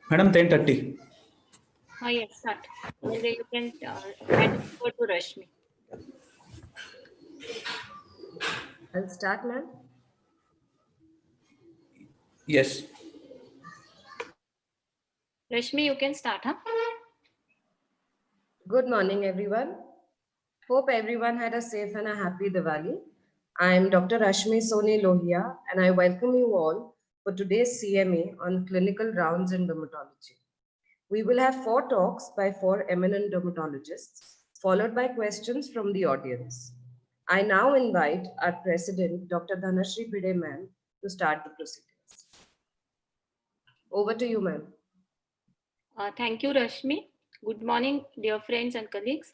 Madam, 10:30. Yes, start. And then you can hand it over to Rashmi. I'll start, ma'am. Yes. Rashmi, you can start, huh? Good morning, everyone. Hope everyone had a safe and a happy Diwali. I'm Dr. Rashmi Soni Lohia, and I welcome you all for today's CME on clinical rounds in dermatology. We will have 4 talks by 4 eminent dermatologists, followed by questions from the audience. I now invite our president, Dr. Dhanashri Bhide ma'am, to start the proceedings. Over to you, ma'am. Thank you, Rashmi. Good morning, dear friends and colleagues.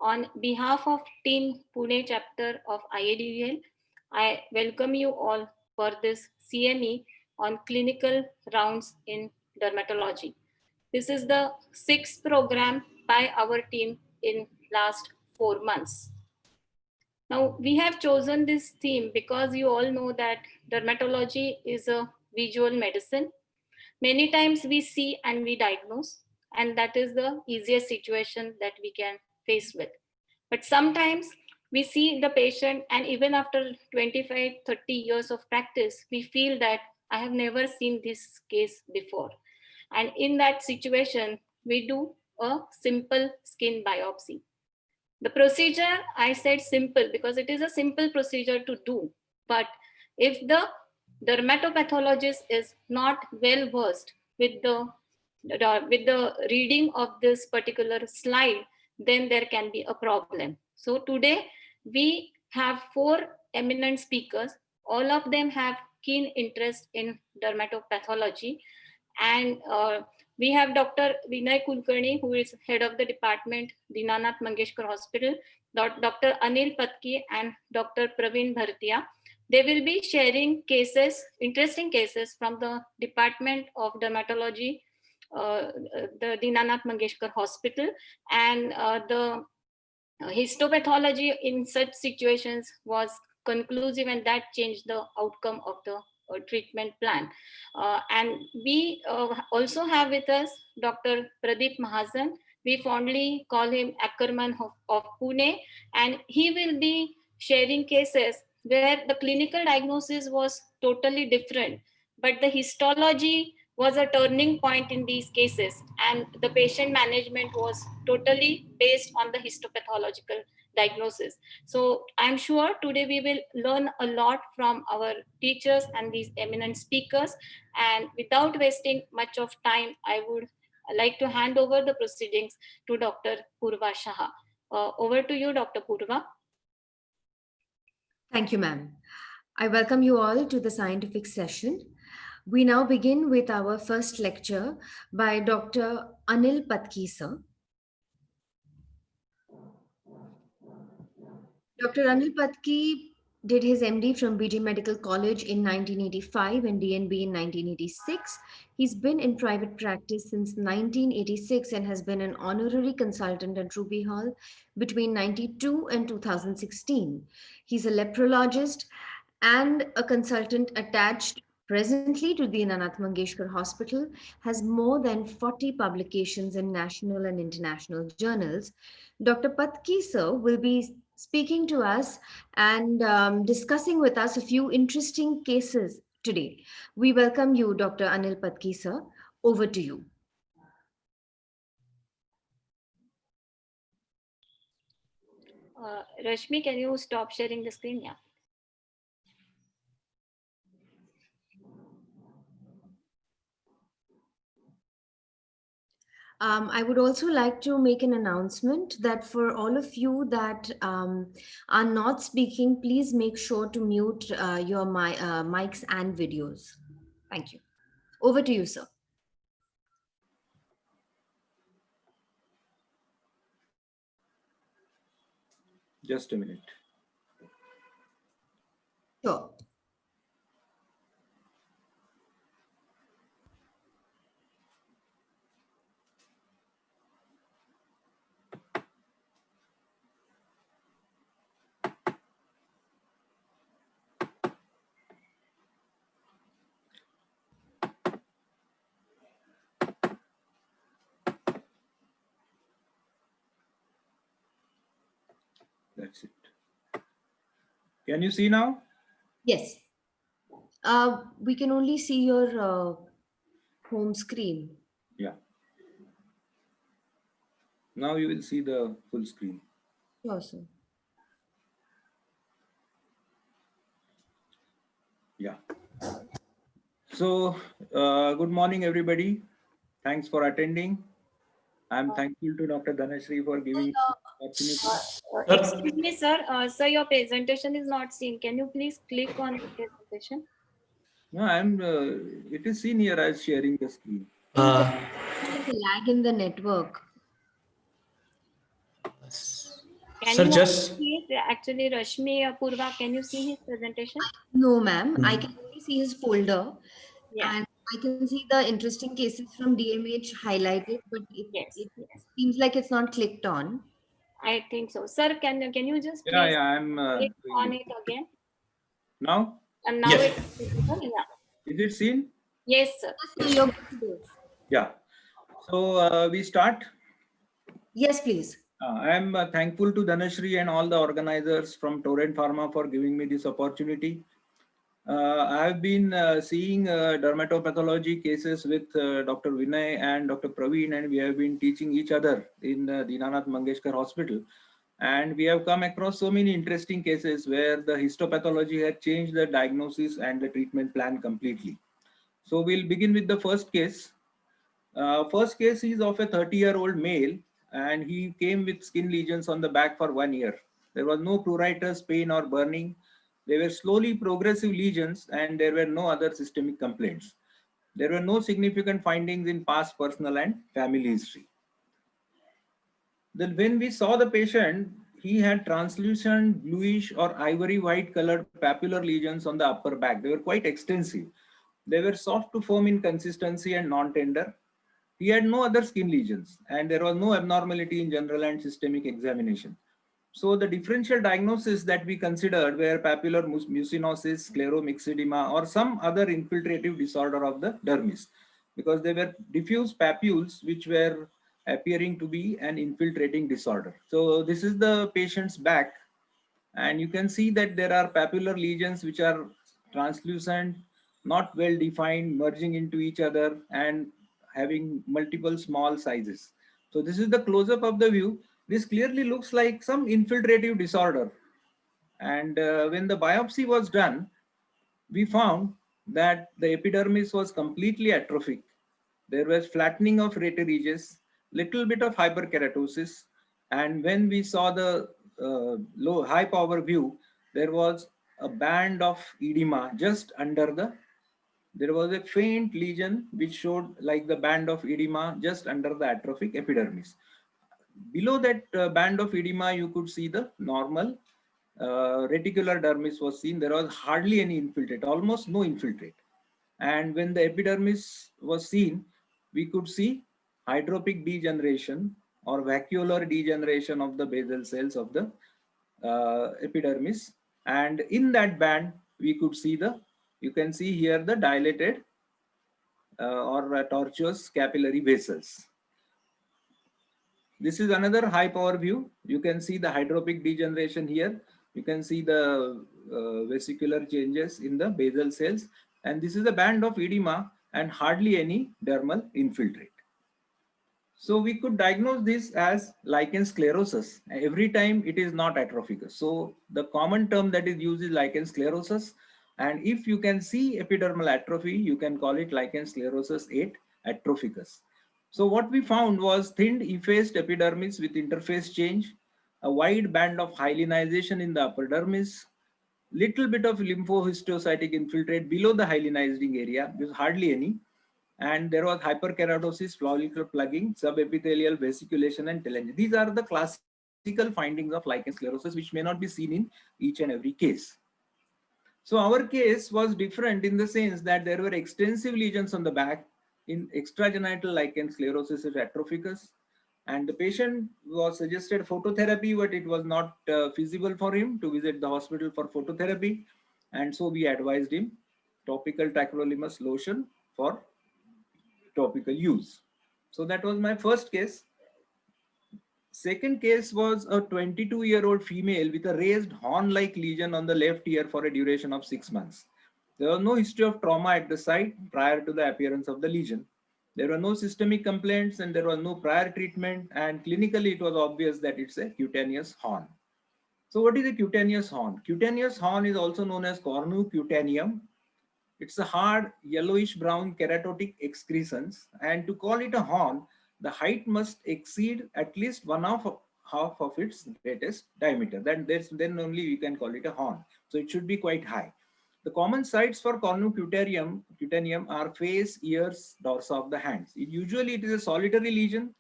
On behalf of Team Pune chapter of IADVL, I welcome you all for this CME on clinical rounds in dermatology. This is the 6th program by our team in last 4 months. Now, we have chosen this theme because you all know that dermatology is a visual medicine. Many times we see and we diagnose, and that is the easiest situation that we can face with. But sometimes we see the patient, and even after 25, 30 years of practice, we feel that I have never seen this case before. And in that situation, we do a simple skin biopsy. The procedure, I said simple because it is a simple procedure to do. But if the dermatopathologist is not well versed with the reading of this particular slide, then there can be a problem. So today we have 4 eminent speakers. All of them have keen interest in dermatopathology, and we have Dr. Vinay Kulkarni, who is head of the department, Dinanath Mangeshkar Hospital, Dr. Anil Patki, and Dr. Praveen Bhartiya. They will be sharing cases, interesting cases from the Department of Dermatology, the Dinanath Mangeshkar Hospital, and the histopathology in such situations was conclusive, and that changed the outcome of the treatment plan. And we also have with us Dr. Pradeep Mahajan. We fondly call him Ackerman of Pune, and he will be sharing cases where the clinical diagnosis was totally different, but the histology was a turning point in these cases, and the patient management was totally based on the histopathological diagnosis. So I'm sure today we will learn a lot from our teachers and these eminent speakers. And without wasting much of time, I would like to hand over the proceedings to Dr. Purva Shah. Over to you, Dr. Purva. Thank you, ma'am. I welcome you all to the scientific session. We now begin with our first lecture by Dr. Anil Patki, sir. Dr. Anil Patki did his MD from BG Medical College in 1985 and DNB in 1986. He's been in private practice since 1986 and has been an honorary consultant at Ruby Hall between 92 and 2016. He's a leprologist and a consultant attached presently to the Nanath Mangeshkar Hospital, has more than 40 publications in national and international journals. Dr. Patki, sir, will be speaking to us and discussing with us a few interesting cases today. We welcome you, Dr. Anil Patki, sir. Over to you. Rashmi, can you stop sharing the screen? Yeah. I would also like to make an announcement that for all of you that are not speaking, please make sure to mute your mics and videos. Thank you. Over to you, sir. Just a minute. Sure. Can you see now? Yes. We can only see your home screen. Yeah. Now you will see the full screen. Sure, sir. Yeah. So, good morning, everybody. Thanks for attending. I'm thankful to Dr. Dhanashree for giving me this opportunity. Excuse me, sir. Sir, your presentation is not seen. Can you please click on the presentation? No, it is seen here as sharing the screen. Like a lag in the network. Can Sir, you also just see it? Actually, Rashmi Purva, can you see his presentation? No, ma'am. I can only see his folder, Yeah. and I can see the interesting cases from DMH highlighted, but Yes. it Yes. seems like it's not clicked on. I think so. Sir, can you just yeah, please yeah, I'm click doing on it it again? now. And now Yes. it's visible. Yeah. Is it seen? Yes, sir. Yes, sir, you're good to go. Yeah. So we start. Yes, please. I am thankful to Dhanashree and all the organizers from Torrent Pharma for giving me this opportunity. I have been seeing dermatopathology cases with Dr. Vinay and Dr. Praveen, and we have been teaching each other in Dinanath Mangeshkar Hospital. And we have come across so many interesting cases where the histopathology had changed the diagnosis and the treatment plan completely. So we'll begin with the first case. First case is of a 30-year-old male, and he came with skin lesions on the back for 1 year. There was no pruritus, pain, or burning. They were slowly progressive lesions, and there were no other systemic complaints. There were no significant findings in past personal and family history. Then when we saw the patient, he had translucent bluish or ivory white colored papular lesions on the upper back. They were quite extensive. They were soft to firm in consistency and non-tender. He had no other skin lesions, and there was no abnormality in general and systemic examination. So the differential diagnosis that we considered were papular mucinosis, scleromyxedema, or some other infiltrative disorder of the dermis, because they were diffuse papules which were appearing to be an infiltrating disorder. So this is the patient's back, and you can see that there are papular lesions which are translucent, not well defined, merging into each other and having multiple small sizes. So this is the close-up of the view. This clearly looks like some infiltrative disorder. And when the biopsy was done, we found that the epidermis was completely atrophic. There was flattening of rete ridges, little bit of hyperkeratosis, and when we saw the low high power view, there was a band of edema just under the. There was a faint lesion which showed like the band of edema just under the atrophic epidermis. Below that band of edema, you could see the normal reticular dermis was seen. There was hardly any infiltrate, almost no infiltrate. And when the epidermis was seen, we could see hydropic degeneration or vacuolar degeneration of the basal cells of the epidermis. And in that band, we could see you can see here the dilated or tortuous capillary vessels. This is another high power view. You can see the hydropic degeneration here. You can see the vesicular changes in the basal cells. And this is a band of edema and hardly any dermal infiltrate. So we could diagnose this as lichen sclerosus. Every time it is not atrophic. So the common term that is used is lichen sclerosus. And if you can see epidermal atrophy, you can call it lichen sclerosus 8 atrophicus. So what we found was thinned effaced epidermis with interface change, a wide band of hyalinization in the upper dermis, little bit of lymphohistiocytic infiltrate below the hyalinizing area, there's hardly any, and there was hyperkeratosis, follicular plugging, subepithelial vesiculation, and telangiectasia. These are the classical findings of lichen sclerosus, which may not be seen in each and every case. So our case was different in the sense that there were extensive lesions on the back in extragenital lichen sclerosis atrophicus, and the patient was suggested phototherapy, but it was not feasible for him to visit the hospital for phototherapy, and so we advised him topical tacrolimus lotion for topical use. So that was my first case. Second case was a 22-year-old female with a raised horn-like lesion on the left ear for a duration of 6 months. There was no history of trauma at the site prior to the appearance of the lesion. There were no systemic complaints and there was no prior treatment, and clinically it was obvious that it's a cutaneous horn. So what is a cutaneous horn? Cutaneous horn is also known as cornucutaneum. It's a hard yellowish brown keratotic excrescence, and to call it a horn, the height must exceed at least half of its greatest diameter. Then only we can call it a horn. So it should be quite high. The common sites for cutaneum are face, ears, dorsa of the hands. Usually it is a solitary lesion,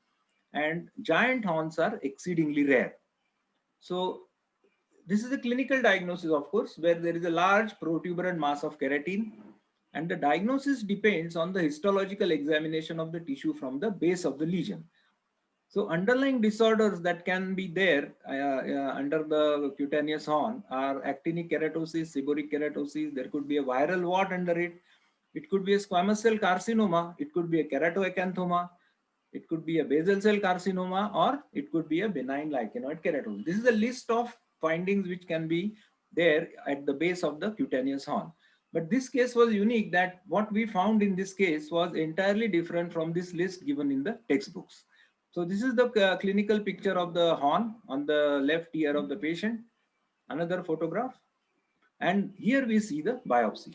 and giant horns are exceedingly rare. So this is a clinical diagnosis, of course, where there is a large protuberant mass of keratin, and the diagnosis depends on the histological examination of the tissue from the base of the lesion. So underlying disorders that can be there under the cutaneous horn are actinic keratosis, seborrheic keratosis. There could be a viral wart under it. It could be a squamous cell carcinoma. It could be a keratoacanthoma. It could be a basal cell carcinoma, or it could be a benign lichenoid keratosis. This is a list of findings which can be there at the base of the cutaneous horn. But this case was unique, that what we found in this case was entirely different from this list given in the textbooks. So this is the clinical picture of the horn on the left ear of the patient. Another photograph. And here we see the biopsy.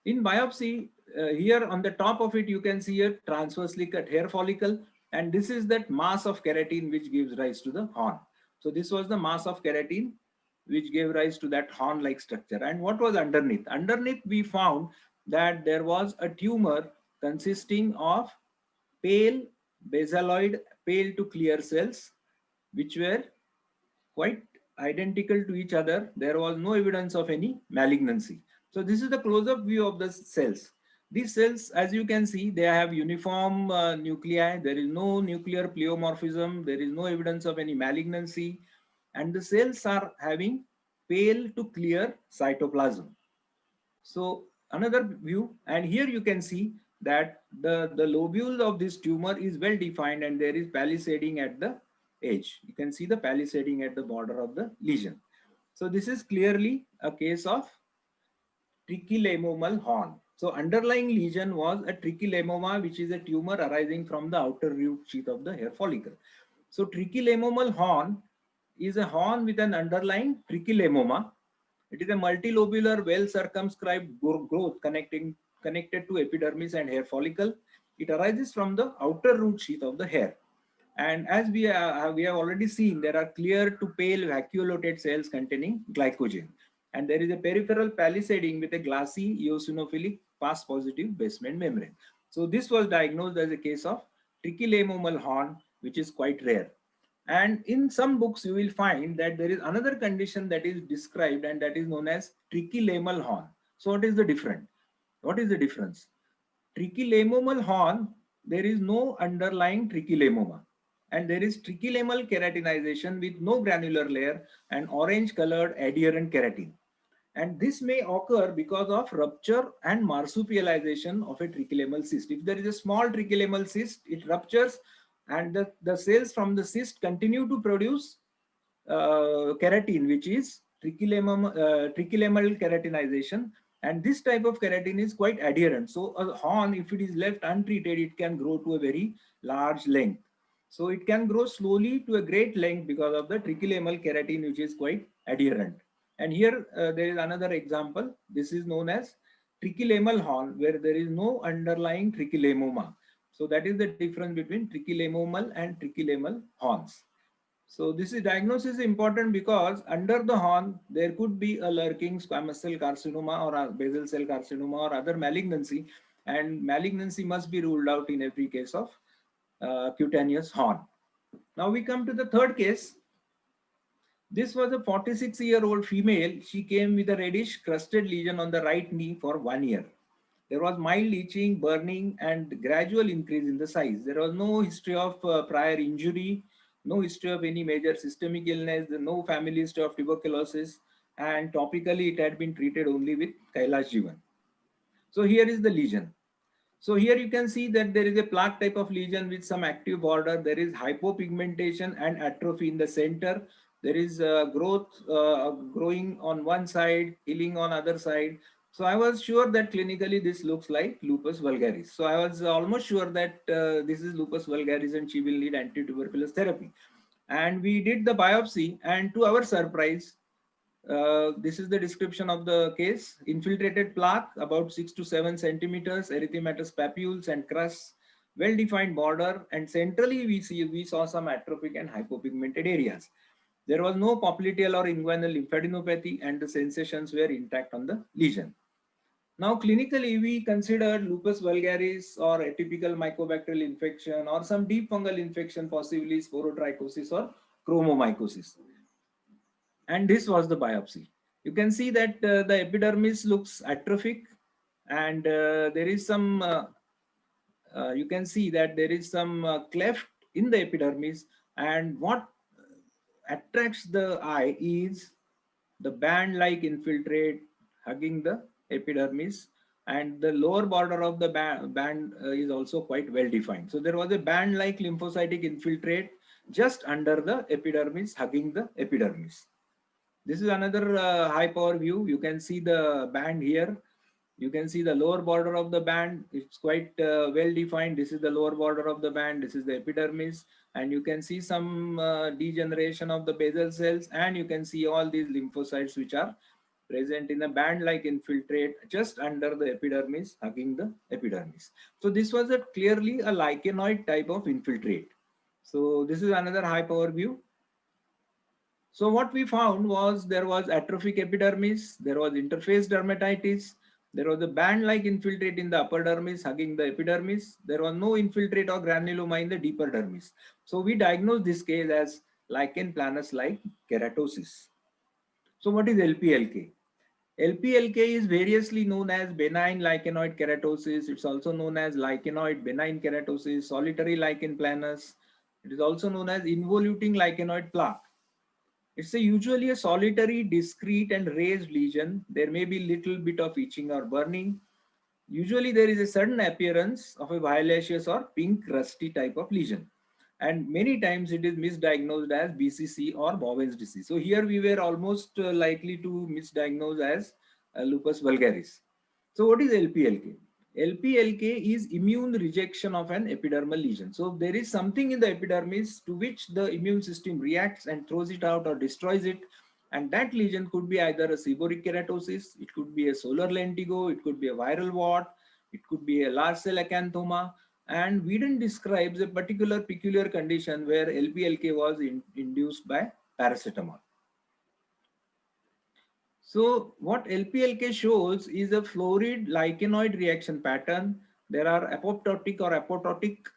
In biopsy, here on the top of it, you can see a transversely cut hair follicle. And this is that mass of keratin which gives rise to the horn. So this was the mass of keratin which gave rise to that horn-like structure. And what was underneath? Underneath, we found that there was a tumor consisting of pale basaloid, pale to clear cells, which were quite identical to each other. There was no evidence of any malignancy. So this is the close-up view of the cells. These cells, as you can see, they have uniform nuclei. There is no nuclear pleomorphism. There is no evidence of any malignancy. And the cells are having pale to clear cytoplasm. So another view, and here you can see that the lobule of this tumor is well defined, and there is palisading at the edge. You can see the palisading at the border of the lesion. So this is clearly a case of tricholemomal horn. So underlying lesion was a tricholemoma, which is a tumor arising from the outer root sheath of the hair follicle. So tricholemomal horn is a horn with an underlying tricholemoma. It is a multilobular, well circumscribed growth connected to epidermis and hair follicle. It arises from the outer root sheath of the hair. And as we have already seen, there are clear to pale vacuolated cells containing glycogen. And there is a peripheral palisading with a glassy eosinophilic pass positive basement membrane. So this was diagnosed as a case of tricholemomal horn, which is quite rare. And in some books, you will find that there is another condition that is described, and that is known as tricholemal horn. So what is the difference? What is the difference? Tricholemomal horn, there is no underlying tricholemoma, and there is tricholemal keratinization with no granular layer and orange colored adherent keratin. And this may occur because of rupture and marsupialization of a tricholemal cyst. If there is a small tricholemal cyst, it ruptures, and the cells from the cyst continue to produce keratin, which is tricholemal keratinization. And this type of keratin is quite adherent. So a horn, if it is left untreated, it can grow to a very large length. So it can grow slowly to a great length because of the tricholemal keratin, which is quite adherent. And here there is another example. This is known as tricholemal horn, where there is no underlying tricholemoma. So that is the difference between tricholemomal and tricholemal horns. So this is diagnosis is important because under the horn, there could be a lurking squamous cell carcinoma or a basal cell carcinoma or other malignancy, and malignancy must be ruled out in every case of cutaneous horn. Now we come to the third case. This was a 46-year-old female. She came with a reddish crusted lesion on the right knee for 1 year. There was mild itching, burning, and gradual increase in the size. There was no history of prior injury, no history of any major systemic illness, no family history of tuberculosis, and topically it had been treated only with Kailash Jivan. So here is the lesion. So here you can see that there is a plaque type of lesion with some active border. There is hypopigmentation and atrophy in the center. There is growth growing on one side, healing on other side. So I was sure that clinically this looks like lupus vulgaris. So I was almost sure that this is lupus vulgaris and she will need anti-tuberculous therapy. And we did the biopsy, and to our surprise, this is the description of the case. Infiltrated plaque about 6 to 7 centimeters, erythematous papules and crusts, well-defined border, and centrally we saw some atrophic and hypopigmented areas. There was no popliteal or inguinal lymphadenopathy, and the sensations were intact on the lesion. Now, clinically, we consider lupus vulgaris or atypical mycobacterial infection or some deep fungal infection, possibly sporotrichosis or chromomycosis. And this was the biopsy. You can see that the epidermis looks atrophic, and there is some you can see that there is some cleft in the epidermis, and what attracts the eye is the band like infiltrate hugging the epidermis, and the lower border of the band is also quite well defined. So there was a band like lymphocytic infiltrate just under the epidermis hugging the epidermis. This is another high power view. You can see the band here. You can see the lower border of the band. It's quite well defined. This is the lower border of the band. This is the epidermis. And you can see some degeneration of the basal cells. And you can see all these lymphocytes which are present in a band-like infiltrate just under the epidermis, hugging the epidermis. So this was clearly a lichenoid type of infiltrate. So this is another high power view. So what we found was there was atrophic epidermis, there was interface dermatitis, there was a band-like infiltrate in the upper dermis hugging the epidermis. There was no infiltrate or granuloma in the deeper dermis. So we diagnosed this case as lichen planus-like keratosis. So what is LPLK? LPLK is variously known as benign lichenoid keratosis. It's also known as lichenoid benign keratosis, solitary lichen planus. It is also known as involuting lichenoid plaque. It's usually a solitary, discrete and raised lesion. There may be little bit of itching or burning. Usually there is a sudden appearance of a violaceous or pink rusty type of lesion. And many times it is misdiagnosed as BCC or Bowen's disease. So here we were almost likely to misdiagnose as lupus vulgaris. So what is LPLK? LPLK is immune rejection of an epidermal lesion. So there is something in the epidermis to which the immune system reacts and throws it out or destroys it. And that lesion could be either a seborrheic keratosis, it could be a solar lentigo, it could be a viral wart, it could be a large cell acanthoma. And Whedon describes a particular peculiar condition where LPLK was induced by paracetamol. So what LPLK shows is a florid lichenoid reaction pattern. There are apoptotic or apototic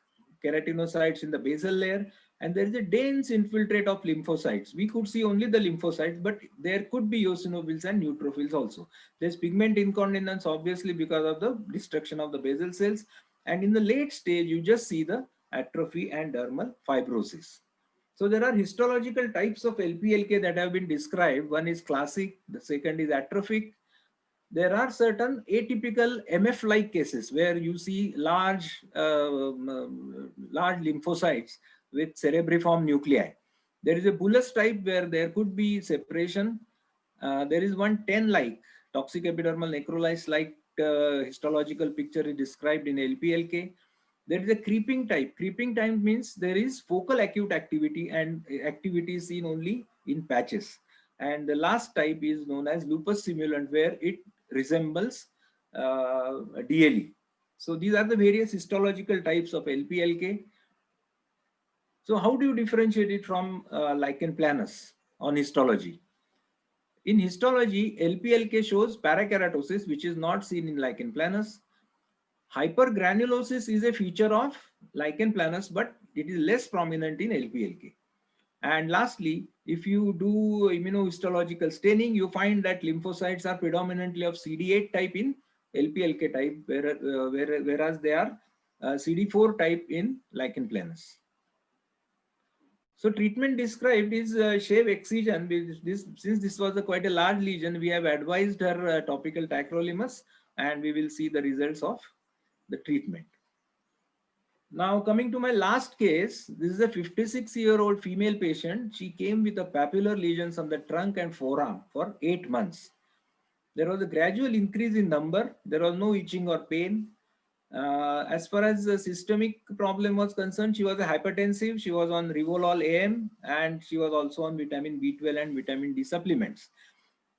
keratinocytes in the basal layer, and there is a dense infiltrate of lymphocytes. We could see only the lymphocytes, but there could be eosinophils and neutrophils also. There's pigment incontinence, obviously, because of the destruction of the basal cells. And in the late stage, you just see the atrophy and dermal fibrosis. So there are histological types of LPLK that have been described. One is classic, the second is atrophic. There are certain atypical MF-like cases where you see large lymphocytes with cerebriform nuclei. There is a bullous type where there could be separation. There is one 10-like toxic epidermal necrolysis-like histological picture is described in LPLK. There is a creeping type. Creeping type means there is focal acute activity, and activity is seen only in patches. And the last type is known as lupus simulant, where it resembles DLE. So these are the various histological types of LPLK. So how do you differentiate it from lichen planus on histology? In histology, LPLK shows parakeratosis, which is not seen in lichen planus. Hypergranulosis is a feature of lichen planus, but it is less prominent in LPLK. And lastly, if you do immunohistological staining, you find that lymphocytes are predominantly of CD8 type in LPLK type, whereas they are CD4 type in lichen planus. So treatment described is shave excision. Since this was quite a large lesion, we have advised her topical tacrolimus, and we will see the results of the treatment. Now coming to my last case, this is a 56-year-old female patient. She came with a papular lesions on the trunk and forearm for 8 months. There was a gradual increase in number. There was no itching or pain. As far as the systemic problem was concerned, she was a hypertensive. She was on Rivolol AM and she was also on vitamin B12 and vitamin D supplements.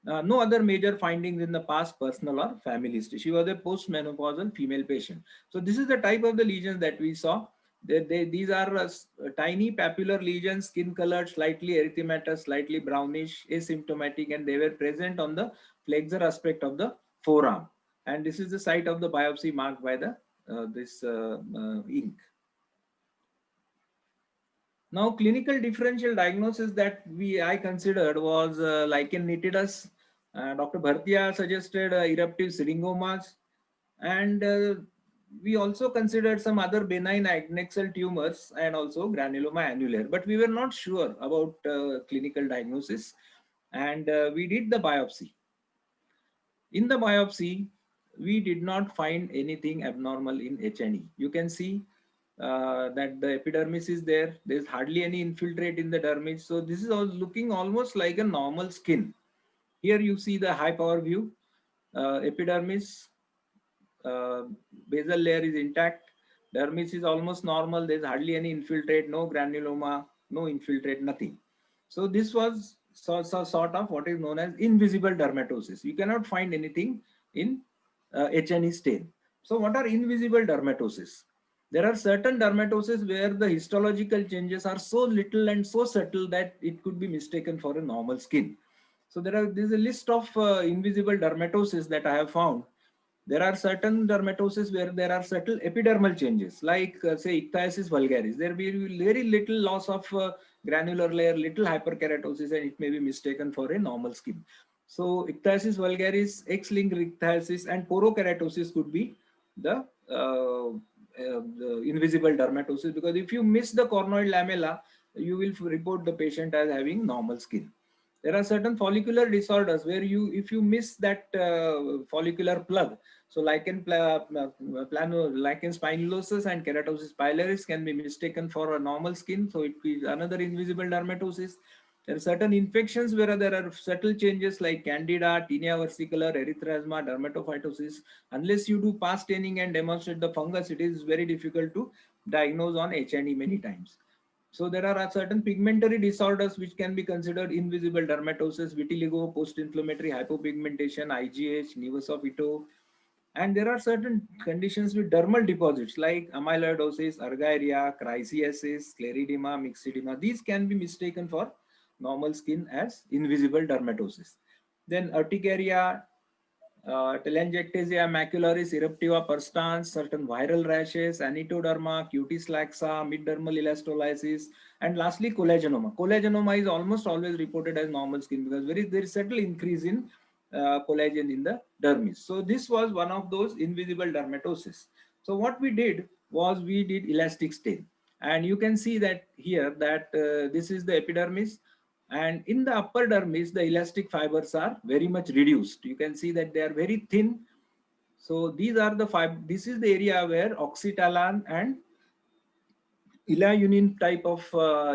No other major findings in the past personal or family history. She was a postmenopausal female patient. So this is the type of the lesions that we saw. These are tiny papular lesions, skin colored, slightly erythematous, slightly brownish, asymptomatic, and they were present on the flexor aspect of the forearm. And this is the site of the biopsy marked by the this ink. Now, clinical differential diagnosis that I considered was lichen nitidus. Dr. Bhartiya suggested eruptive syringomas, and we also considered some other benign adnexal tumors and also granuloma annulare, but we were not sure about clinical diagnosis, and we did the biopsy. In the biopsy, we did not find anything abnormal in H&E. You can see that the epidermis is there. There's hardly any infiltrate in the dermis. So this is all looking almost like a normal skin. Here you see the high power view. Epidermis, uh, basal layer is intact. Dermis is almost normal. There's hardly any infiltrate, no granuloma, no infiltrate, nothing. So this was sort of what is known as invisible dermatosis. You cannot find anything in H&E stain. So what are invisible dermatosis? There are certain dermatoses where the histological changes are so little and so subtle that it could be mistaken for a normal skin. So there's a list of invisible dermatosis that I have found. There are certain dermatoses where there are subtle epidermal changes, like say ichthysis vulgaris. There will be very little loss of granular layer, little hyperkeratosis, and it may be mistaken for a normal skin. So ichthysis vulgaris, X-linked ichthysis, and porokeratosis could be the invisible dermatosis, because if you miss the cornoid lamella, you will report the patient as having normal skin. There are certain follicular disorders where if you miss that follicular plug, so lichen spinulosus and keratosis pilaris can be mistaken for a normal skin, so it is another invisible dermatosis. There are certain infections where there are subtle changes like candida, tinea versicolor, erythrasma, dermatophytosis. Unless you do past staining and demonstrate the fungus, it is very difficult to diagnose on H&E many times. So there are certain pigmentary disorders which can be considered invisible dermatosis: vitiligo, post-inflammatory hypopigmentation, IGH, nevus of Ito. And there are certain conditions with dermal deposits like amyloidosis, argyria, chrysiasis, scleroderma, myxedema. These can be mistaken for normal skin as invisible dermatosis. Then urticaria, telangiectasia macularis, eruptiva perstans, certain viral rashes, anitoderma, cutis laxa, mid-dermal elastolysis, and lastly collagenoma. Collagenoma is almost always reported as normal skin because there is subtle increase in collagen in the dermis. So this was one of those invisible dermatosis. So what we did was we did elastic stain, and you can see that here that this is the epidermis, and in the upper dermis the elastic fibers are very much reduced. You can see that they are very thin. So these are the this is the area where oxytalan and elaunine type of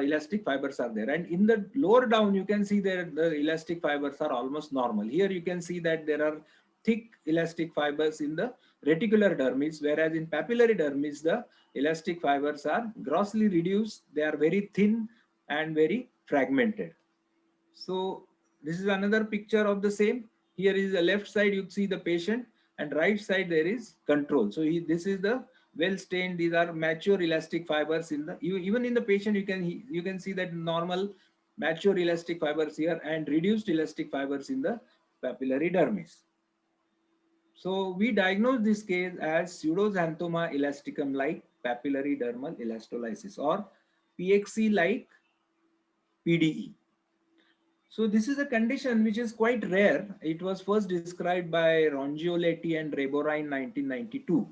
elastic fibers are there, and in the lower down you can see that the elastic fibers are almost normal. Here you can see that there are thick elastic fibers in the reticular dermis, whereas in papillary dermis the elastic fibers are grossly reduced. They are very thin and very fragmented. So this is another picture of the same. Here is the left side, you see the patient, and right side there is control. So this is the well stained. These are mature elastic fibers in the even in the patient. You can see that normal mature elastic fibers here and reduced elastic fibers in the papillary dermis. So we diagnose this case as pseudoxanthoma elasticum like papillary dermal elastolysis, or PXE like PDE. So this is a condition which is quite rare. It was first described by Rongioletti and Rebora in 1992.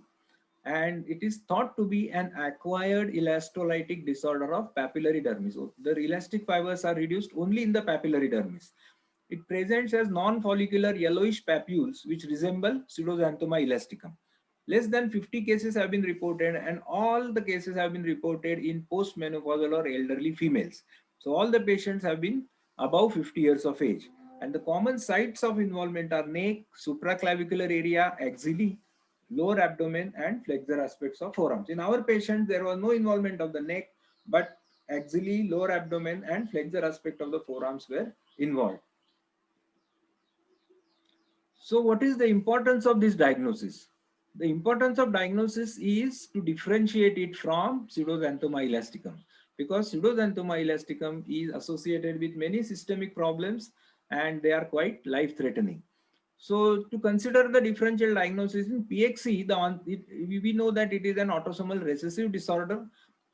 And it is thought to be an acquired elastolytic disorder of papillary dermis. So the elastic fibers are reduced only in the papillary dermis. It presents as non-follicular yellowish papules which resemble pseudoxanthoma elasticum. less than 50 cases have been reported, and all the cases have been reported in postmenopausal or elderly females. So all the patients have been above 50 years of age. And the common sites of involvement are neck, supraclavicular area, axilla, lower abdomen, and flexor aspects of forearms. In our patient, there was no involvement of the neck, but axilla, lower abdomen, and flexor aspect of the forearms were involved. So what is the importance of this diagnosis? The importance of diagnosis is to differentiate it from pseudoxanthoma elasticum, because pseudoxanthoma elasticum is associated with many systemic problems and they are quite life-threatening. So to consider the differential diagnosis in PXE, we know that it is an autosomal recessive disorder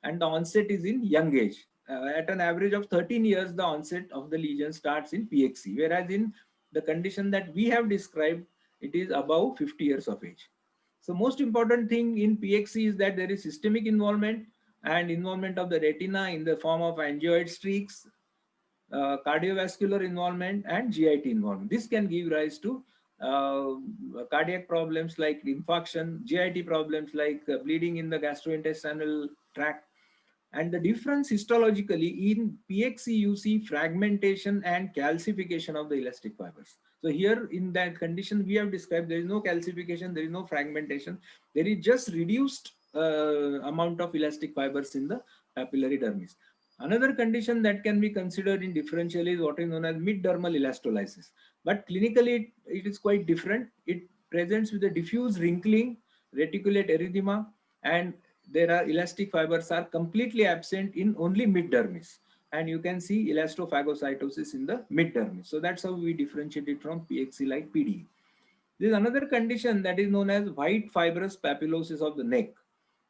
and the onset is in young age. At an average of 13 years, the onset of the lesion starts in PXE, whereas in the condition that we have described, it is above 50 years of age. So most important thing in PXE is that there is systemic involvement and involvement of the retina in the form of angioid streaks, cardiovascular involvement, and GIT involvement. This can give rise to cardiac problems like infarction, GIT problems like bleeding in the gastrointestinal tract. And the difference histologically in PXE, you see fragmentation and calcification of the elastic fibers. So here in that condition we have described, there is no calcification, there is no fragmentation, there is just reduced amount of elastic fibers in the papillary dermis. Another condition that can be considered in differential is what is known as mid-dermal elastolysis. But clinically it is quite different. It presents with a diffuse wrinkling, reticulate erythema, and there are elastic fibers are completely absent in only mid-dermis. And you can see elastophagocytosis in the mid-dermis. So that's how we differentiate it from PXE like PD. There is another condition that is known as white fibrous papillosis of the neck.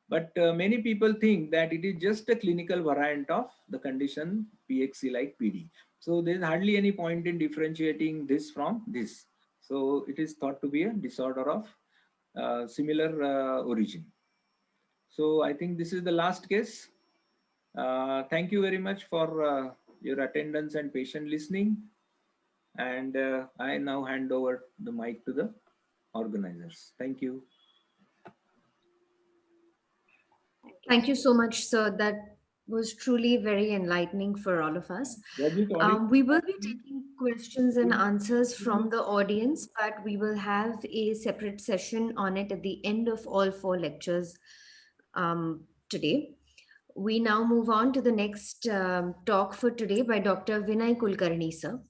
But many people think that it is just a clinical variant of the condition PXE like PD. So there is hardly any point in differentiating this from this. So it is thought to be a disorder of similar origin. So I think this is the last case. Thank you very much for your attendance and patient listening. And I now hand over the mic to the organizers. Thank you. Thank you so much, sir. That was truly very enlightening for all of us. Was it audible? We will be taking questions and answers from the audience, but we will have a separate session on it at the end of all four lectures today. We now move on to the next talk for today by Dr. Vinay Kulkarni, sir.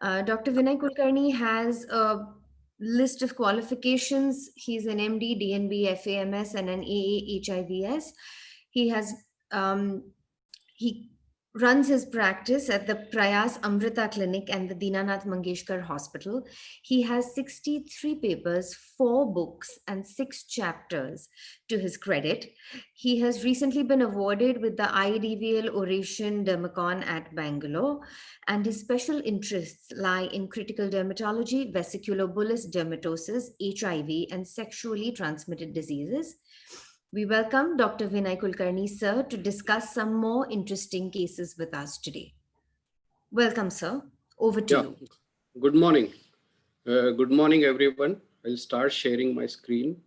Dr. Vinay Kulkarni has a list of qualifications. He's an MD, DNB, FAMS, and an AA HIVS. He has he runs his practice at the Prayas Amrita Clinic and the Dinanath Mangeshkar Hospital. He has 63 papers, 4 books, and 6 chapters to his credit. He has recently been awarded with the IDVL Oration Dermacon at Bangalore, and his special interests lie in critical dermatology, vesicular bullous dermatosis, HIV, and sexually transmitted diseases. We welcome Dr. Vinay Kulkarni, sir, to discuss some more interesting cases with us today. Welcome, sir. Over to you. Good morning. Good morning, everyone. I'll start sharing my screen.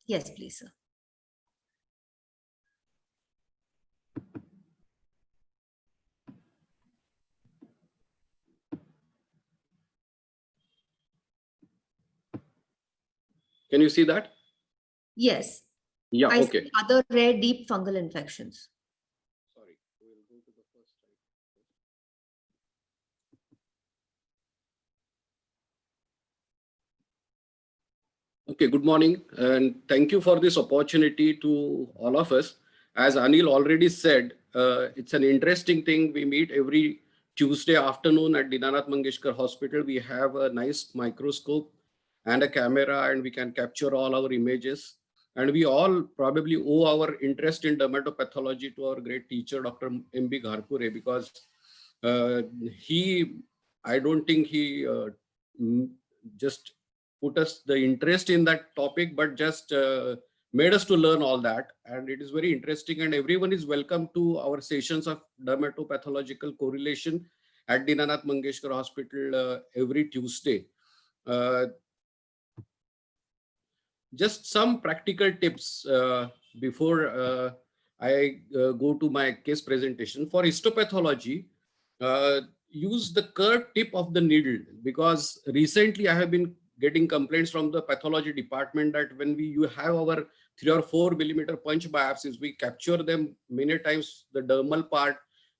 Yes, please, sir. Can you see that? Yes. Yeah, I okay. see other rare deep fungal infections. Sorry, we'll go to the first slide. Okay, good morning, and thank you for this opportunity to all of us. As Anil already said, it's an interesting thing. We meet every Tuesday afternoon at Dinanath Mangeshkar Hospital. We have a nice microscope and a camera, and we can capture all our images. And we all probably owe our interest in dermatopathology to our great teacher, Dr. M.B. Gharpure, because I don't think he just put us the interest in that topic, but just made us to learn all that. And it is very interesting, and everyone is welcome to our sessions of dermatopathological correlation at Dinanath Mangeshkar Hospital every Tuesday. Just some practical tips before I go to my case presentation. For histopathology, use the curved tip of the needle, because recently I have been getting complaints from the pathology department that when you have our 3 or 4 millimeter punch biopsies, we capture them many times the dermal part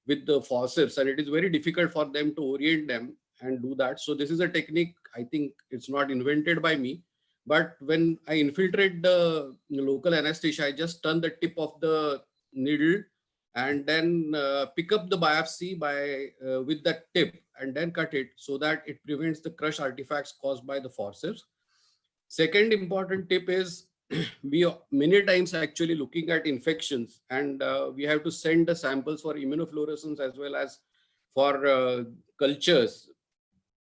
with the forceps, and it is very difficult for them to orient them and do that. So this is a technique, I think it's not invented by me, but when I infiltrate the local anesthesia, I just turn the tip of the needle and then pick up the biopsy by with that tip and then cut it, so that it prevents the crush artifacts caused by the forceps. Second important tip is we many times actually looking at infections, and we have to send the samples for immunofluorescence as well as for cultures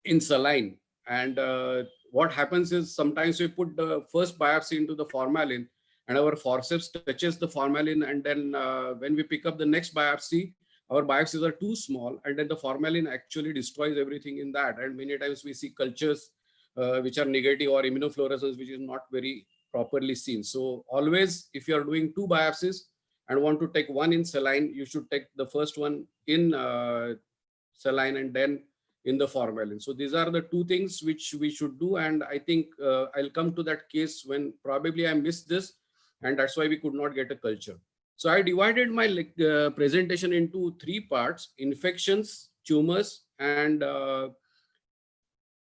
in saline. And what happens is sometimes we put the first biopsy into the formalin and our forceps touches the formalin, and then when we pick up the next biopsy, our biopsies are too small, and then the formalin actually destroys everything in that. And many times we see cultures which are negative, or immunofluorescence which is not very properly seen. So always, if you are doing 2 biopsies and want to take one in saline, you should take the first one in saline and then in the formalin. So these are the 2 things which we should do. And I think I'll come to that case when probably I missed this, and that's why we could not get a culture. So I divided my presentation into 3 parts: infections, tumors, and the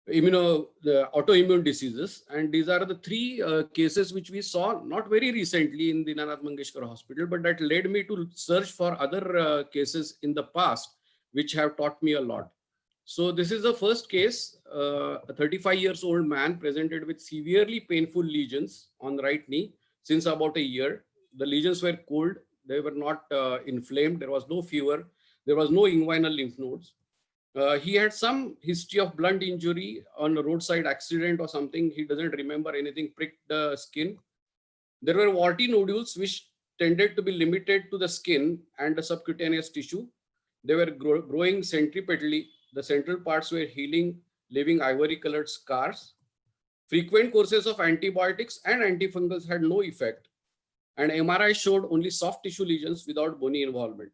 autoimmune diseases. And these are the 3 cases which we saw not very recently in the Nanath Mangeshkar Hospital, but that led me to search for other cases in the past, which have taught me a lot. So this is the first case. A 35 years old man presented with severely painful lesions on right knee since about a year. The lesions were cold. They were not inflamed. There was no fever. There was no inguinal lymph nodes. He had some history of blunt injury on a roadside accident or something. He doesn't remember anything, pricked the skin. There were warty nodules which tended to be limited to the skin and the subcutaneous tissue. They were growing centripetally. The central parts were healing, leaving ivory-colored scars. Frequent courses of antibiotics and antifungals had no effect, and MRI showed only soft tissue lesions without bony involvement.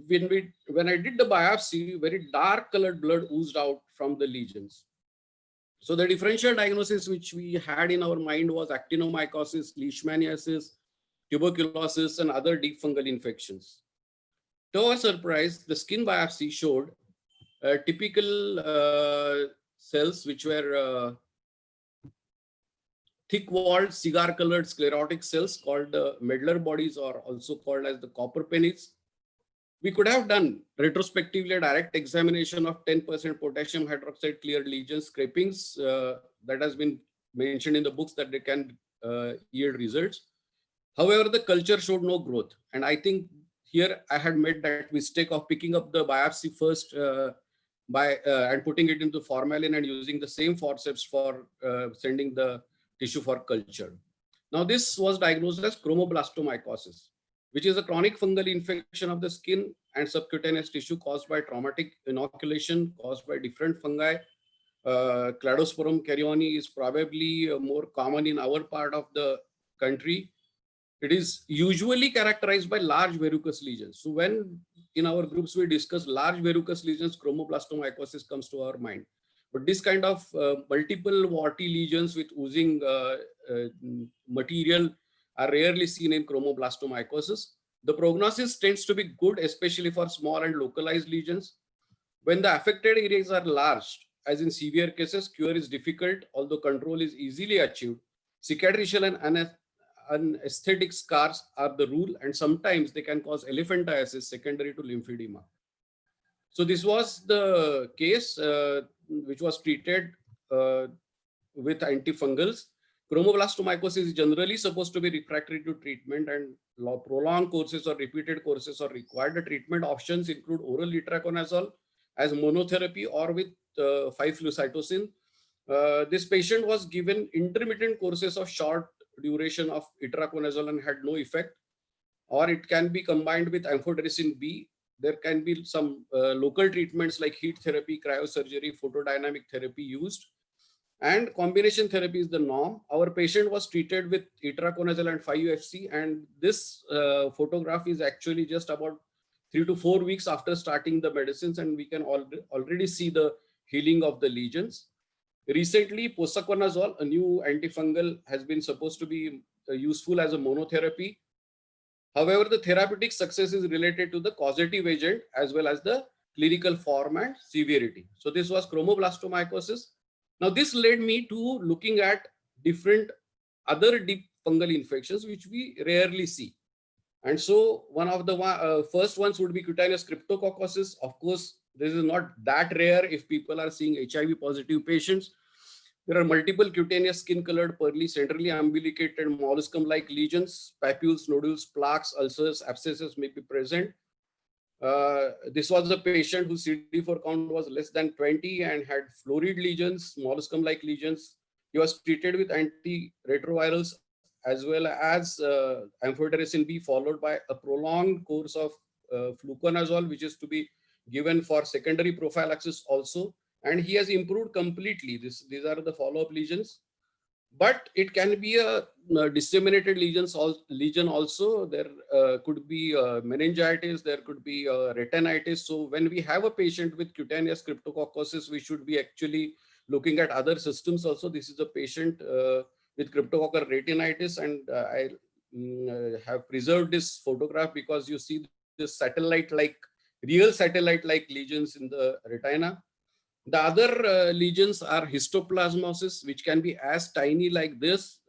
When I did the biopsy, very dark colored blood oozed out from the lesions. So the differential diagnosis which we had in our mind was actinomycosis, leishmaniasis, tuberculosis, and other deep fungal infections. To our surprise, the skin biopsy showed typical cells which were thick-walled, cigar-colored sclerotic cells called medullary bodies, or also called as the copper pennies. We could have done retrospectively a direct examination of 10% potassium hydroxide clear lesions scrapings that has been mentioned in the books that they can yield results. However, the culture showed no growth. And I think here I had made that mistake of picking up the biopsy first and putting it into formalin and using the same forceps for sending the tissue for culture. Now, this was diagnosed as chromoblastomycosis, which is a chronic fungal infection of the skin and subcutaneous tissue caused by traumatic inoculation caused by different fungi. Cladosporum carioni is probably more common in our part of the country. It is usually characterized by large verrucous lesions. So when in our groups we discuss large verrucous lesions, chromoblastomycosis comes to our mind. But this kind of multiple warty lesions with oozing material are rarely seen in chromoblastomycosis. The prognosis tends to be good, especially for small and localized lesions. When the affected areas are large, as in severe cases, cure is difficult, although control is easily achieved. Cicatricial and anesthetic scars are the rule, and sometimes they can cause elephantiasis secondary to lymphedema. So this was the case which was treated with antifungals. Chromoblastomycosis is generally supposed to be refractory to treatment, and prolonged courses or repeated courses are required. The treatment options include oral itraconazole as monotherapy or with 5-flucytosine. This patient was given intermittent courses of short duration of itraconazole and had no effect, or it can be combined with amphotericin B. There can be some local treatments like heat therapy, cryosurgery, photodynamic therapy used. and combination therapy is the norm. Our patient was treated with itraconazole and 5-FC, and this photograph is actually just about 3 to 4 weeks after starting the medicines, and we can already see the healing of the lesions. Recently, posaconazole, a new antifungal, has been supposed to be useful as a monotherapy. However, the therapeutic success is related to the causative agent as well as the clinical form and severity. So this was chromoblastomycosis. Now this led me to looking at different other deep fungal infections which we rarely see. And so one of the first ones would be cutaneous cryptococcosis. Of course, this is not that rare if people are seeing HIV positive patients. There are multiple cutaneous skin-colored, pearly, centrally umbilicated molluscum-like lesions, papules, nodules, plaques, ulcers, abscesses may be present. This was a patient whose CD4 count was less than 20 and had florid lesions, molluscum-like lesions. He was treated with antiretrovirals as well as amphotericin B, followed by a prolonged course of fluconazole, which is to be given for secondary prophylaxis also. And he has improved completely. These are the follow-up lesions. But it can be a disseminated lesion also. There could be meningitis, there could be retinitis. So when we have a patient with cutaneous cryptococcosis, we should be actually looking at other systems also. This is a patient with cryptococcal retinitis, and I have preserved this photograph because you see this real satellite-like lesions in the retina. The other lesions are histoplasmosis, which can be as tiny like this.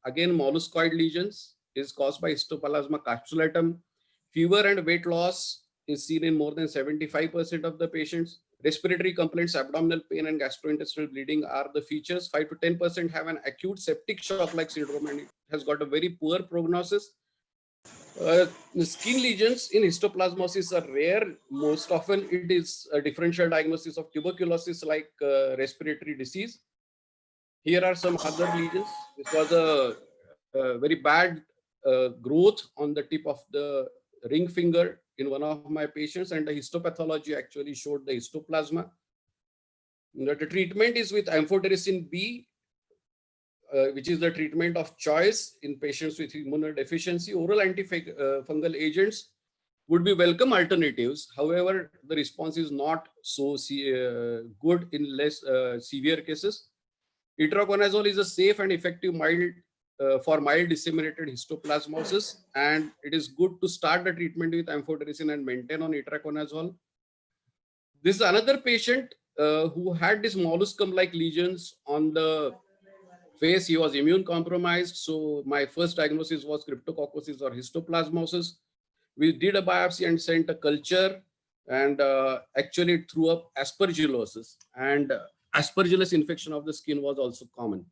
Again, molluscoid lesions is caused by histoplasma capsulatum. Fever and weight loss is seen in more than 75% of the patients. Respiratory complaints, abdominal pain, and gastrointestinal bleeding are the features. 5 to 10% have an acute septic shock-like syndrome, and it has got a very poor prognosis. The skin lesions in histoplasmosis are rare. Most often it is a differential diagnosis of tuberculosis like respiratory disease. Here are some other lesions. This was a very bad growth on the tip of the ring finger in one of my patients, and the histopathology actually showed the histoplasma. The treatment is with amphotericin B, which is the treatment of choice in patients with immunodeficiency. Oral antifungal agents would be welcome alternatives. However, the response is not so good in less severe cases. Itraconazole is a safe and effective for mild disseminated histoplasmosis, and it is good to start the treatment with amphotericin and maintain on itraconazole. This is another patient who had these molluscum-like lesions on the face. He was immune compromised. So my first diagnosis was cryptococcosis or histoplasmosis. We did a biopsy and sent a culture, and actually it threw up aspergillosis, and aspergillus infection of the skin was also common.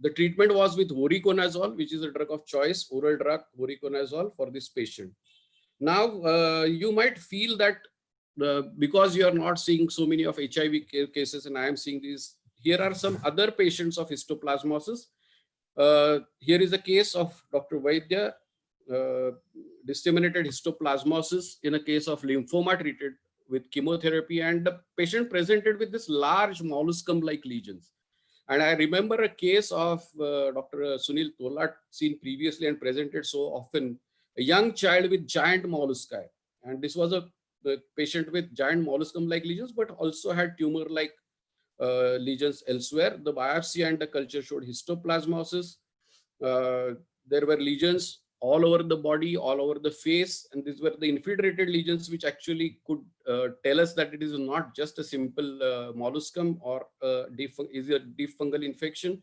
The treatment was with voriconazole, which is a drug of choice, oral drug voriconazole for this patient. Now, you might feel that because you are not seeing so many of HIV cases and I am seeing these, here are some other patients of histoplasmosis. Here is a case of Dr. Vaidya, disseminated histoplasmosis in a case of lymphoma treated with chemotherapy, and the patient presented with this large molluscum-like lesions. And I remember a case of Dr. Sunil Tolat seen previously and presented so often, a young child with giant mollusci. And this was a patient with giant molluscum-like lesions, but also had tumor-like lesions elsewhere. The biopsy and the culture showed histoplasmosis. There were lesions all over the body, all over the face, and these were the infiltrated lesions, which actually could tell us that it is not just a simple molluscum or is a deep fungal infection.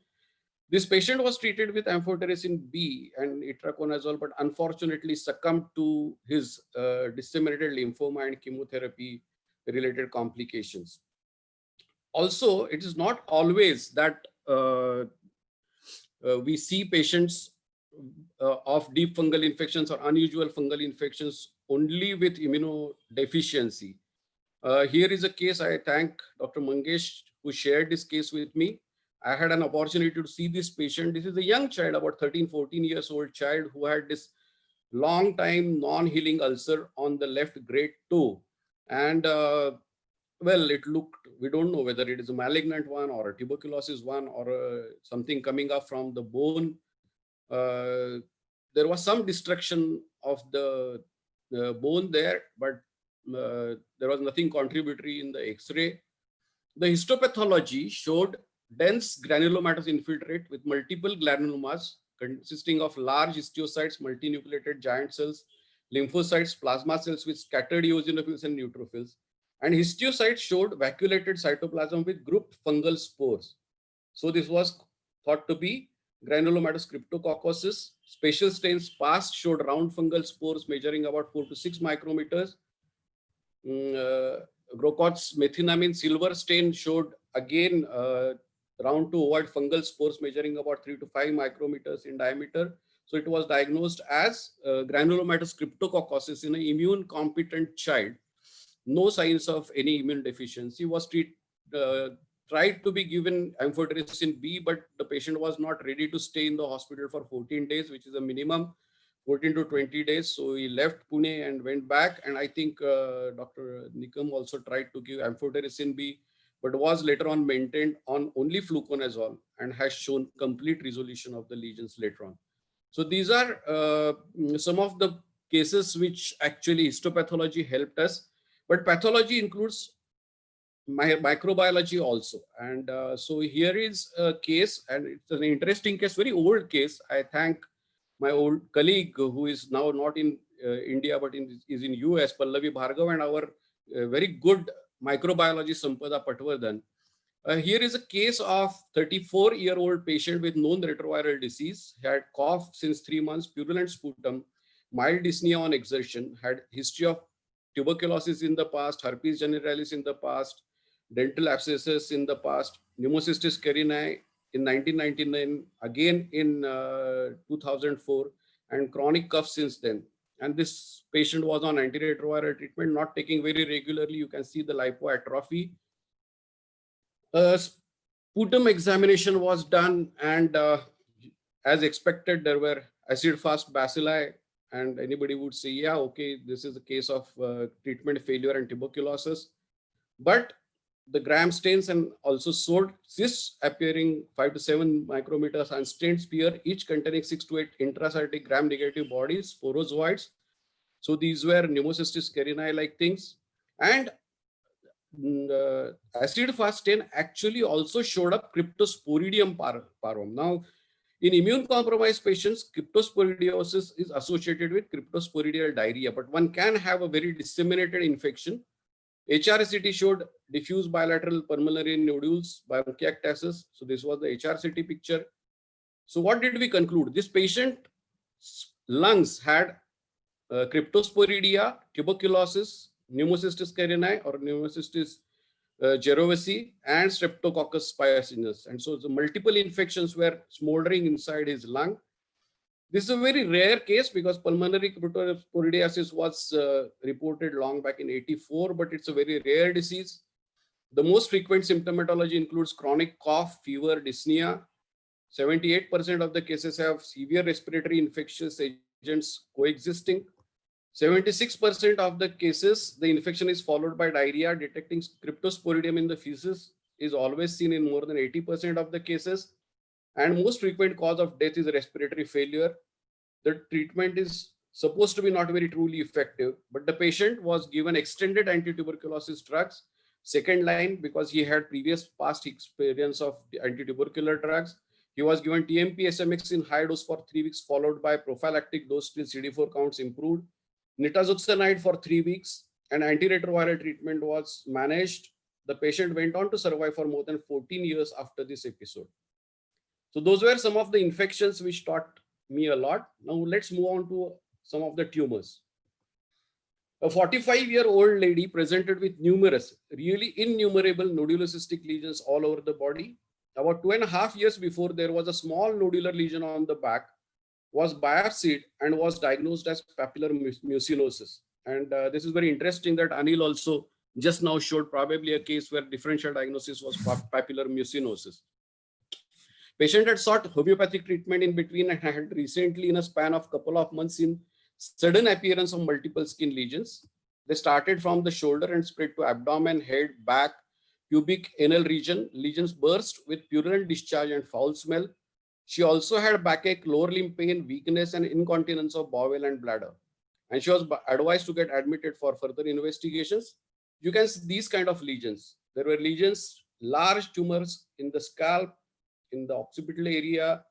This patient was treated with amphotericin B and itraconazole, but unfortunately succumbed to his disseminated lymphoma and chemotherapy related complications. Also, it is not always that we see patients of deep fungal infections or unusual fungal infections only with immunodeficiency. Here is a case. I thank Dr. Mangesh who shared this case with me. I had an opportunity to see this patient. This is a young child, about 13, 14 years old child who had this long time non-healing ulcer on the left great toe. And well, it looked, we don't know whether it is a malignant one or a tuberculosis one or something coming up from the bone. Uh, there was some destruction of the bone there, but there was nothing contributory in the X-ray. The histopathology showed dense granulomatous infiltrate with multiple granulomas consisting of large histiocytes, multinucleated giant cells, lymphocytes, plasma cells with scattered eosinophils and neutrophils. And histiocytes showed vacuolated cytoplasm with grouped fungal spores. So this was thought to be granulomatous cryptococcosis. Special stains past showed round fungal spores measuring about 4 to 6 micrometers. Grocot's methenamine silver stain showed again round to ovoid fungal spores measuring about 3 to 5 micrometers in diameter. So it was diagnosed as granulomatous cryptococcosis in an immune competent child. No signs of any immune deficiency. Was tried to be given amphotericin B, but the patient was not ready to stay in the hospital for 14 days, which is a minimum 14 to 20 days. So he left Pune and went back. And I think Dr. Nikam also tried to give amphotericin B, but was later on maintained on only fluconazole and has shown complete resolution of the lesions later on. So these are some of the cases which actually histopathology helped us, but pathology includes microbiology also. And so here is a case, and it's an interesting case, very old case. I thank my old colleague who is now not in India, but is in US, Pallavi Bhargav, and our very good microbiology Sampada Patwardhan. Here is a case of 34-year-old patient with known retroviral disease. He had cough since 3 months, purulent sputum, mild dyspnea on exertion, had history of tuberculosis in the past, herpes generalis in the past, dental abscesses in the past, pneumocystis carinii in 1999, again in 2004, and chronic cough since then. And this patient was on antiretroviral treatment, not taking very regularly. You can see the lipoatrophy. Sputum examination was done, and as expected, there were acid-fast bacilli, and anybody would say, yeah, okay, this is a case of treatment failure and tuberculosis. But the gram stains and also showed cysts appearing 5 to 7 micrometers and stained spear, each containing 6 to 8 intracytic gram-negative bodies, sporozoites. So these were pneumocystis carinii-like things. And acid-fast stain actually also showed up cryptosporidium parvum. Now, in immune-compromised patients, cryptosporidiosis is associated with cryptosporidial diarrhea, but one can have a very disseminated infection. HRCT showed diffuse bilateral pulmonary nodules, bronchiectasis. So this was the HRCT picture. So what did we conclude? This patient's lungs had cryptosporidia, tuberculosis, pneumocystis carinii or pneumocystis cerevisiae, and streptococcus pyogenes. And so the multiple infections were smoldering inside his lung. This is a very rare case because pulmonary cryptosporidiasis was reported long back in '84, but it's a very rare disease. The most frequent symptomatology includes chronic cough, fever, dyspnea. 78% of the cases have severe respiratory infectious agents coexisting. 76% of the cases, the infection is followed by diarrhea. Detecting cryptosporidium in the feces is always seen in more than 80% of the cases. And most frequent cause of death is respiratory failure. The treatment is supposed to be not very truly effective, but the patient was given extended anti-tuberculosis drugs, second line, because he had previous past experience of anti-tubercular drugs. He was given TMP SMX in high dose for 3 weeks, followed by prophylactic dose till CD4 counts improved, nitazoxanide for 3 weeks, and antiretroviral treatment was managed. The patient went on to survive for more than 14 years after this episode. So those were some of the infections which taught me a lot. Now let's move on to some of the tumors. A 45-year-old lady presented with numerous, really innumerable nodulocystic lesions all over the body. About 2.5 years before, there was a small nodular lesion on the back, was biopsied and was diagnosed as papillary mucinosis. And this is very interesting that Anil also just now showed probably a case where differential diagnosis was papillary mucinosis. Patient had sought homeopathic treatment in between and had recently, in a span of couple of months, seen sudden appearance of multiple skin lesions. They started from the shoulder and spread to abdomen, head, back, pubic, anal region. Lesions burst with purulent discharge and foul smell. She also had backache, lower limb pain, weakness, and incontinence of bowel and bladder. And she was advised to get admitted for further investigations. You can see these kind of lesions. There were lesions, large tumors in the scalp, in the occipital area,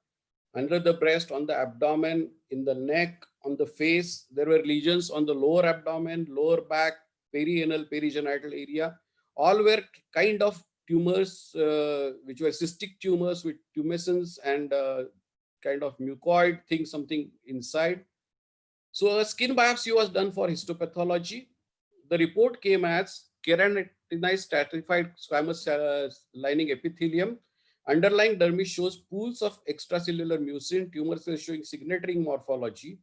under the breast, on the abdomen, in the neck, on the face. There were lesions on the lower abdomen, lower back, perianal, perigenital area. All were kind of tumors, which were cystic tumors with tumescence and kind of mucoid thing, something inside. So a skin biopsy was done for histopathology. The report came as keratinized stratified squamous lining epithelium. Underlying dermis shows pools of extracellular mucin, tumor cells showing signature morphology.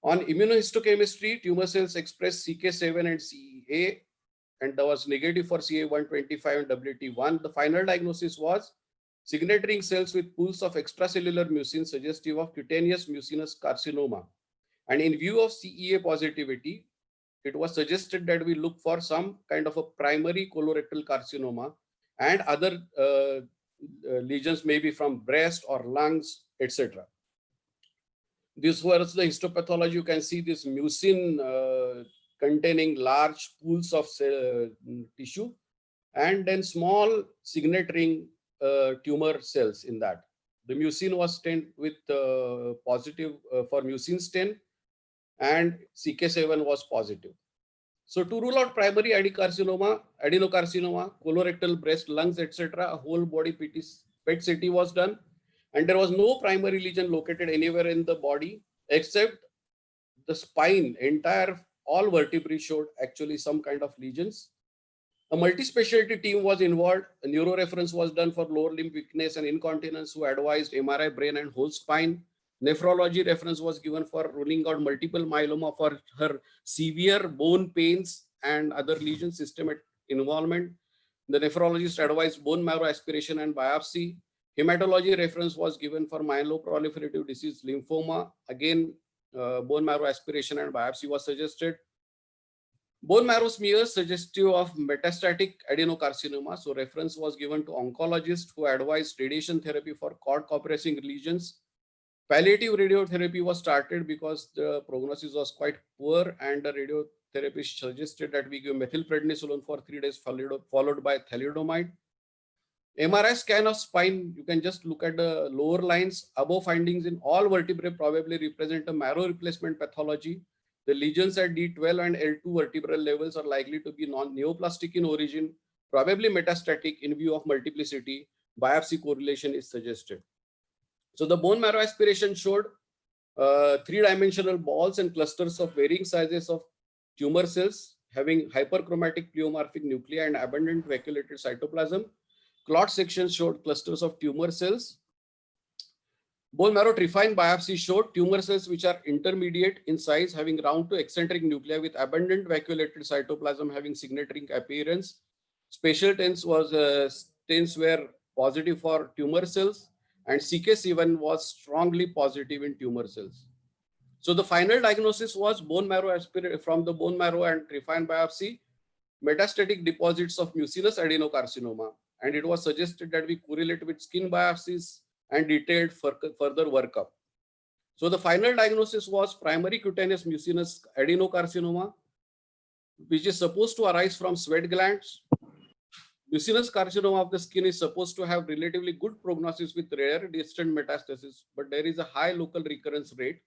On immunohistochemistry, tumor cells express CK7 and CEA, and that was negative for CA125 and WT1. The final diagnosis was signaturing cells with pools of extracellular mucin suggestive of cutaneous mucinous carcinoma. And in view of CEA positivity, it was suggested that we look for some kind of a primary colorectal carcinoma and other lesions maybe from breast or lungs, etc. This was the histopathology. You can see this mucin containing large pools of tissue and then small signaturing tumor cells in that. The mucin was stained with positive for mucin stain, and CK7 was positive. So to rule out primary adenocarcinoma, colorectal, breast, lungs, etc., a whole body PET CT was done, and there was no primary lesion located anywhere in the body except the spine. All vertebrae showed actually some kind of lesions. A multi-specialty team was involved. A neuroreference was done for lower limb weakness and incontinence, who advised MRI brain and whole spine. Nephrology reference was given for ruling out multiple myeloma for her severe bone pains and other lesion systemic involvement. The nephrologist advised bone marrow aspiration and biopsy. Hematology reference was given for myeloproliferative disease, lymphoma. Again, bone marrow aspiration and biopsy was suggested. Bone marrow smears suggestive of metastatic adenocarcinoma. So reference was given to oncologist, who advised radiation therapy for cord compressing lesions. Palliative radiotherapy was started because the prognosis was quite poor, and the radiotherapist suggested that we give methylprednisolone for 3 days followed by thalidomide. MRI scan of spine, you can just look at the lower lines. Above findings in all vertebrae probably represent a marrow replacement pathology. The lesions at D12 and L2 vertebral levels are likely to be neoplastic in origin, probably metastatic in view of multiplicity. Biopsy correlation is suggested. So the bone marrow aspiration showed three-dimensional balls and clusters of varying sizes of tumor cells having hyperchromatic pleomorphic nuclei and abundant vacuolated cytoplasm. Clot sections showed clusters of tumor cells. Bone marrow trephine biopsy showed tumor cells which are intermediate in size, having round to eccentric nuclei with abundant vacuolated cytoplasm having signaturing appearance. Spatial stains were positive for tumor cells, and CK7 was strongly positive in tumor cells. So the final diagnosis was bone marrow from the bone marrow and trephine biopsy, metastatic deposits of mucinous adenocarcinoma, and it was suggested that we correlate with skin biopsies and detailed further workup. So the final diagnosis was primary cutaneous mucinous adenocarcinoma, which is supposed to arise from sweat glands. Mucinous carcinoma of the skin is supposed to have relatively good prognosis with rare distant metastasis, but there is a high local recurrence rate.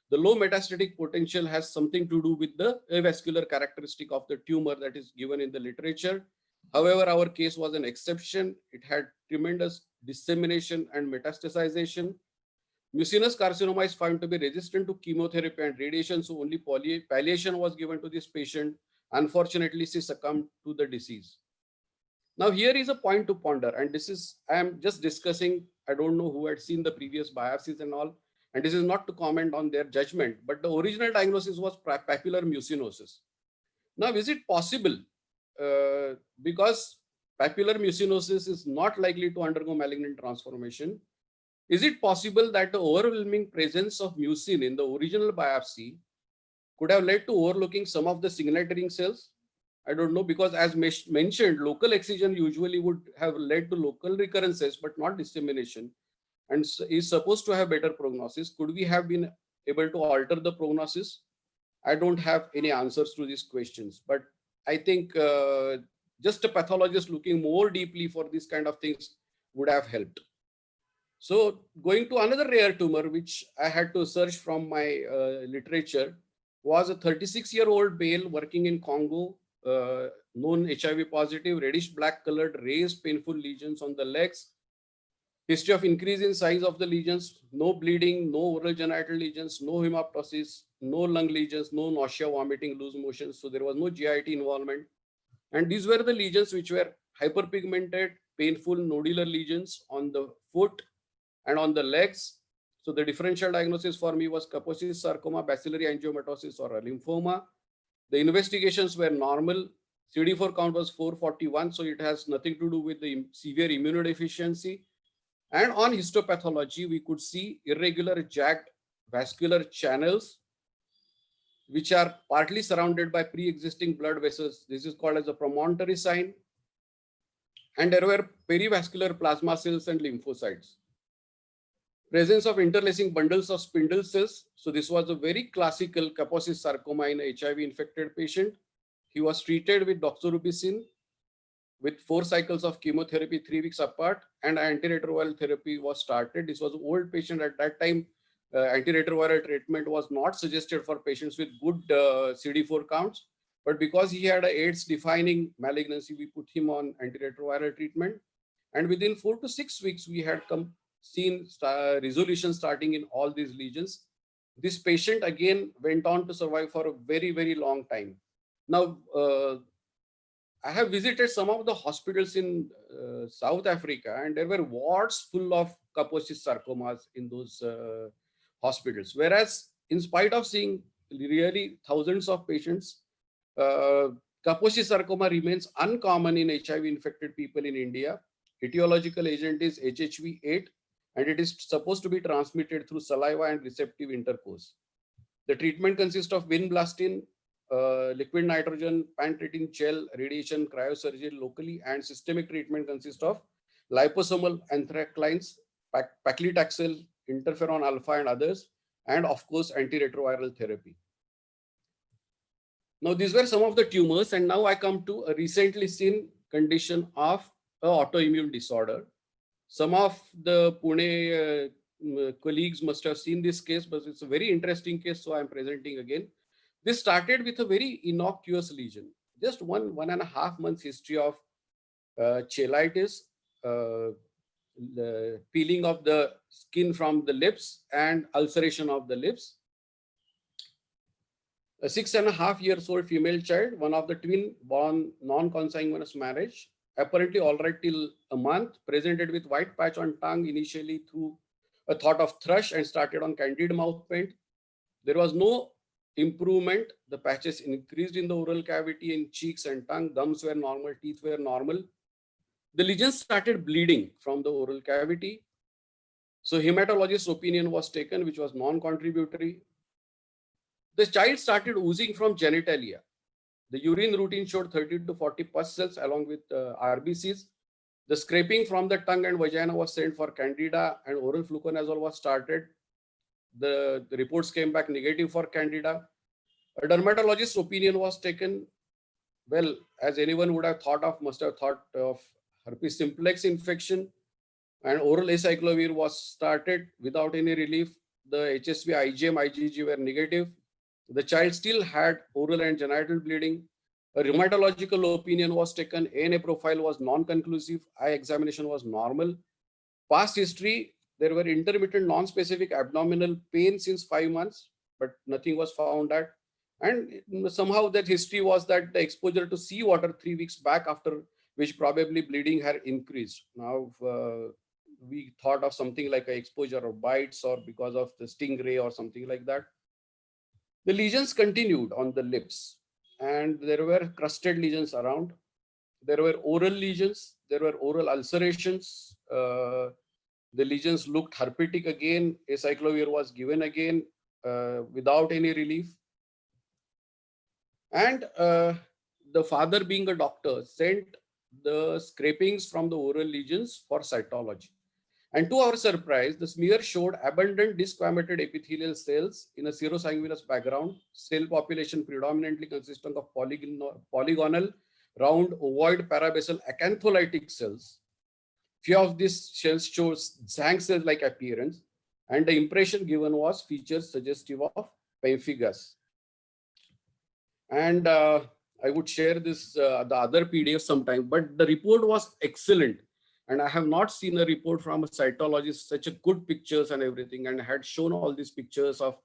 The low metastatic potential has something to do with the avascular characteristic of the tumor that is given in the literature. However, our case was an exception. It had tremendous dissemination and metastasization. Mucinous carcinoma is found to be resistant to chemotherapy and radiation, so only palliation was given to this patient. Unfortunately, she succumbed to the disease. Now, here is a point to ponder, and this is, I am just discussing, I don't know who had seen the previous biopsies and all, and this is not to comment on their judgment, but the original diagnosis was papular mucinosis. Now, is it possible, because papular mucinosis is not likely to undergo malignant transformation, is it possible that the overwhelming presence of mucin in the original biopsy could have led to overlooking some of the signatoring cells. I don't know, because as mentioned, local excision usually would have led to local recurrences, but not dissemination, and is supposed to have better prognosis. Could we have been able to alter the prognosis? I don't have any answers to these questions, but I think just a pathologist looking more deeply for these kind of things would have helped. So going to another rare tumor, which I had to search from my literature, was a 36-year-old male working in Congo, known HIV positive, reddish black colored, raised painful lesions on the legs. History of increase in size of the lesions, no bleeding, no oral genital lesions, no hemoptysis, no lung lesions, no nausea, vomiting, loose motion. So there was no GIT involvement. And these were the lesions which were hyperpigmented, painful nodular lesions on the foot and on the legs. So the differential diagnosis for me was Kaposi's sarcoma, bacillary angiomatosis, or a lymphoma. The investigations were normal. CD4 count was 441, so it has nothing to do with the severe immunodeficiency. And on histopathology, we could see irregular jagged vascular channels, which are partly surrounded by pre-existing blood vessels. This is called as a promontory sign. And there were perivascular plasma cells and lymphocytes. Presence of interlacing bundles of spindle cells. So this was a very classical Kaposi's sarcoma in an HIV-infected patient. He was treated with doxorubicin with 4 cycles of chemotherapy 3 weeks apart, and antiretroviral therapy was started. This was an old patient at that time. Antiretroviral treatment was not suggested for patients with good CD4 counts, but because he had a AIDS defining malignancy, we put him on antiretroviral treatment. And within 4 to 6 weeks, we had seen resolution starting in all these lesions. This patient again went on to survive for a very, very long time. Now, I have visited some of the hospitals in South Africa, and there were wards full of Kaposi's sarcomas in those hospitals. Whereas, in spite of seeing really thousands of patients, Kaposi's sarcoma remains uncommon in HIV-infected people in India. Etiological agent is HHV8, and it is supposed to be transmitted through saliva and receptive intercourse. The treatment consists of vinblastine, liquid nitrogen, pantretin gel, radiation, cryosurgery locally, and systemic treatment consists of liposomal anthracyclines, paclitaxel, interferon alpha, and others, and of course, antiretroviral therapy. Now, these were some of the tumors, and now I come to a recently seen condition of an autoimmune disorder. Some of the Pune colleagues must have seen this case, but it's a very interesting case, so I'm presenting again. This started with a very innocuous lesion, just 1.5 months history of cheilitis, the peeling of the skin from the lips, and ulceration of the lips. A 6.5-year-old female child, one of the twin, born non-consanguineous marriage, apparently all right till a month, presented with white patch on tongue initially through a thought of thrush and started on candid mouth paint. There was no improvement. The patches increased in the oral cavity, in cheeks and tongue. Gums were normal, teeth were normal. The lesions started bleeding from the oral cavity. So hematologist's opinion was taken, which was non-contributory. The child started oozing from genitalia. The urine routine showed 30 to 40 pus cells along with RBCs. The scraping from the tongue and vagina was sent for candida, and oral fluconazole was started. The reports came back negative for candida. A dermatologist's opinion was taken. Well, as anyone would have thought of, must have thought of herpes simplex infection, and oral acyclovir was started without any relief. The HSV, IgM, IgG were negative. The child still had oral and genital bleeding. A rheumatological opinion was taken. ANA profile was non-conclusive. Eye examination was normal. Past history, there were intermittent non-specific abdominal pain since 5 months, but nothing was found at. And somehow that history was that the exposure to seawater 3 weeks back, after which probably bleeding had increased. Now, we thought of something like an exposure of bites or because of the stingray or something like that. The lesions continued on the lips, and there were crusted lesions around. There were oral lesions. There were oral ulcerations. The lesions looked herpetic again. Acyclovir was given again without any relief. And the father, being a doctor, sent the scrapings from the oral lesions for cytology. And to our surprise, the smear showed abundant disquamated epithelial cells in a serosanguinous background. Cell population predominantly consisting of polygonal, round, ovoid, parabasal, acantholytic cells. Few of these cells shows Zhang cell-like appearance, and the impression given was features suggestive of pemphigus. And I would share this the other PDF sometime, but the report was excellent. And I have not seen a report from a cytologist such a good pictures and everything, and had shown all these pictures of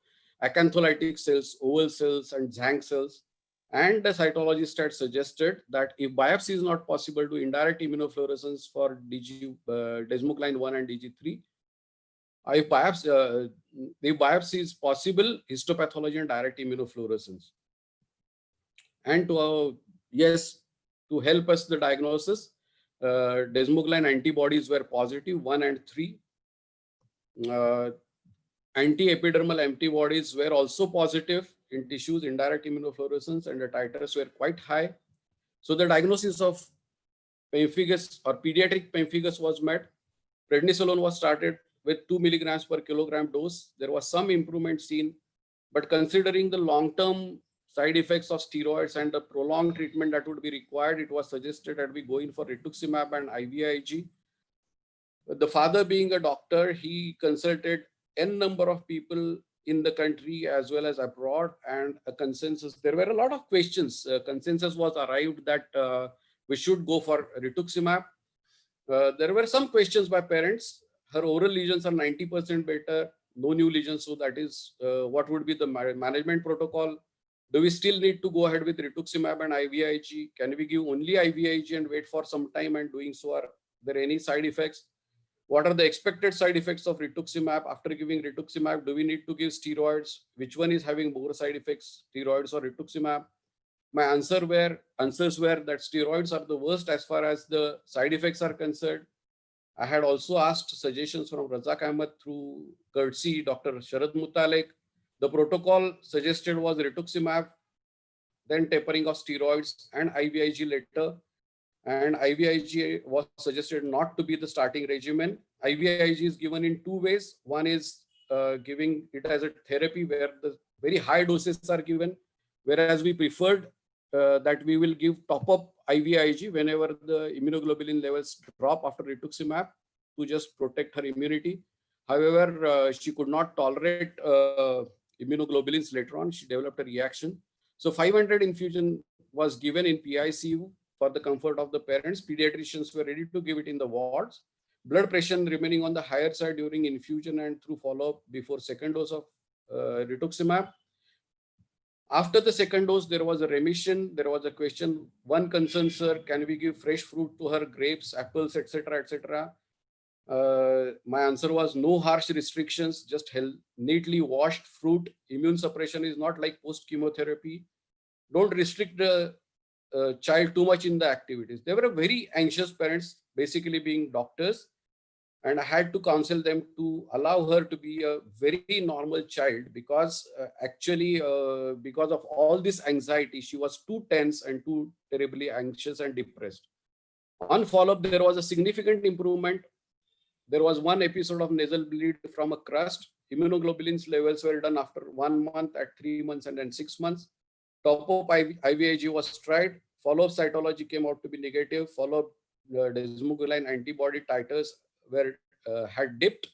acantholytic cells, oval cells, and Zhang cells. And the cytologist had suggested that if biopsy is not possible, to indirect immunofluorescence for desmoglein 1 and DG3. If biopsy is possible, histopathology and direct immunofluorescence. And yes, to help us the diagnosis, desmoglein antibodies were positive, 1 and 3. Anti-epidermal antibodies were also positive in tissues, indirect immunofluorescence, and the titers were quite high. So the diagnosis of pemphigus or pediatric pemphigus was met. Prednisolone was started with 2 milligrams per kilogram dose. There was some improvement seen, but considering the long-term side effects of steroids and the prolonged treatment that would be required, it was suggested that we go in for rituximab and IVIG. The father, being a doctor, he consulted n number of people in the country as well as abroad, and a consensus. There were a lot of questions. Consensus was arrived that we should go for rituximab. There were some questions by parents. Her oral lesions are 90% better, no new lesions. So that is what would be the management protocol? Do we still need to go ahead with rituximab and IVIG? Can we give only IVIG and wait for some time and doing so? Are there any side effects? What are the expected side effects of rituximab? After giving rituximab, do we need to give steroids? Which one is having more side effects, steroids or rituximab? My answers were that steroids are the worst as far as the side effects are concerned. I had also asked suggestions from Razak Ahmed through courtesy Dr. Sharad Mutalek. The protocol suggested was rituximab, then tapering of steroids and IVIG later. And IVIG was suggested not to be the starting regimen. IVIG is given in two ways. One is giving it as a therapy where the very high doses are given, whereas we preferred that we will give top-up IVIG whenever the immunoglobulin levels drop after rituximab to just protect her immunity. However, she could not tolerate immunoglobulins later on. She developed a reaction. So 500 infusion was given in PICU for the comfort of the parents. Pediatricians were ready to give it in the wards. Blood pressure remaining on the higher side during infusion and through follow-up before second dose of rituximab. After the second dose, there was a remission. There was a question. One concern, sir, can we give fresh fruit to her, grapes, apples, etc., etc.? My answer was no harsh restrictions, just neatly washed fruit. Immune suppression is not like post-chemotherapy. Don't restrict the child too much in the activities. They were very anxious parents, basically being doctors. And I had to counsel them to allow her to be a very normal child because because of all this anxiety, she was too tense and too terribly anxious and depressed. On follow-up, there was a significant improvement. There was one episode of nasal bleed from a crust. Immunoglobulins levels were done after 1 month, at 3 months, and then 6 months. Top-up IVIG was tried. Follow-up cytology came out to be negative. Follow-up desmoglein antibody titers had dipped.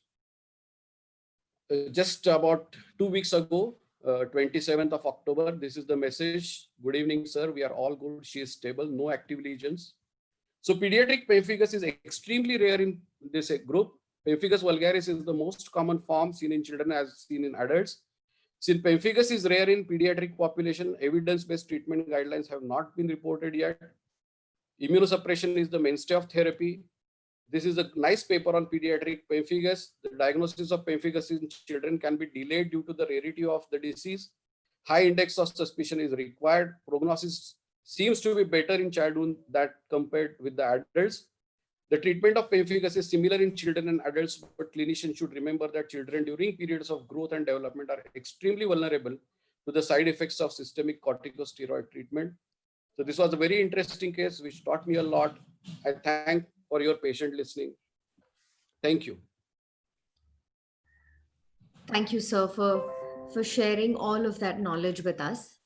Just about 2 weeks ago, 27th of October, this is the message. Good evening, sir. We are all good. She is stable. No active lesions. So pediatric pemphigus is extremely rare in this group. Pemphigus vulgaris is the most common form seen in children as seen in adults. Since pemphigus is rare in pediatric population, evidence-based treatment guidelines have not been reported yet. Immunosuppression is the mainstay of therapy. This is a nice paper on pediatric pemphigus. The diagnosis of pemphigus in children can be delayed due to the rarity of the disease. High index of suspicion is required. Prognosis seems to be better in childhood that compared with the adults. The treatment of pemphigus is similar in children and adults, but clinicians should remember that children during periods of growth and development are extremely vulnerable to the side effects of systemic corticosteroid treatment. So this was a very interesting case which taught me a lot. I thank for your patient listening. Thank you. Thank you, sir, for sharing all of that knowledge with us.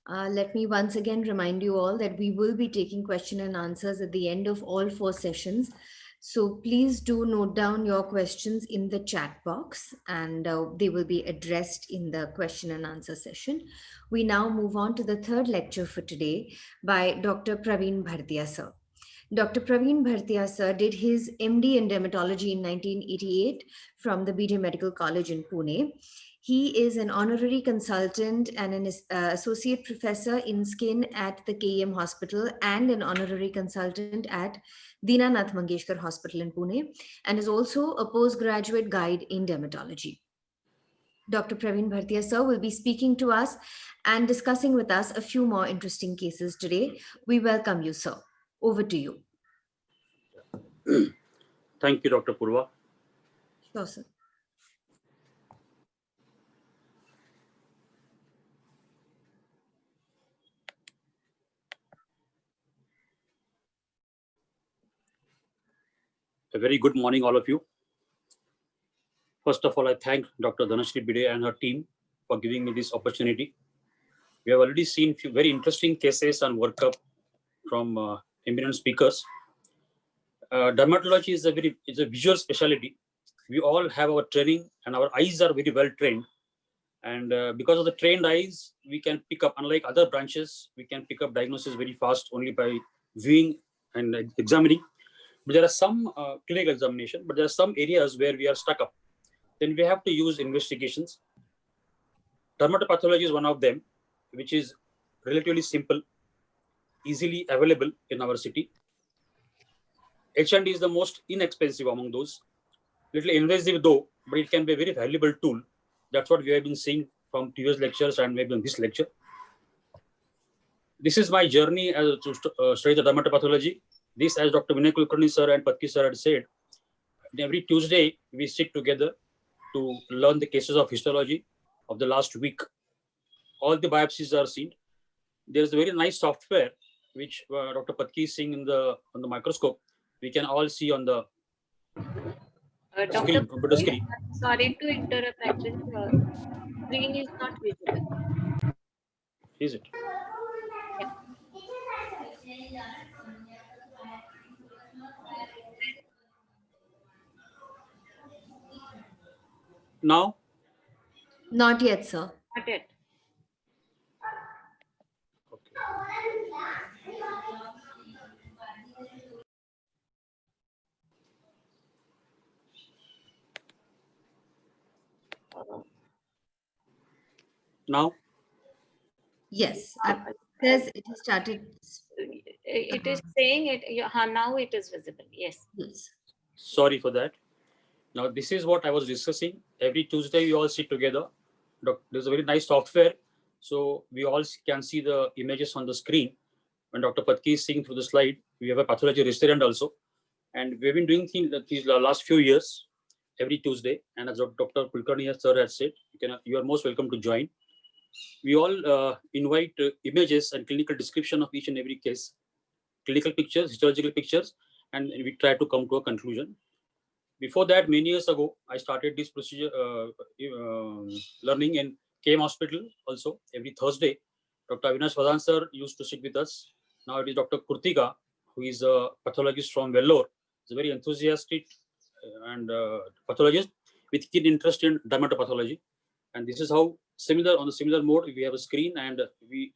Let me once again remind you all that we will be taking question and answers at the end of all 4 sessions. So please do note down your questions in the chat box, and they will be addressed in the question and answer session. We now move on to the third lecture for today by Dr. Praveen Bhartiya, sir. Dr. Praveen Bhartiya, sir, did his MD in dermatology in 1988 from the BJ Medical College in Pune. He is an honorary consultant and an associate professor in skin at the KEM Hospital and an honorary consultant at Dinanath Mangeshkar Hospital in Pune, and is also a postgraduate guide in dermatology. Dr. Praveen Bhartiya, sir, will be speaking to us and discussing with us a few more interesting cases today. We welcome you, sir. Over to you. Thank you, Dr. Purva. Sure, sir. A very good morning, all of you. First of all, I thank Dr. Dhanashree Bide and her team for giving me this opportunity. We have already seen few very interesting cases and workup from eminent speakers. Dermatology is a visual specialty. We all have our training and our eyes are very well trained. And because of the trained eyes, we can pick up, unlike other branches, we can pick up diagnosis very fast only by viewing and examining. But there are some clinical examination, but there are some areas where we are stuck up. Then we have to use investigations. Dermatopathology is one of them, which is relatively simple, easily available in our city. H&D is the most inexpensive among those. Little invasive though, but it can be a very valuable tool. That's what we have been seeing from previous lectures and maybe in this lecture. This is my journey as to study the dermatopathology. This, as Dr. Vinay Kulkarni sir and Patki sir had said, every Tuesday we sit together to learn the cases of histology of the last week. All the biopsies are seen. There's a very nice software which Dr. Patki is seeing on the microscope. We can all see on the Dr. computer screen. Sorry to interrupt. Actually, screen is not visible. Is it? Yeah. Now? Not yet, sir. Not yet. Okay. Now? Yes, it says it has started. It is saying it. Now it is visible. Yes. Yes. Sorry for that. Now, this is what I was discussing. Every Tuesday, we all sit together. There's a very nice software. So we all can see the images on the screen. When Dr. Patki is seeing through the slide, we have a pathology resident also. And we've been doing things that these last few years, every Tuesday. And as Dr. Kulkarni sir has said, you are most welcome to join. We all invite images and clinical description of each and every case, clinical pictures, histological pictures, and we try to come to a conclusion. Before that, many years ago, I started this procedure learning in KM Hospital also every Thursday. Dr. Avinash Vadan sir used to sit with us. Now it is Dr. Kurtiga, who is a pathologist from Vellore. He's a very enthusiastic and pathologist with keen interest in dermatopathology. And this is how on the similar mode, we have a screen and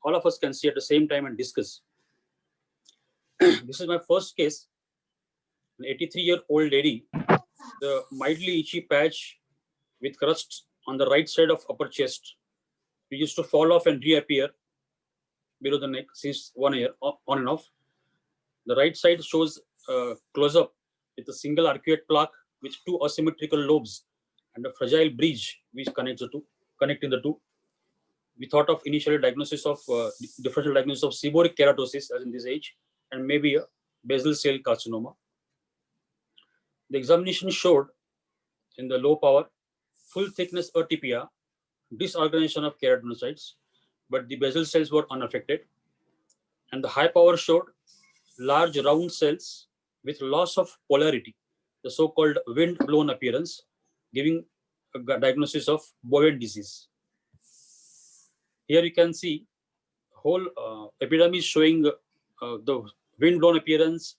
all of us can see at the same time and discuss. This is my first case, an 83-year-old lady, the mildly itchy patch with crust on the right side of upper chest. We used to fall off and reappear below the neck since 1 year, on and off. The right side shows close-up with a single arcuate plaque with 2 asymmetrical lobes and a fragile bridge which connecting the two. We thought of initial diagnosis of differential diagnosis of seborrheic keratosis as in this age, and maybe a basal cell carcinoma. The examination showed in the low power, full thickness atypia disorganization of keratinocytes, but the basal cells were unaffected. And the high power showed large round cells with loss of polarity, the so-called wind-blown appearance, giving a diagnosis of Bowen disease. Here you can see whole epidermis showing the wind-blown appearance,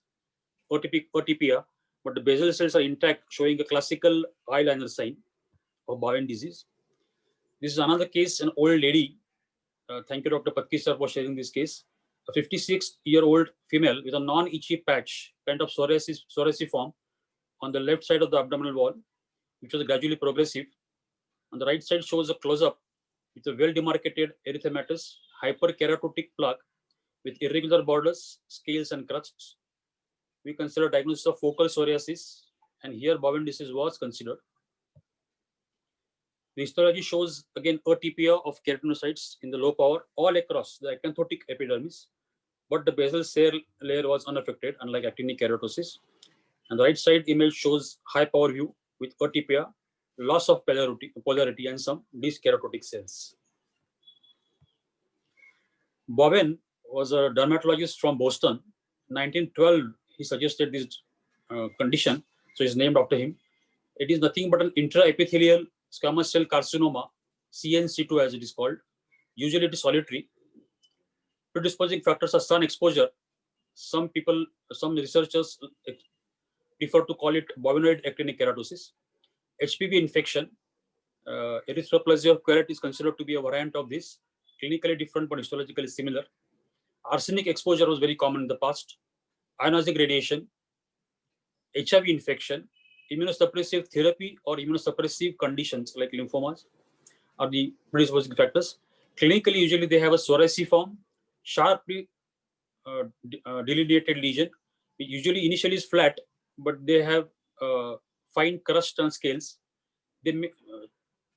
OTPia, but the basal cells are intact, showing a classical eyeliner sign of Bowen disease. This is another case, an old lady. Thank you, Dr. Patki sir, for sharing this case. A 56-year-old female with a non-itchy patch, kind of psoriasiform, on the left side of the abdominal wall, which was gradually progressive. On the right side shows a close-up with a well-demarcated erythematous hyperkeratotic plaque with irregular borders, scales, and crusts. We consider diagnosis of focal psoriasis, and here Bowen disease was considered. The histology shows again atypia of keratinocytes in the low power all across the acanthotic epidermis, but the basal cell layer was unaffected, unlike actinic keratosis. And the right side image shows high power view with atypia, loss of polarity and some dyskeratotic cells. Bowen was a dermatologist from Boston. In 1912, he suggested this condition, so it's named after him. It is nothing but an intraepithelial squamous cell carcinoma, CNC2 as it is called. Usually it is solitary. Predisposing factors are sun exposure. Some researchers prefer to call it bovinoid actinic keratosis. HPV infection, erythroplasia of Queret is considered to be a variant of this, clinically different but histologically similar. Arsenic exposure was very common in the past. Ionizing radiation, HIV infection, immunosuppressive therapy or immunosuppressive conditions like lymphomas are the predisposing factors. Clinically, usually they have a psoriasiform, sharply delineated lesion. It usually initially is flat, but they have fine crust and scales. They may,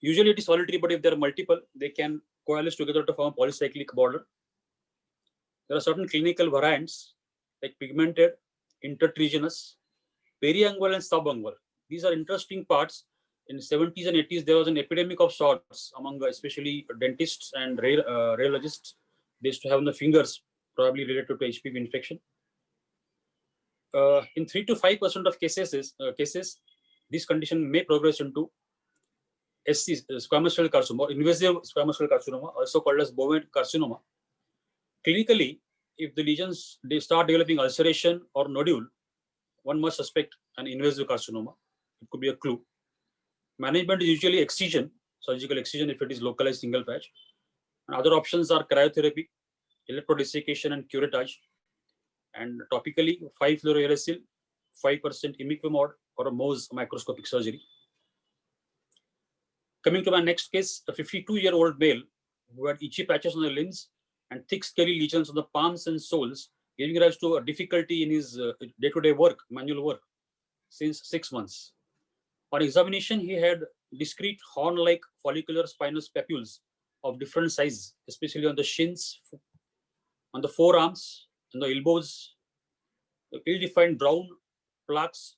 usually it is solitary, but if there are multiple, they can coalesce together to form a polycyclic border. There are certain clinical variants like pigmented, intertriginous, periangual, and subungual. These are interesting parts. In the 70s and 80s, there was an epidemic of sorts among especially dentists and radiologists. They used to have on the fingers, probably related to HPV infection. In 3 to 5% of cases, this condition may progress into SC, squamous cell carcinoma, or invasive squamous cell carcinoma, also called as Bowen carcinoma. Clinically, if the lesions they start developing ulceration or nodule, one must suspect an invasive carcinoma. It could be a clue. Management is usually excision, surgical excision if it is localized single patch. And other options are cryotherapy, electrodesiccation, and curettage. And topically, 5-fluorouracil, 5% imiquimod, or a Mohs microscopic surgery. Coming to my next case, a 52-year-old male who had itchy patches on the limbs and thick scaly lesions on the palms and soles, giving rise to a difficulty in his day-to-day work, manual work, since 6 months. On examination, he had discrete horn-like follicular spinous papules of different sizes, especially on the shins, on the forearms, on the elbows, ill-defined brown plaques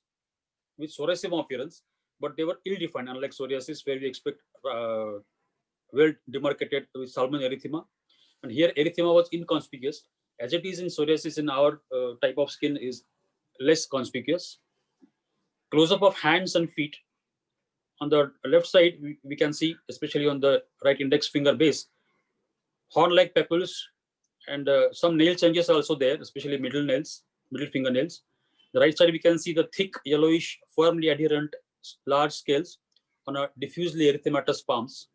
with psoriasiform appearance, but they were ill-defined, unlike psoriasis, where we expect well demarcated with salmon erythema. And here, erythema was inconspicuous, as it is in psoriasis. In our type of skin is less conspicuous. Close-up of hands and feet. On the left side, we can see, especially on the right index finger base, horn-like papules, and some nail changes are also there, especially middle finger nails. The right side, we can see the thick, yellowish, firmly adherent, large scales on a diffusely erythematous palms.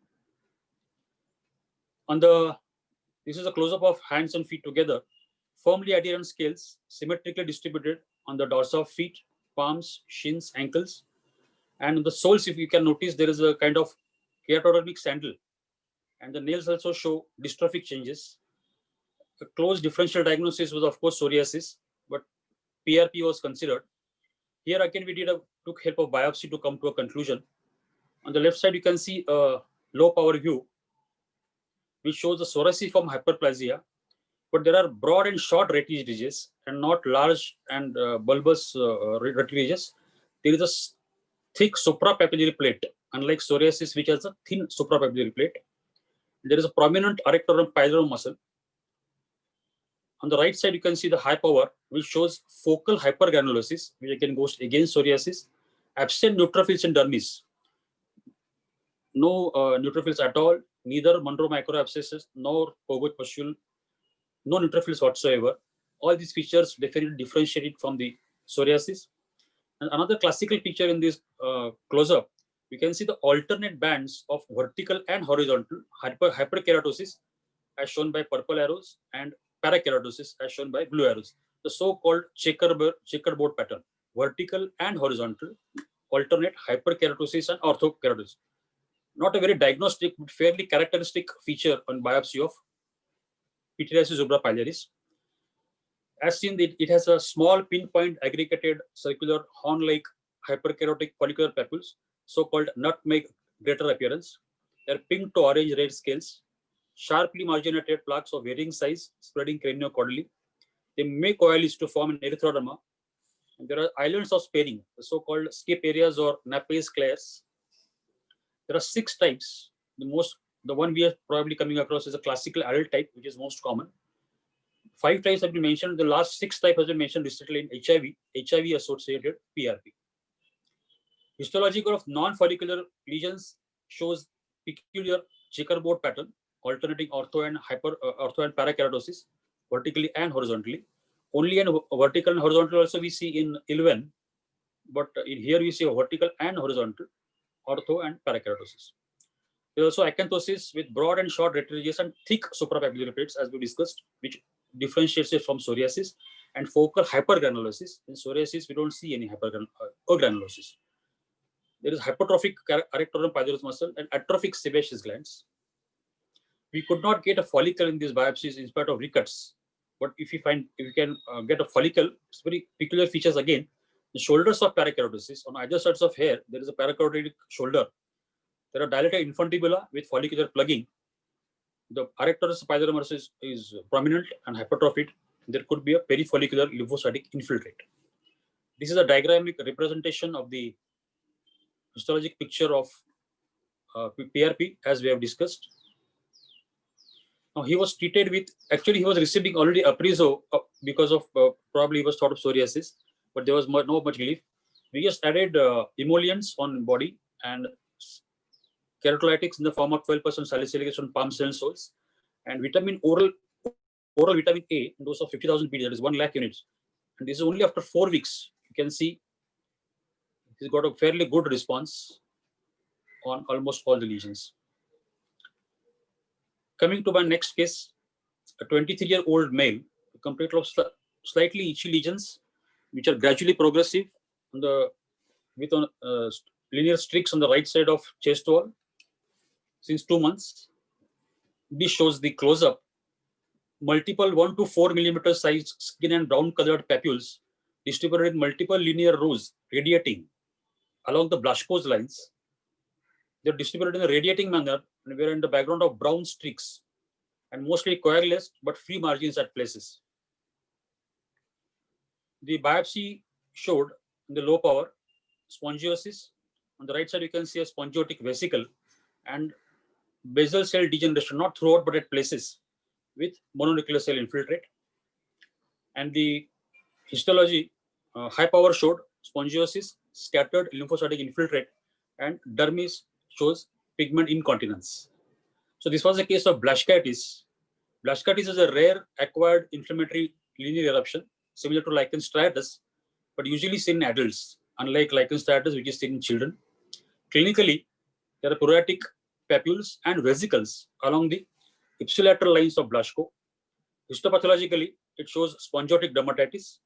This is a close-up of hands and feet together. Firmly adherent scales, symmetrically distributed on the dorsa of feet, palms, shins, ankles. And the soles, if you can notice, there is a kind of keratodermic sandal. And the nails also show dystrophic changes. A close differential diagnosis was, of course, psoriasis, but PRP was considered. Here again, we took help of biopsy to come to a conclusion. On the left side, you can see a low power view, which shows the psoriasiform hyperplasia, but there are broad and short retinoid ridges and not large and bulbous retinoid ridges. There is a thick suprapapillary plate, unlike psoriasis, which has a thin suprapapillary plate. There is a prominent arrector and pylorus muscle. On the right side, you can see the high power, which shows focal hypergranulosis, which again goes against psoriasis. Absent neutrophils in dermis. No neutrophils at all, neither Monroe microabscesses nor covert pustule, no neutrophils whatsoever. All these features definitely differentiated from the psoriasis. And another classical feature in this close-up, you can see the alternate bands of vertical and horizontal hyperkeratosis as shown by purple arrows and parakeratosis as shown by blue arrows. The so-called checkerboard pattern, vertical and horizontal, alternate hyperkeratosis and orthokeratosis. Not a very diagnostic, but fairly characteristic feature on biopsy of pityriasis zebra pilaris. As seen, it has a small pinpoint aggregated circular horn-like hyperkerotic follicular papules, so-called nutmeg greater appearance. They're pink to orange red scales, sharply marginated plaques of varying size spreading craniocaudally. They may coalesce to form an erythroderma. And there are islands of sparing, the so-called skip areas or napes clairs. There are 6 types. The one we are probably coming across is a classical adult type, which is most common. 5 types have been mentioned. The last 6 type has been mentioned recently in HIV-associated PRP. Histology of non-follicular lesions shows peculiar checkerboard pattern, alternating ortho and parakeratosis, vertically and horizontally. Only in vertical and horizontal also we see in ILVEN, but in here we see a vertical and horizontal, ortho and parakeratosis. There is also acanthosis with broad and short retrogenous and thick suprapapular plates, as we discussed, which differentiates it from psoriasis, and focal hypergranulosis. In psoriasis, we don't see any hypergranulosis. There is hypertrophic arrector and pylorus muscle and atrophic sebaceous glands. We could not get a follicle in these biopsies in spite of recuts. But if you can get a follicle, it's very peculiar features again. The shoulders of parakeratosis, on either sides of hair, there is a parakeratotic shoulder. There are dilated infundibula with follicular plugging. The arrectorus pylorus is prominent and hypertrophied. There could be a perifollicular lymphocytic infiltrate. This is a diagrammatic representation of the histologic picture of PRP, as we have discussed. Now, he was treated with, actually, he was receiving already apriso because of probably he was thought of psoriasis, but there was no much relief. We just added emollients on body and keratolytics in the form of 12% salicylic acid on palm cell soles, and oral vitamin A in dose of 50,000 ppd, that is 1 lakh units. And this is only after 4 weeks. You can see he's got a fairly good response on almost all the lesions. Coming to my next case, a 23-year-old male, complete of slightly itchy lesions, which are gradually progressive with linear streaks on the right side of chest wall since 2 months. This shows the close-up. Multiple 1 to 4 millimeter size skin and brown colored papules distributed in multiple linear rows radiating along the Blaschko's lines. They're distributed in a radiating manner and we're in the background of brown streaks and mostly coagulous but free margins at places. The biopsy showed in the low power spongiosis. On the right side, you can see a spongiotic vesicle and basal cell degeneration, not throughout but at places, with mononuclear cell infiltrate. And the histology, high power showed spongiosis, scattered lymphocytic infiltrate, and dermis shows pigment incontinence. So this was a case of Blaschkitis. Blaschkitis is a rare acquired inflammatory linear eruption, similar to lichen striatus, but usually seen in adults, unlike lichen striatus, which is seen in children. Clinically, there are pruritic papules and vesicles along the ipsilateral lines of Blaschko. Histopathologically, it shows spongiotic dermatitis.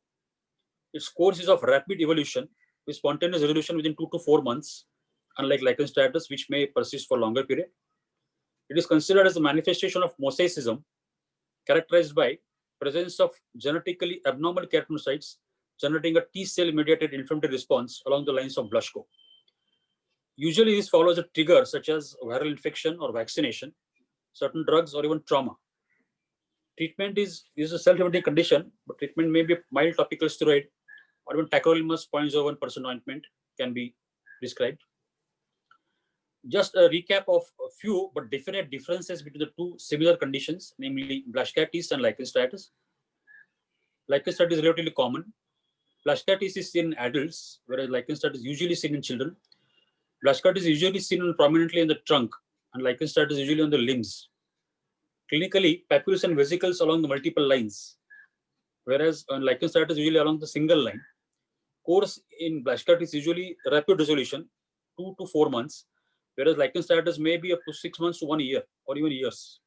Its course is of rapid evolution with spontaneous resolution within 2 to 4 months, unlike lichen striatus, which may persist for longer period. It is considered as a manifestation of mosaicism, characterized by presence of genetically abnormal keratinocytes generating a T-cell mediated inflammatory response along the lines of Blaschko. Usually, this follows a trigger such as viral infection or vaccination, certain drugs, or even trauma. Treatment is a self-limiting condition, but treatment may be mild topical steroid or even tacrolimus 0.01% ointment can be prescribed. Just a recap of a few but definite differences between the two similar conditions, namely blushcartis and lichen status. Lichen status is relatively common. Blushcartis is seen in adults, whereas lichen status is usually seen in children. Blushcartis is usually seen prominently in the trunk, and lichen status is usually on the limbs. Clinically, papules and vesicles along the multiple lines, whereas lichen status is usually along the single line. Course in blushcartis is usually rapid resolution, 2 to 4 months, whereas lichen status may be up to 6 months to 1 year or even years.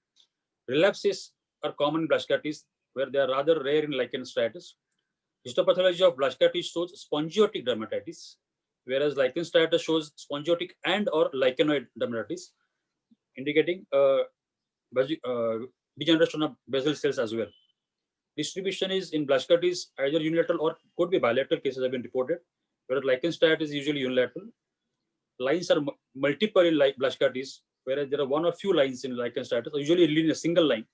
Relapses are common in blushcartis, where they are rather rare in lichen status. Histopathology of blushcartis shows spongiotic dermatitis, whereas lichen status shows spongiotic and or lichenoid dermatitis, indicating degeneration of basal cells as well. Distribution is in blushcartis either unilateral or could be bilateral cases have been reported, whereas lichen status is usually unilateral. Lines are multiple in blushcartis, whereas there are one or few lines in lichen status, usually in a single line.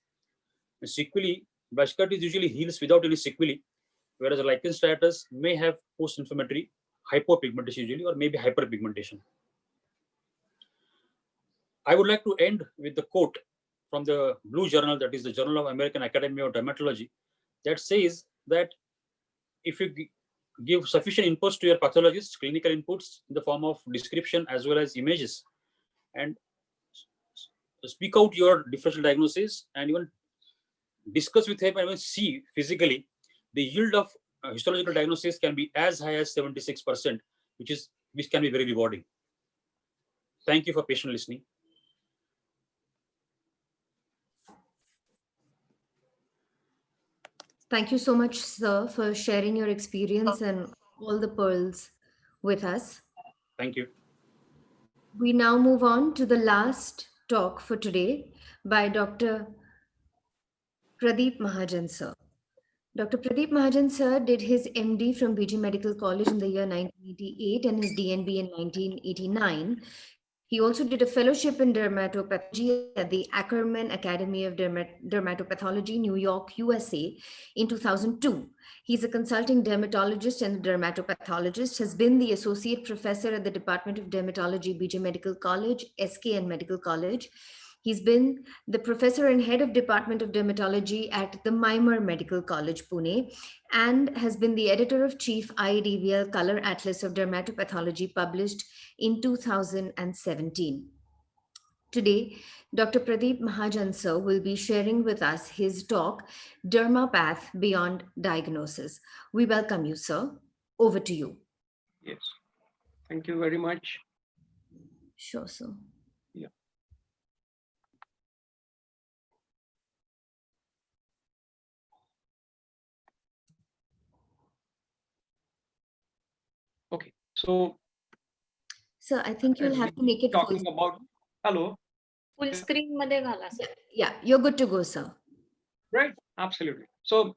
And sequelae, blushcartis usually heals without any sequelae, whereas lichen status may have post-inflammatory hypopigmentation usually, or maybe hyperpigmentation. I would like to end with the quote from the Blue Journal, that is the Journal of American Academy of Dermatology, that says that if you give sufficient inputs to your pathologist, clinical inputs in the form of description as well as images, and speak out your differential diagnosis and even discuss with him and even see physically, the yield of histological diagnosis can be as high as 76%, which can be very rewarding. Thank you for patient listening. Thank you so much, sir, for sharing your experience and all the pearls with us. Thank you. We now move on to the last talk for today by Dr. Pradeep Mahajan, sir. Dr. Pradeep Mahajan, sir, did his MD from BG Medical College in the year 1988 and his DNB in 1989. He also did a fellowship in dermatopathology at the Ackerman Academy of Dermatopathology, New York, USA, in 2002. He's a consulting dermatologist and dermatopathologist, has been the associate professor at the Department of Dermatology, BG Medical College, SKN Medical College. He's been the professor and head of Department of Dermatology at the Mimar Medical College, Pune, and has been the editor-in-chief IADVL Color Atlas of Dermatopathology, published in 2017. Today, Dr. Pradeep Mahajan, sir, will be sharing with us his talk, Derma Path Beyond Diagnosis. We welcome you, sir. Over to you. Yes, thank you very much. Sure, sir. Yeah. Okay, so Sir, I think you'll as have to we make it talking full. about, hello, Full screen मध्ये घाला sir. Yeah, you're good to go, sir. right? Absolutely. So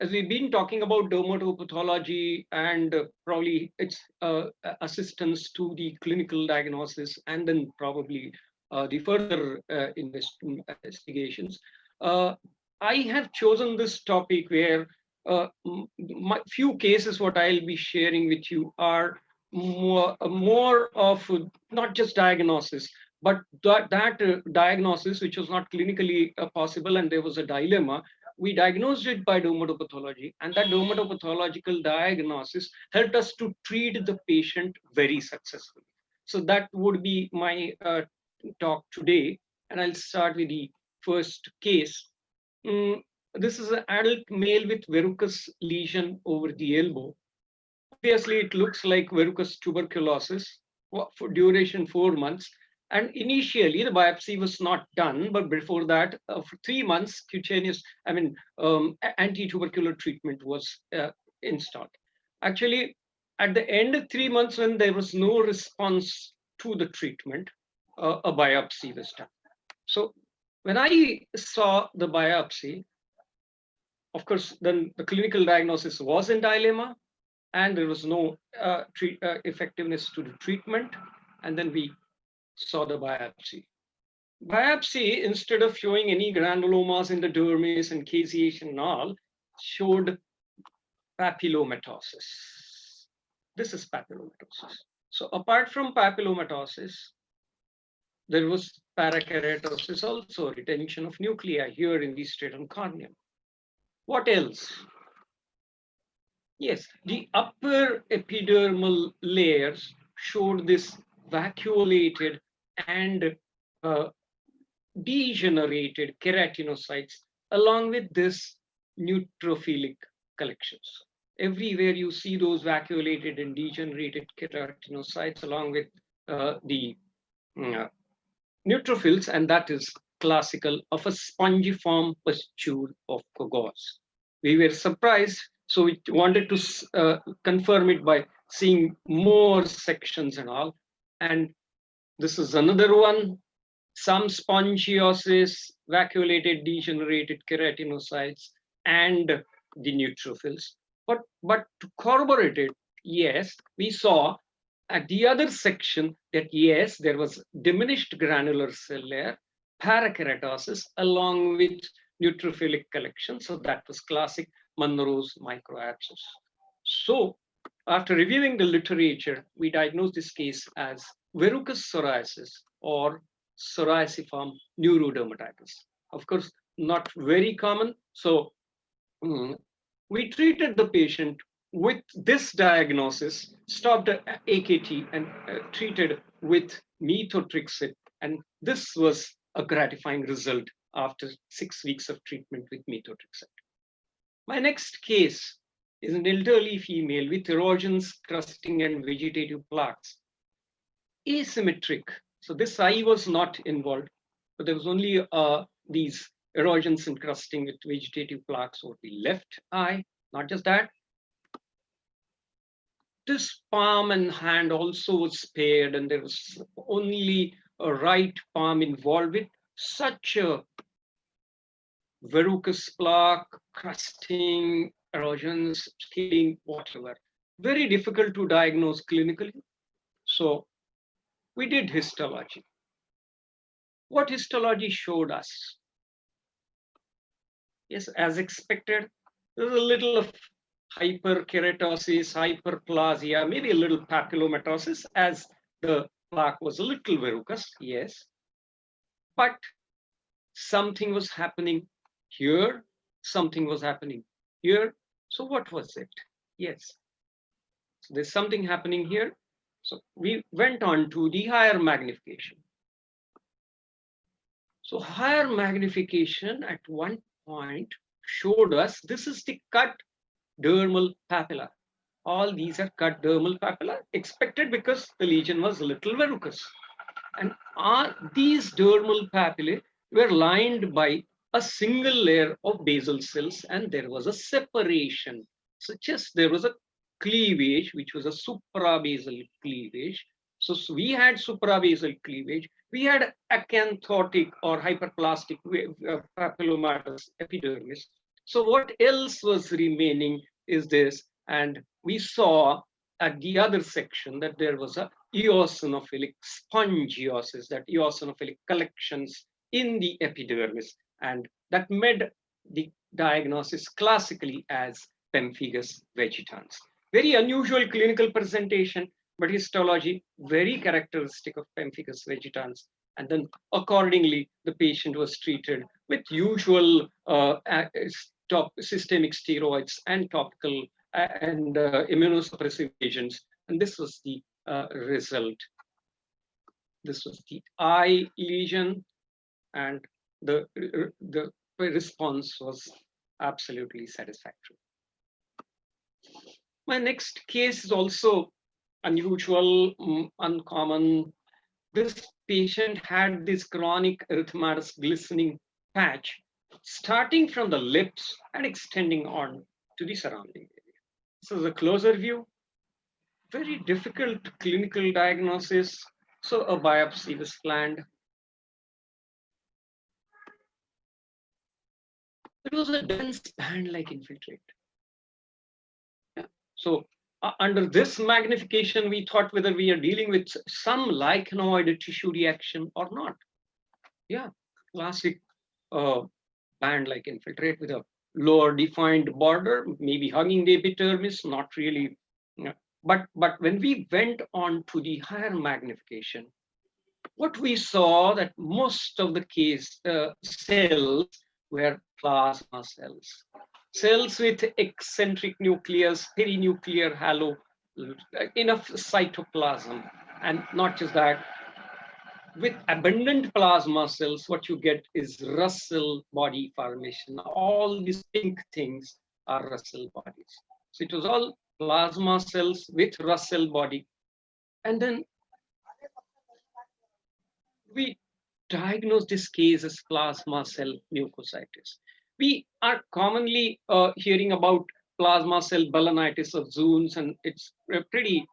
as we've been talking about dermatopathology and probably its assistance to the clinical diagnosis and then probably the further investigations, I have chosen this topic where my few cases what I'll be sharing with you are more of not just diagnosis, but that diagnosis which was not clinically possible, and there was a dilemma. We diagnosed it by dermatopathology, and that dermatopathological diagnosis helped us to treat the patient very successfully. So that would be my talk today, and I'll start with the first case. This is an adult male with verrucous lesion over the elbow. Obviously, it looks like verrucous tuberculosis for duration 4 months. And initially, the biopsy was not done, but before that, for 3 months, anti-tubercular treatment was installed. Actually, at the end of 3 months, when there was no response to the treatment, a biopsy was done. So when I saw the biopsy, of course, then the clinical diagnosis was in dilemma, and there was no effectiveness to the treatment. And then we saw the biopsy. Biopsy, instead of showing any granulomas in the dermis and caseation and all, showed papillomatosis. This is papillomatosis. So apart from papillomatosis, there was parakeratosis also, retention of nuclei here in the stratum corneum. What else? Yes, the upper epidermal layers showed this vacuolated and uh, degenerated keratinocytes along with this neutrophilic collections. Everywhere you see those vacuolated and degenerated keratinocytes along with the uh, neutrophils, and that is classical of a spongiform pustule of Kogos. We were surprised, so we wanted to confirm it by seeing more sections and all. And this is another one, some spongiosis, vacuolated, degenerated keratinocytes, and the neutrophils. But to corroborate it, yes, we saw at the other section that yes, there was diminished granular cell layer, parakeratosis, along with neutrophilic collection. So that was classic Monroe's microabscess. So after reviewing the literature, we diagnosed this case as verrucous psoriasis or psoriasiform neurodermatitis. Of course, not very common. So we treated the patient with this diagnosis, stopped AKT and treated with methotrexate. And this was a gratifying result after 6 weeks of treatment with methotrexate. My next case is an elderly female with erosions, crusting, and vegetative plaques. Asymmetric. So this eye was not involved, but there was only these erosions and crusting with vegetative plaques over the left eye. Not just that, this palm and hand also was spared, and there was only a right palm involved with such a verrucous plaque, crusting, erosions, scaling, whatever. Very difficult to diagnose clinically. So we did histology. What histology showed us? Yes, as expected, there's a little of hyperkeratosis, hyperplasia, maybe a little papillomatosis as the plaque was a little verrucous, yes. But something was happening here, something was happening here. So what was it? Yes, so there's something happening here. So we went on to the higher magnification. So higher magnification at one point showed us this is the cut dermal papilla. All these are cut dermal papilla, expected because the lesion was a little verrucous. And these dermal papillae were lined by a single layer of basal cells, and there was a separation, such as there was a cleavage, which was a suprabasal cleavage. So we had suprabasal cleavage. We had acanthotic or hyperplastic papillomatous epidermis. So what else was remaining is this, and we saw at the other section that there was a eosinophilic spongiosis, that eosinophilic collections in the epidermis, and that made the diagnosis classically as pemphigus vegetans. Very unusual clinical presentation, but histology very characteristic of pemphigus vegetans. And then accordingly, the patient was treated with usual systemic steroids and topical and immunosuppressive agents. And this was the result. This was the eye lesion, and the response was absolutely satisfactory. My next case is also unusual, uncommon. This patient had this chronic erythematous glistening patch starting from the lips and extending on to the surrounding area. This is a closer view. Very difficult clinical diagnosis. So a biopsy was planned. It was a dense band-like infiltrate. Yeah. So under this magnification, we thought whether we are dealing with some lichenoid tissue reaction or not. Yeah, classic band-like infiltrate with a lower defined border, maybe hugging the epidermis, not really But when we went on to the higher magnification, what we saw that most of the cells were plasma cells. Cells with eccentric nucleus, perinuclear halo, enough cytoplasm. And not just that, with abundant plasma cells, what you get is Russell body formation. All these pink things are Russell bodies. So it was all plasma cells with Russell body. And then we diagnose this case as plasma cell mucositis. We are commonly hearing about plasma cell balanitis of zoons, and it's a pretty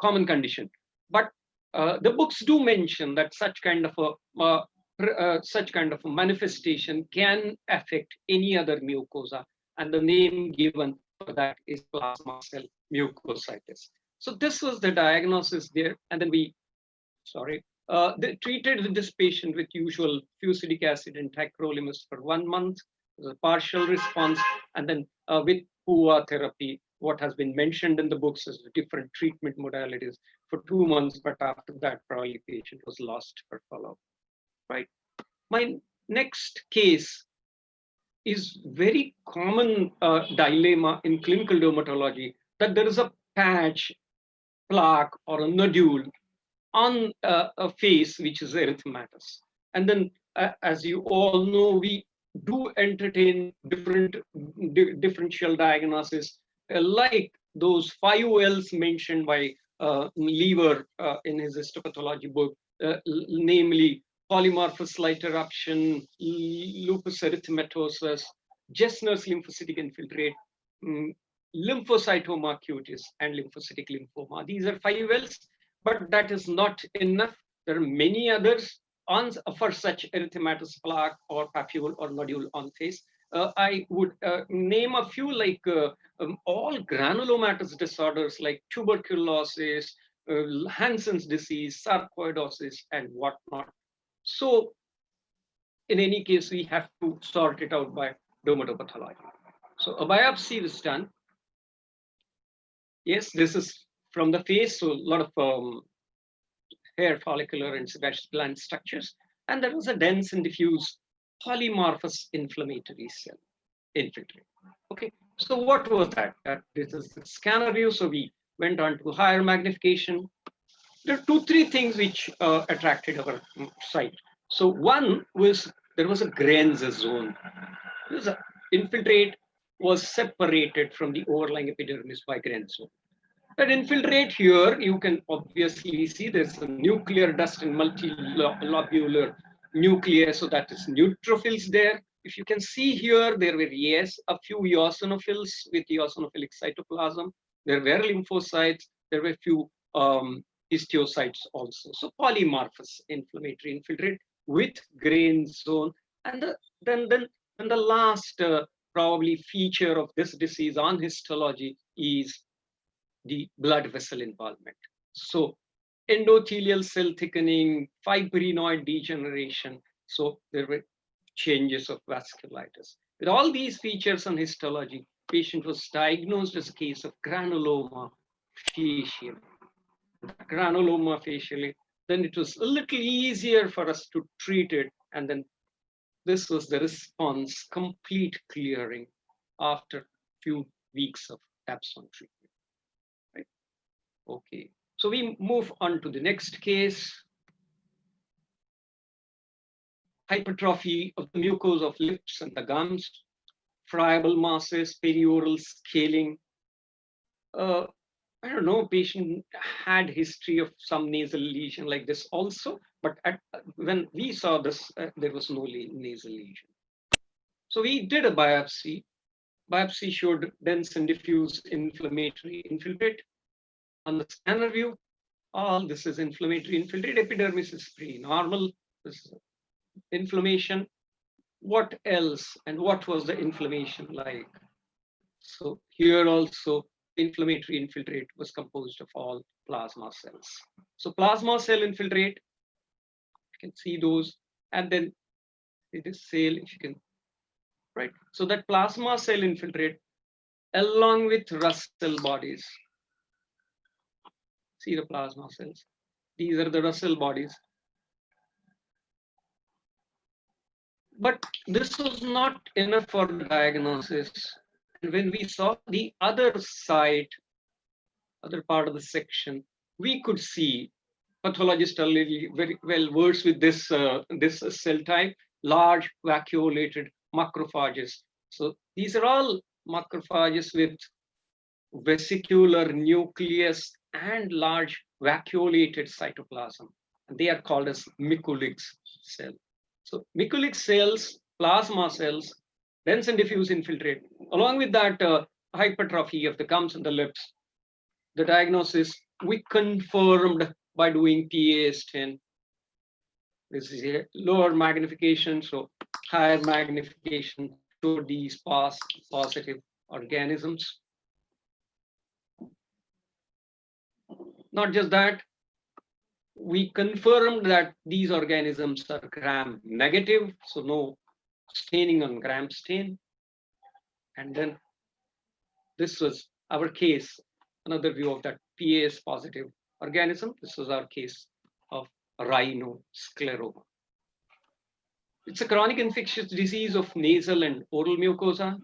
common condition. But the books do mention that such kind of a manifestation can affect any other mucosa, and the name given for that is plasma cell mucositis. So this was the diagnosis there, and then they treated this patient with usual fusidic acid and tacrolimus for 1 month, a partial response, and then with PUA therapy, what has been mentioned in the books as different treatment modalities for 2 months, but after that, probably patient was lost for follow-up, right? My next case is very common dilemma in clinical dermatology, that there is a patch, plaque, or a nodule on a face which is erythematous. And then, as you all know, we do entertain differential diagnosis, like those 5 L's mentioned by Lever in his histopathology book, namely polymorphous light eruption, lupus erythematosus, Jessner's lymphocytic infiltrate, lymphocytoma cutis, and lymphocytic lymphoma. These are 5 L's. But that is not enough. There are many others for such erythematous plaque or papule or nodule on face. I would name a few, like all granulomatous disorders like tuberculosis, Hansen's disease, sarcoidosis, and whatnot. So in any case, we have to sort it out by dermatopathology. So a biopsy was done. Yes, this is from the face, so a lot of hair follicular and sebaceous gland structures. And there was a dense and diffuse polymorphous inflammatory cell infiltrate. Okay, so what was that? This is the scanner view. So we went on to higher magnification. There are 2-3 things which attracted our sight. So one was there was a Grenz zone. Infiltrate was separated from the overlying epidermis by Grenz zone. That infiltrate here, you can obviously see there's a nuclear dust and multilobular nuclei, so that is neutrophils there. If you can see here, there were, yes, a few eosinophils with eosinophilic cytoplasm. There were lymphocytes. There were a few histiocytes also. So polymorphous inflammatory infiltrate with grain zone. And then the last probably feature of this disease on histology is the blood vessel involvement. So endothelial cell thickening, fibrinoid degeneration. So there were changes of vasculitis. With all these features on histology, patient was diagnosed as a case of granuloma faciale. Granuloma faciale, then it was a little easier for us to treat it. And then this was the response, complete clearing after few weeks of Dapsone treatment. Okay, so we move on to the next case. Hypertrophy of the mucosa of lips and the gums, friable masses, perioral scaling. I don't know, patient had history of some nasal lesion like this also, but when we saw this, there was no nasal lesion. So we did a biopsy. Biopsy showed dense and diffuse inflammatory infiltrate. On the scanner view, all this is inflammatory infiltrate. Epidermis is pretty normal. This is inflammation. What else? And what was the inflammation like? So here also, inflammatory infiltrate was composed of all plasma cells. So plasma cell infiltrate, you can see those, and then it is cell, if you can, right? So that plasma cell infiltrate, along with Russell bodies, See the plasma cells. These are the Russell bodies. But this was not enough for the diagnosis. And when we saw the other side, other part of the section, we could see pathologists are very well versed with this, this cell type, large vacuolated macrophages. So these are all macrophages with vesicular nucleus and large vacuolated cytoplasm. And they are called as Mikulicz cell. So Mikulicz cells, plasma cells, dense and diffuse infiltrate. Along with that hypertrophy of the gums and the lips, the diagnosis we confirmed by doing PA-10. This is a lower magnification, so higher magnification to these positive organisms. Not just that, we confirmed that these organisms are gram negative, so no staining on gram stain. And then this was our case, another view of that PAS positive organism. This was our case of rhinoscleroma. It's a chronic infectious disease of nasal and oral mucosa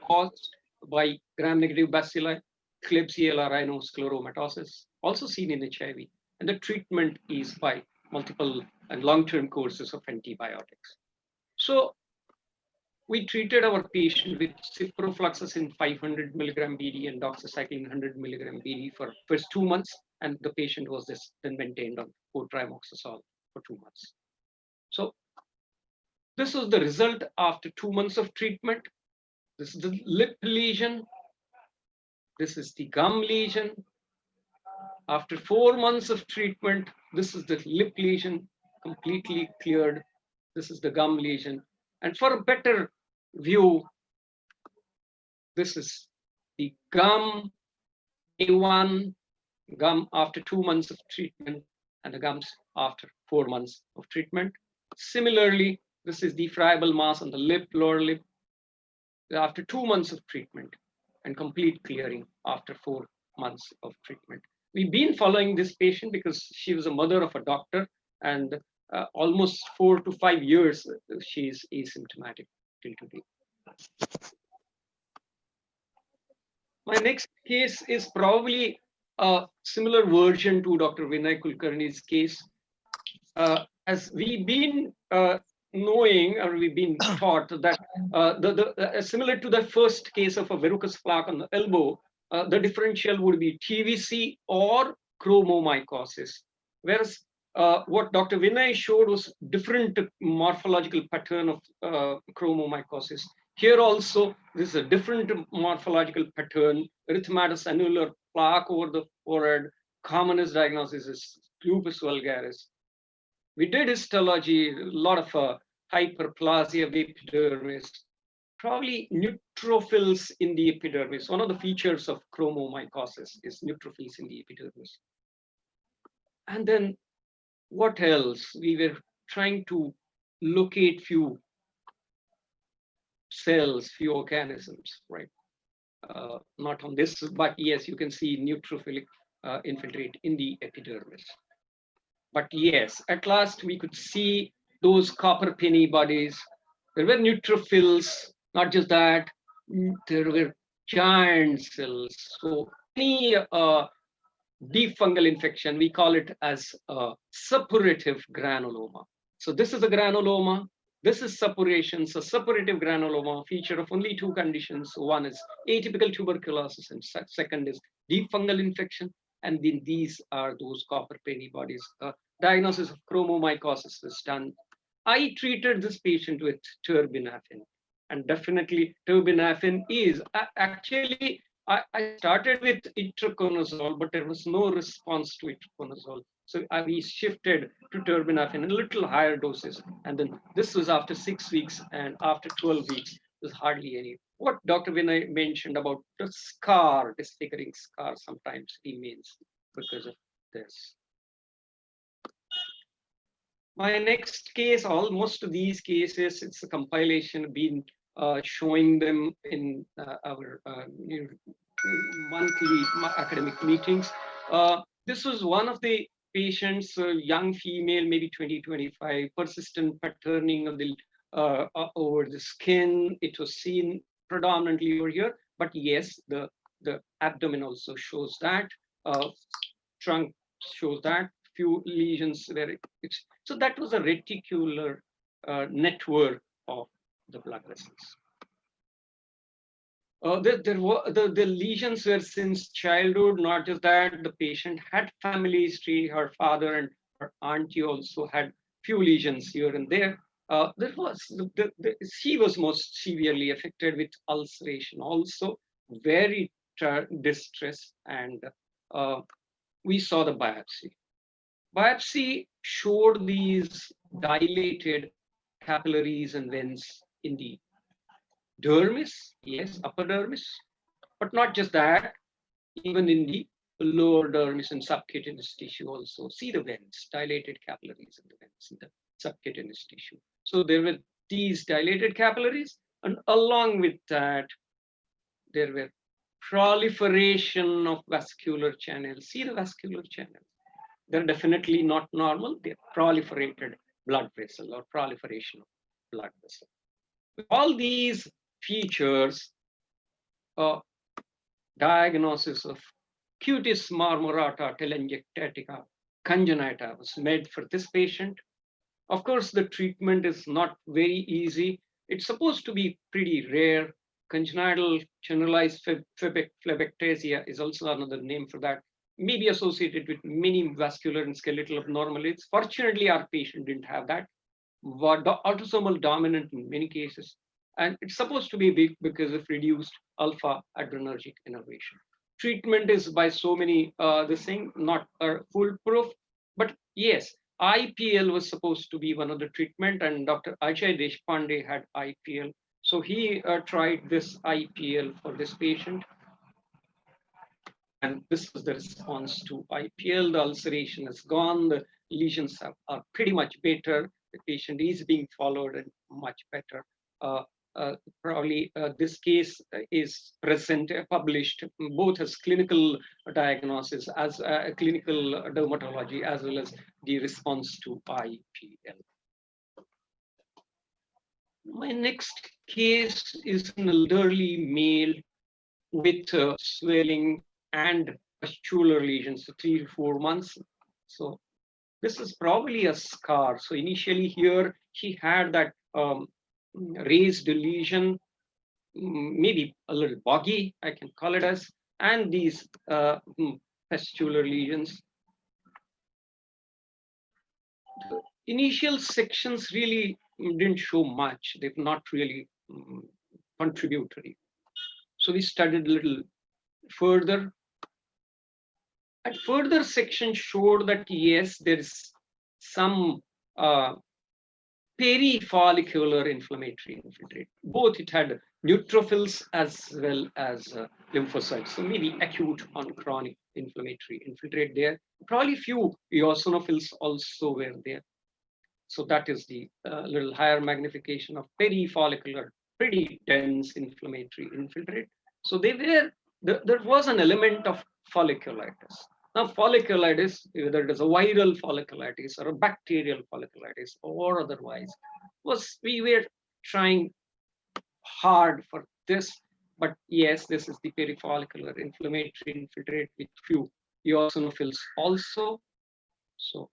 caused by gram-negative bacilli, Klebsiella rhinoscleromatosis, also seen in HIV. And the treatment is by multiple and long-term courses of antibiotics. So we treated our patient with ciprofloxacin 500 milligram BD and doxycycline 100 milligram BD for first 2 months, and the patient was then maintained on 4-trimoxazole for 2 months. So this was the result after 2 months of treatment. This is the lip lesion. This is the gum lesion. After 4 months of treatment, this is the lip lesion completely cleared. This is the gum lesion. And for a better view, this is the gum A1, gum after 2 months of treatment, and the gums after 4 months of treatment. Similarly, this is the friable mass on the lip, lower lip, after 2 months of treatment, and complete clearing after 4 months of treatment. We've been following this patient because she was a mother of a doctor, and almost 4 to 5 years she is asymptomatic till today. My next case is probably a similar version to Dr. Vinay Kulkarni's case. As we've been knowing, or we've been taught that similar to the first case of a verrucous plaque on the elbow, the differential would be TVC or chromomycosis. Whereas what Dr. Vinay showed was different morphological pattern of chromomycosis. Here also, this is a different morphological pattern, erythematous annular plaque over the forehead. Commonest diagnosis is lupus vulgaris. We did histology, a lot of hyperplasia of the epidermis, probably neutrophils in the epidermis. One of the features of chromomycosis is neutrophils in the epidermis. And then what else? We were trying to locate few cells, few organisms, right? Not on this, but yes, you can see neutrophilic infiltrate in the epidermis. But yes, at last we could see those copper penny bodies. There were neutrophils, not just that, there were giant cells. So any deep fungal infection, we call it as a suppurative granuloma. So this is a granuloma, this is suppuration. So suppurative granuloma, feature of only 2 conditions. One is atypical tuberculosis, and second is deep fungal infection. And then these are those copper penny bodies. Diagnosis of chromomycosis is done. I treated this patient with terbinafine, and definitely terbinafine is actually, I started with itraconazole, but there was no response to itraconazole. So we shifted to terbinafine in a little higher doses. And then this was after 6 weeks, and after 12 weeks, there's hardly any. What Dr. Vinay mentioned about the scar, disfiguring scar sometimes remains because of this. My next case, almost these cases, it's a compilation, been showing them in our monthly academic meetings. This was one of the patients, young female, maybe 20, 25, persistent patterning of the over the skin. It was seen predominantly over here, but yes, the abdomen also shows that. Trunk shows that. Few lesions where it's so that was a reticular network of the blood vessels. The lesions were since childhood. Not just that, the patient had family history. Her father and her auntie also had few lesions here and there. There was she was most severely affected with ulceration, also very distress, and we saw the biopsy. Biopsy showed these dilated capillaries and veins in the dermis, yes, upper dermis, but not just that, even in the lower dermis and subcutaneous tissue also. See the veins, dilated capillaries in the veins in the subcutaneous tissue. So there were these dilated capillaries, and along with that, there were proliferation of vascular channels. See the vascular channels. They're definitely not normal. They're proliferated blood vessel or proliferation of blood vessel. With all these features, diagnosis of cutis marmorata telangiectatica congenita was made for this patient. Of course, the treatment is not very easy. It's supposed to be pretty rare. Congenital generalized phlebitis is also another name for that. May be associated with many vascular and skeletal abnormalities. Fortunately, our patient didn't have that. Autosomal dominant in many cases. And it's supposed to be big because of reduced alpha adrenergic innervation. Treatment is by so many, this thing, not foolproof, but yes, IPL was supposed to be one of the treatment, and Dr. Ajay Deshpande had IPL. So he tried this IPL for this patient. And this was the response to IPL. The ulceration is gone. The lesions are pretty much better. The patient is being followed and much better. Probably this case is published both as clinical diagnosis, as clinical dermatology, as well as the response to IPL. My next case is an elderly male with swelling and pustular lesions, so 3 to 4 months. So this is probably a scar. So initially here he had that raised lesion, maybe a little boggy, I can call it as, and these pustular lesions. The initial sections really didn't show much. They're not really contributory. So we studied a little further. And further section showed that yes, there is some perifollicular inflammatory infiltrate. Both it had neutrophils as well as lymphocytes. So maybe acute on chronic inflammatory infiltrate there. Probably few eosinophils also were there. So that is the little higher magnification of perifollicular, pretty dense inflammatory infiltrate. So there was an element of folliculitis. Now, folliculitis, whether it is a viral folliculitis or a bacterial folliculitis or otherwise, we were trying hard for this. But yes, this is the perifollicular inflammatory infiltrate with few eosinophils also. So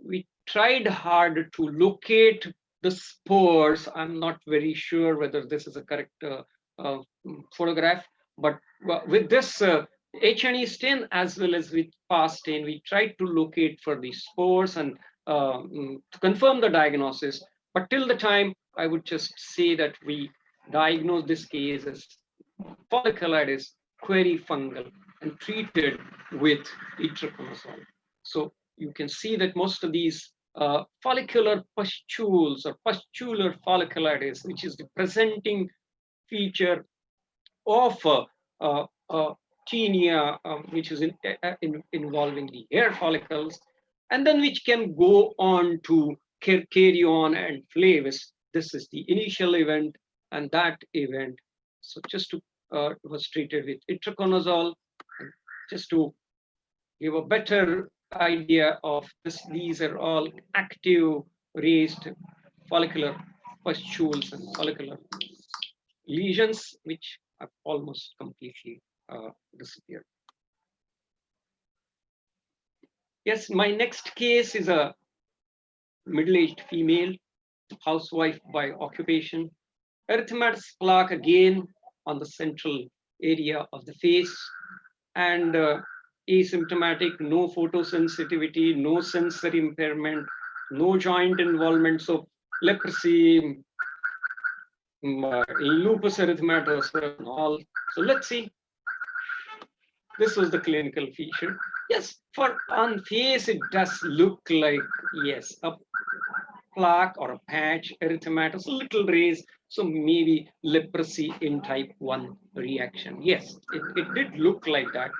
we tried hard to locate the spores. I'm not very sure whether this is a correct photograph, but with this H&E stain as well as with PAS stain, we tried to locate for the spores and to confirm the diagnosis. But till the time, I would just say that we diagnosed this case as folliculitis query fungal and treated with itraconazole. So you can see that most of these follicular pustules or pustular folliculitis, which is the presenting feature of tinea, which is involving the hair follicles, and then which can go on to carry on and flavus. This is the initial event and that event. So just to was treated with itraconazole, just to give a better idea of this. These are all active raised follicular pustules and follicular lesions, which have almost completely disappeared. Yes, my next case is a middle-aged female, housewife by occupation. Erythematous plaque again on the central area of the face, and asymptomatic, no photosensitivity, no sensory impairment, no joint involvement. So leprosy, lupus erythematosus, and all. So let's see. This was the clinical feature. Yes, for on face it does look like, yes, a plaque or a patch, erythematous, little raised. So maybe leprosy in type 1 reaction. Yes, it did look like that.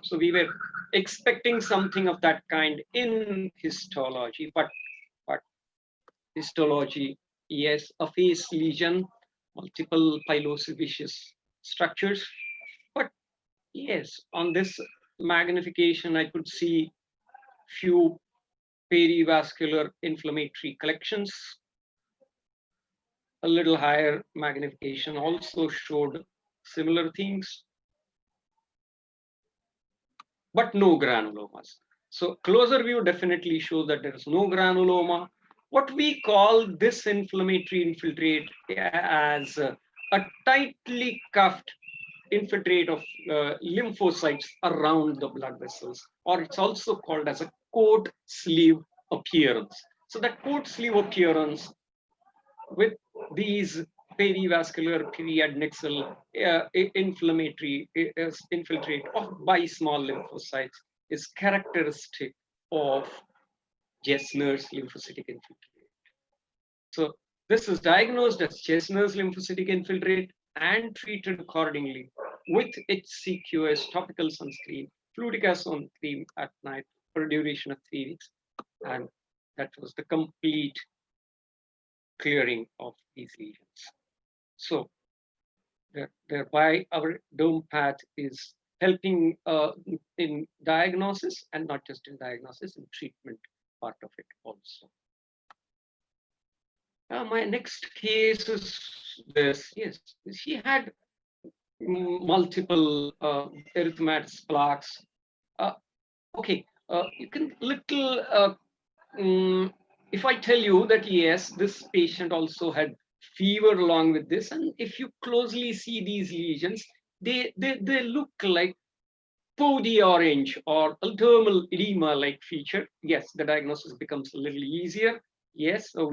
So we were expecting something of that kind in histology, but histology, yes, a face lesion, multiple pilosebaceous structures. But yes, on this magnification, I could see few perivascular inflammatory collections. A little higher magnification also showed similar things, but no granulomas. So closer view definitely shows that there is no granuloma. What we call this inflammatory infiltrate as a tightly cuffed infiltrate of lymphocytes around the blood vessels, or it's also called as a coat sleeve appearance. So that coat sleeve appearance with these perivascular periadnexal inflammatory infiltrate by small lymphocytes is characteristic of Jessner's lymphocytic infiltrate. So this is diagnosed as Jessner's lymphocytic infiltrate and treated accordingly with HCQS topical sunscreen, fluticasone cream at night for a duration of 3 weeks. And that was the complete clearing of these lesions. So thereby our derm path is helping in diagnosis, and not just in diagnosis, in treatment part of it also. My next case is this. Yes, she had multiple erythematous plaques. Okay, you can little if I tell you that yes, this patient also had fever along with this, and if you closely see these lesions, they look like pody orange or dermal edema like feature. Yes, the diagnosis becomes a little easier. Yes, so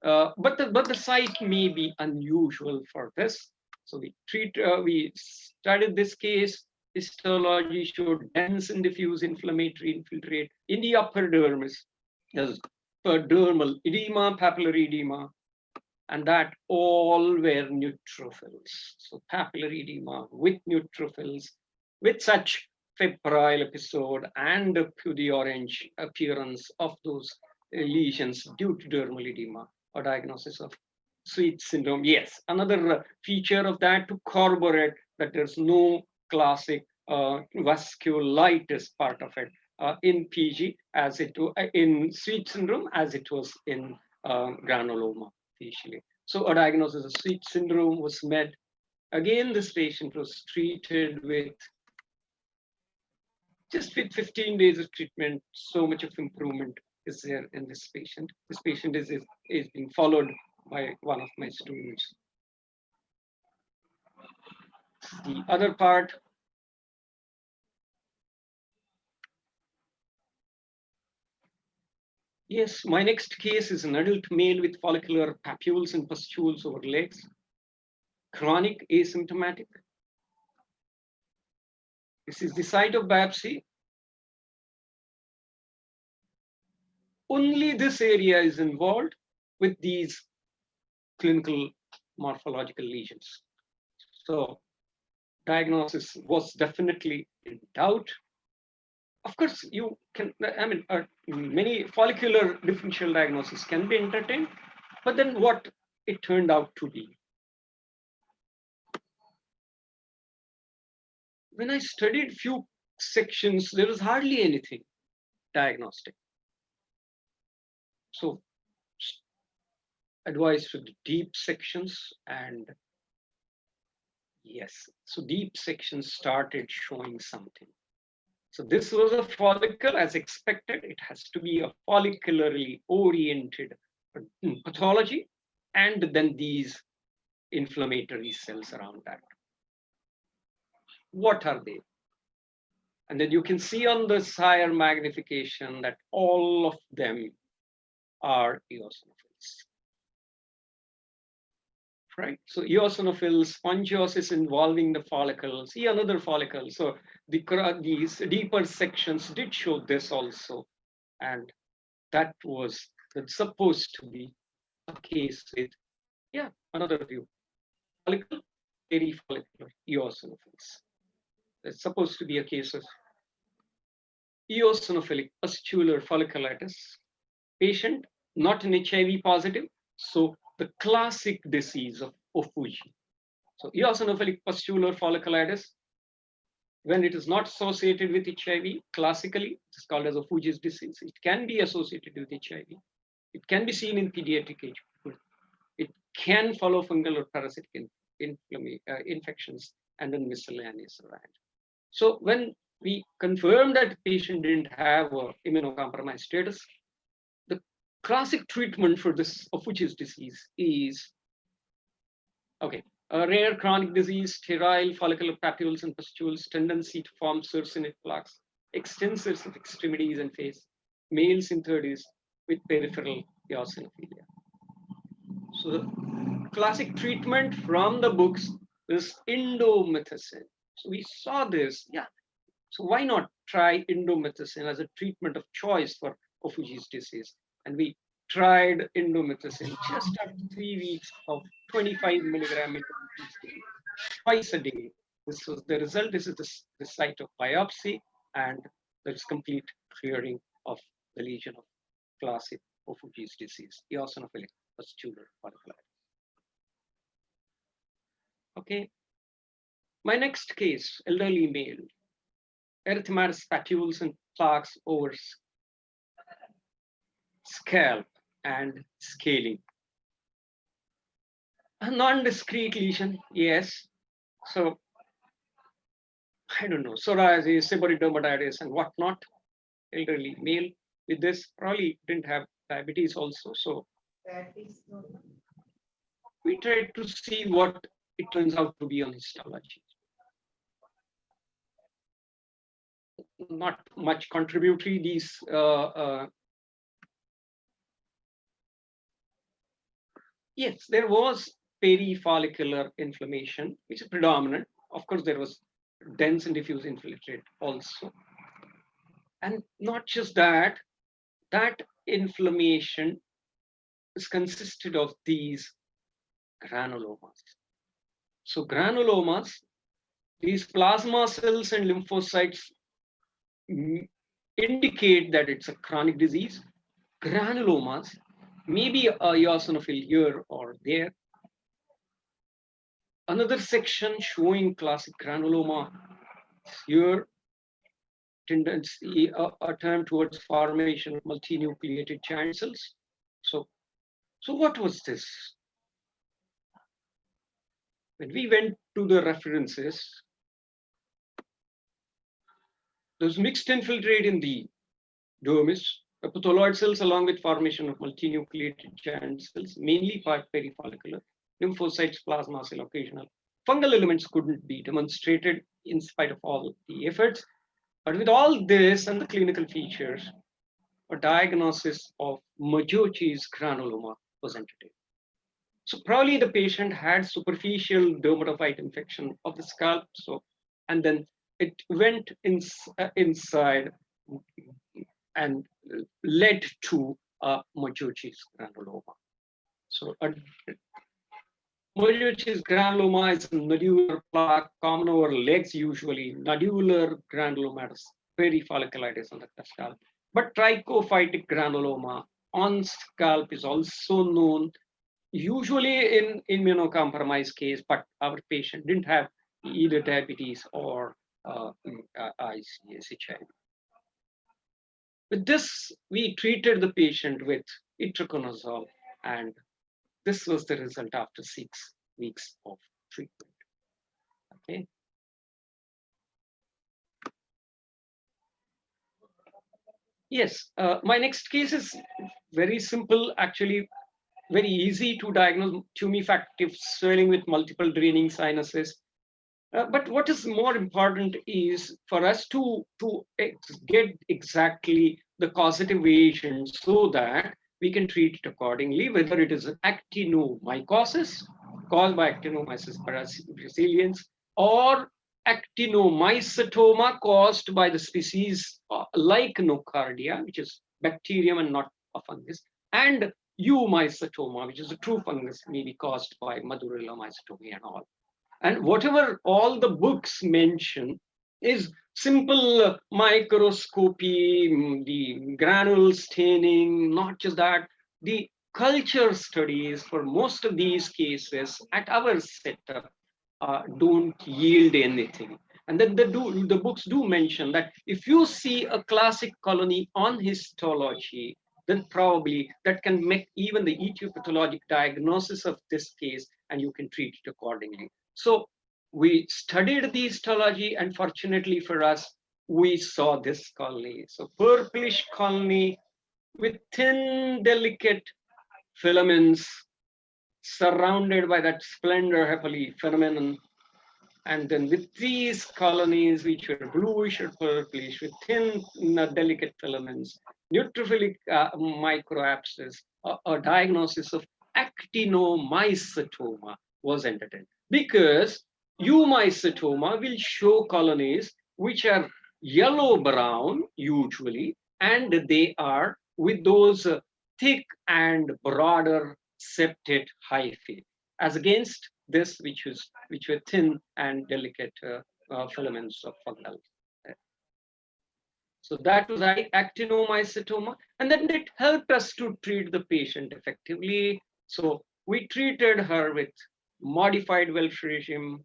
but the site may be unusual for this. So we studied this case. Histology showed dense and diffuse inflammatory infiltrate in the upper dermis. There's dermal edema, papillary edema, and that all were neutrophils. So papillary edema with neutrophils, with such febrile episode and pudgy orange appearance of those lesions due to dermal edema, or diagnosis of Sweet syndrome. Yes, another feature of that to corroborate that there's no classic vasculitis part of it in PG as it in Sweet syndrome as it was in granuloma facially. So a diagnosis of Sweet syndrome was made. Again, this patient was treated with just with 15 days of treatment. So much of improvement is there in this patient. This patient is being followed by one of my students. The other part, yes, my next case is an adult male with follicular papules and pustules over legs, chronic asymptomatic. This is the site of biopsy. Only this area is involved with these clinical morphological lesions. So diagnosis was definitely in doubt. Of course, you can, I mean, many follicular differential diagnosis can be entertained, but then what it turned out to be. When I studied few sections, there was hardly anything diagnostic. So advice for the deep sections, and yes, so deep sections started showing something. So this was a follicle as expected. It has to be a follicularly oriented pathology, and then these inflammatory cells around that. What are they? And then you can see on this higher magnification that all of them are eosinophils. Right? So eosinophils, spongiosis involving the follicle. See another follicle. So these deeper sections did show this also. And that was supposed to be a case with, yeah, another view. Follicle, perifollicular eosinophils. It's supposed to be a case of eosinophilic pustular folliculitis. Patient not an HIV positive, so the classic disease of Ofuji. So eosinophilic pustular folliculitis, when it is not associated with HIV, classically it's called as Ofuji's disease. It can be associated with HIV. It can be seen in pediatric age people. It can follow fungal or parasitic infections and then miscellaneous around. So when we confirmed that the patient didn't have immunocompromised status, the classic treatment for this Ofuji's disease is, okay, a rare chronic disease, sterile follicular papules and pustules, tendency to form succinate plaques, extensive of extremities and face, males in 30s with peripheral eosinophilia. So the classic treatment from the books is indomethacin. So we saw this, yeah. So why not try indomethacin as a treatment of choice for Ofuji's disease? And we tried indomethacin just after 3 weeks of 25 milligram twice a day. This was the result. This is the site of biopsy, and there's complete clearing of the lesion of classic Ofuji's disease, eosinophilic pustular folliculitis. Okay. My next case, elderly male, erythematous papules and plaques over scalp and scaling. A non-discrete lesion, yes. So I don't know, psoriasis, seborrheic dermatitis, and whatnot. Elderly male with this probably didn't have diabetes also. So we tried to see what it turns out to be on histology. Not much contributory. These yes, there was perifollicular inflammation, which is predominant. Of course, there was dense and diffuse infiltrate also. And not just that, that inflammation is consisted of these granulomas. So granulomas, these plasma cells and lymphocytes indicate that it's a chronic disease. Granulomas, maybe a eosinophil here or there. Another section showing classic granuloma here, tendency, a turn towards formation of multinucleated giant cells. So what was this? When we went to the references, there's mixed infiltrate in the dermis, epithelial cells along with formation of multinucleated giant cells, mainly perifollicular, lymphocytes, plasma cell, occasional. Fungal elements couldn't be demonstrated in spite of all the efforts. But with all this and the clinical features, a diagnosis of Mahajan's granuloma was entertained. So probably the patient had superficial dermatophyte infection of the scalp. So, and then it went inside and led to a Mahajan's granuloma. So Mahajan's granuloma is a nodular plaque, common over legs usually, nodular granulomatous perifolliculitis on the scalp. But trichophytic granuloma on scalp is also known, usually in immunocompromised case, but our patient didn't have either diabetes or ICS-HIV. With this, we treated the patient with itraconazole, and this was the result after 6 weeks of treatment. Okay. Yes, my next case is very simple, actually very easy to diagnose: tumefactive swelling with multiple draining sinuses. But what is more important is for us to get exactly the causative agent so that we can treat it accordingly, whether it is an actinomycosis caused by actinomyces brasiliensis or actinomycetoma caused by the species like nocardia, which is bacterium and not a fungus, and eumycetoma, which is a true fungus, maybe caused by Madurella mycetomi and all. And whatever all the books mention is simple microscopy, the granule staining, not just that, the culture studies for most of these cases at our setup don't yield anything. And then the books do mention that if you see a classic colony on histology, then probably that can make even the etiopathologic diagnosis of this case, and you can treat it accordingly. So we studied the histology, and fortunately for us, we saw this colony. So purplish colony with thin, delicate filaments surrounded by that splendor happily phenomenon. And then with these colonies, which were bluish or purplish with thin, delicate filaments, neutrophilic microabscess, a diagnosis of actinomycetoma was entertained. Because eumycetoma will show colonies which are yellow-brown usually, and they are with those thick and broader septate hyphae, as against this, which were thin and delicate filaments of fungal. So that was actinomycetoma, and then it helped us to treat the patient effectively. So we treated her with modified Welsh regime,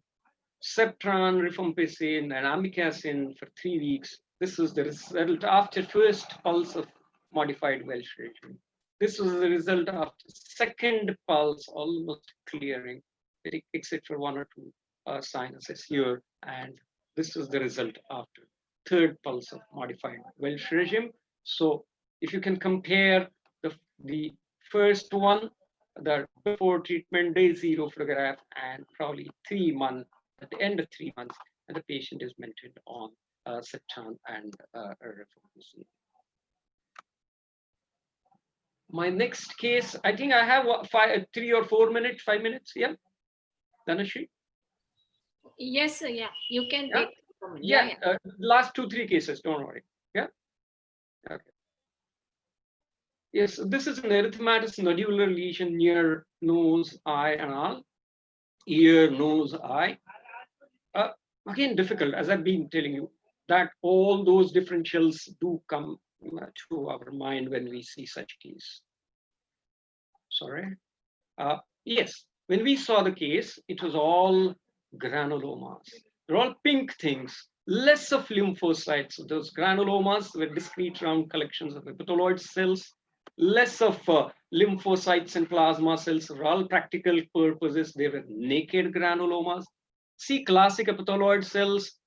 Septran, rifampicin, and amikacin for 3 weeks. This was the result after first pulse of modified Welsh regime. This was the result after second pulse, almost clearing, except for 1 or 2 sinuses here. And this was the result after third pulse of modified Welsh regime. So if you can compare the first one, the before treatment day 0 photograph, and probably 3 months, at the end of 3 months, and the patient is maintained on Septran and rifampicin. My next case, I think I have 3 or 4 minutes, 5 minutes. Yeah, Dhanashri? Yes, sir, yeah, you can Yeah? take. Yeah, last 2-3 cases, don't worry. Yeah, okay. Yes, this is an erythematous nodular lesion near nose, eye, and all. Ear, nose, eye. Again, difficult, as I've been telling you, that all those differentials do come to our mind when we see such case. Sorry. Yes, when we saw the case, it was all granulomas. They're all pink things, less of lymphocytes. Those granulomas were discrete round collections of epithelial cells, less of lymphocytes and plasma cells. For all practical purposes, they were naked granulomas. See classic epithelial cells,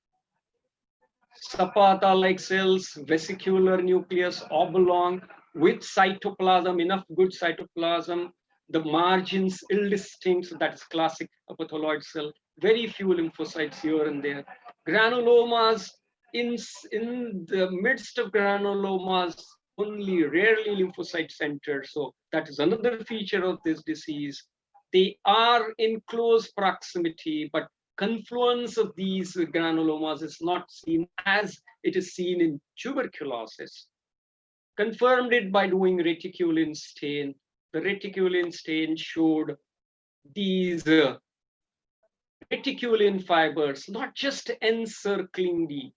Zapata-like cells, vesicular nucleus, oblong, with cytoplasm, enough good cytoplasm, the margins ill-distinct, so that's classic epithelial cell, very few lymphocytes here and there. Granulomas, in the midst of granulomas, only rarely lymphocyte centered, so that is another feature of this disease. They are in close proximity, but confluence of these granulomas is not seen as it is seen in tuberculosis. Confirmed it by doing reticulin stain. The reticulin stain showed these reticulin fibers, not just encircling the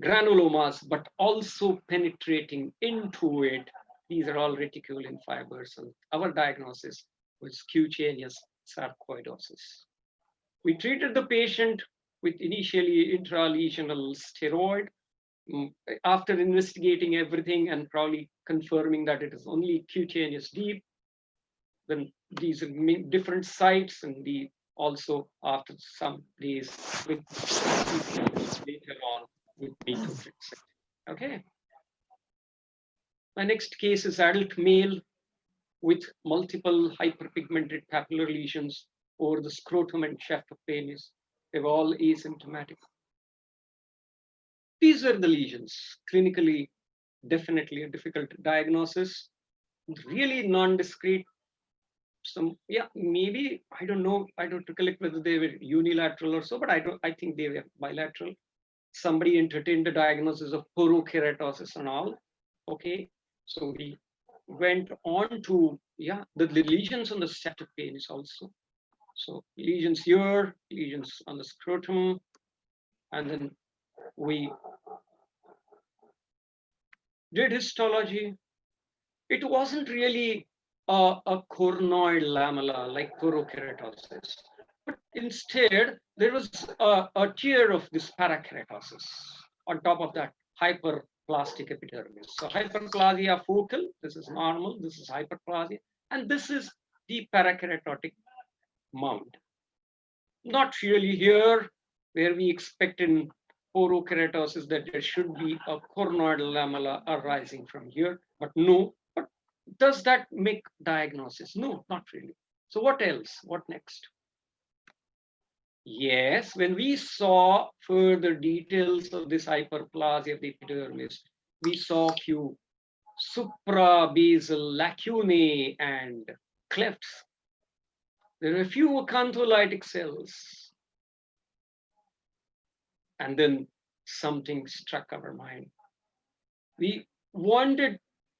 granulomas, but also penetrating into it. These are all reticulin fibers, and our diagnosis was cutaneous sarcoidosis. We treated the patient with initially intralesional steroid. After investigating everything and probably confirming that it is only cutaneous deep, then these are different sites, and the also after some days with later on with methotrexate. Okay. My next case is adult male with multiple hyperpigmented papular lesions over the scrotum and shaft of penis. They're all asymptomatic. These were the lesions. Clinically, definitely a difficult diagnosis. Really non-discrete. Some, yeah, maybe, I don't know, I don't recollect whether they were unilateral or so, but I think they were bilateral. Somebody entertained the diagnosis of porokeratosis and all. Okay, so we went on to, yeah, the lesions on the shaft of penis also. So lesions here, lesions on the scrotum, and then we did histology. It wasn't really a cornoid lamella like porokeratosis, but instead there was a tier of this parakeratosis on top of that hyperplastic epidermis. So hyperplasia focal, this is normal, this is hyperplasia, and this is the parakeratotic mound. Not really here where we expect in porokeratosis that there should be a cornoid lamella arising from here, but no. But does that make diagnosis? No, not really. So what else? What next? Yes, when we saw further details of this hyperplasia of the epidermis, we saw few suprabasal lacunae and clefts. There are a few acantholytic cells. And then something struck our mind. We wanted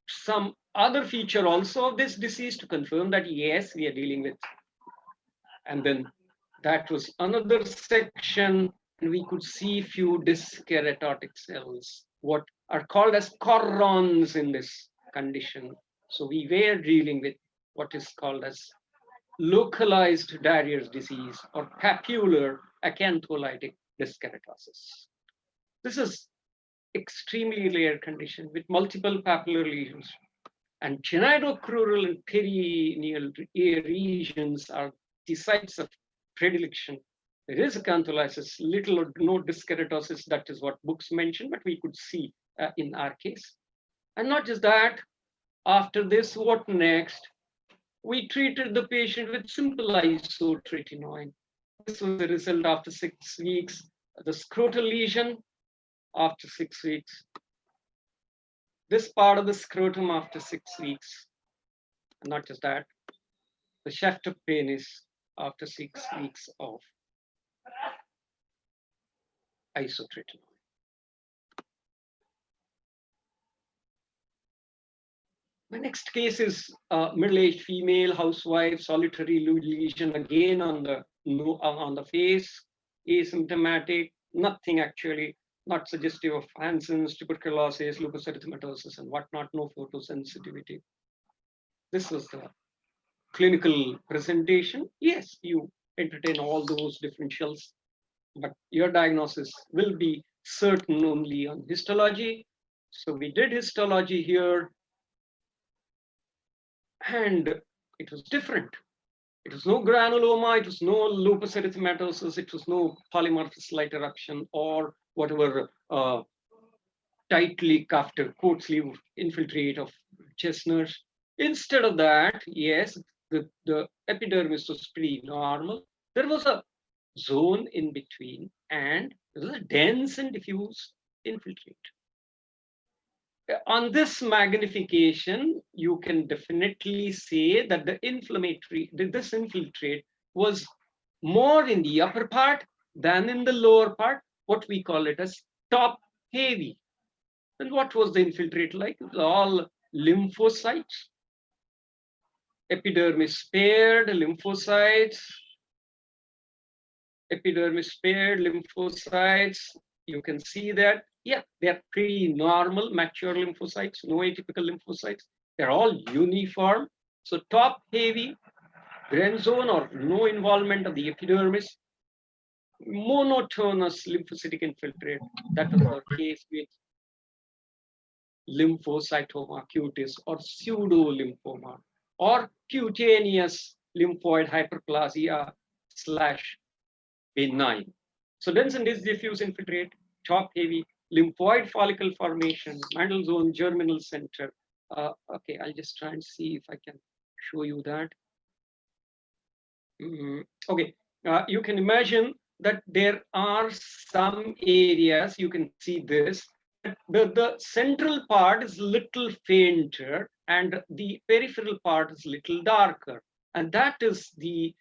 some other feature also of this disease to confirm that, yes, we are dealing with. And then that was another section, and we could see few dyskeratotic cells, what are called as corons in this condition. So we were dealing with what is called as localized Darier's disease or papular acantholytic dyskeratosis. This is extremely rare condition with multiple papular lesions. And genitocrural and perineal regions are the sites of predilection. There is acantholysis, little or no dyskeratosis, that is what books mention, but we could see in our case. And not just that, after this, what next? We treated the patient with simple isotretinoin. This was the result after 6 weeks. The scrotal lesion after 6 weeks. This part of the scrotum after 6 weeks. And not just that, the shaft of penis after 6 weeks of isotretinoin. My next case is a middle-aged female housewife, solitary lesion again on the face, asymptomatic, nothing actually, not suggestive of Hansen's, tuberculosis, lupus erythematosus, and whatnot, no photosensitivity. This was the clinical presentation. Yes, you entertain all those differentials, but your diagnosis will be certain only on histology. So we did histology here, and it was different. It was no granuloma, it was no lupus erythematosus, it was no polymorphous light eruption or whatever tightly cuffed coat sleeve infiltrate of Chestnut's. Instead of that, yes, the epidermis was pretty normal. There was a zone in between, and there was a dense and diffuse infiltrate. On this magnification, you can definitely say that this infiltrate was more in the upper part than in the lower part, what we call it as top heavy. And what was the infiltrate like? It was all lymphocytes, epidermis spared lymphocytes, epidermis spared lymphocytes. You can see that, yeah, they're pretty normal, mature lymphocytes, no atypical lymphocytes. They're all uniform. So top heavy, grand zone or no involvement of the epidermis. monotonous lymphocytic infiltrate. That was our case with lymphocytoma cutis or pseudo-lymphoma or cutaneous lymphoid hyperplasia slash benign. So dense and diffuse infiltrate, top heavy, lymphoid follicle formation, mantle zone, germinal center. Okay, I'll just try and see if I can show you that. Okay, you can imagine that there are some areas, you can see this, the central part is little fainter and the peripheral part is little darker. And that is the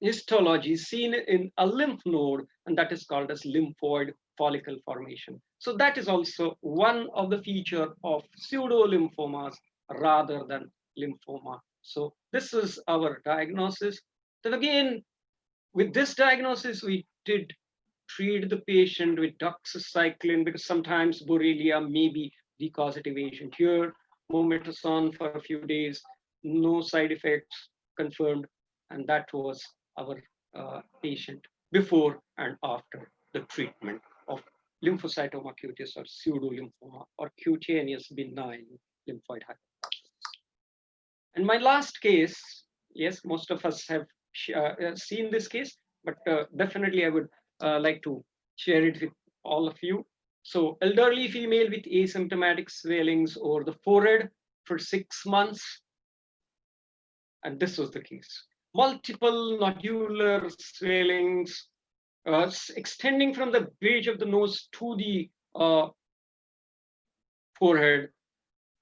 histology seen in a lymph node, and that is called as lymphoid follicle formation. So that is also one of the feature of pseudo-lymphomas rather than lymphoma. So this is our diagnosis. Then again, with this diagnosis, we did treat the patient with doxycycline because sometimes Borrelia may be the causative agent here. Mometasone for a few days, no side effects confirmed, and that was our patient before and after the treatment of lymphocytoma cutis or pseudo-lymphoma or cutaneous benign lymphoid hyperplasia. And my last case, yes, most of us have seen this case, but definitely I would like to share it with all of you. So elderly female with asymptomatic swellings over the forehead for 6 months. And this was the case. Multiple nodular swellings extending from the bridge of the nose to the forehead.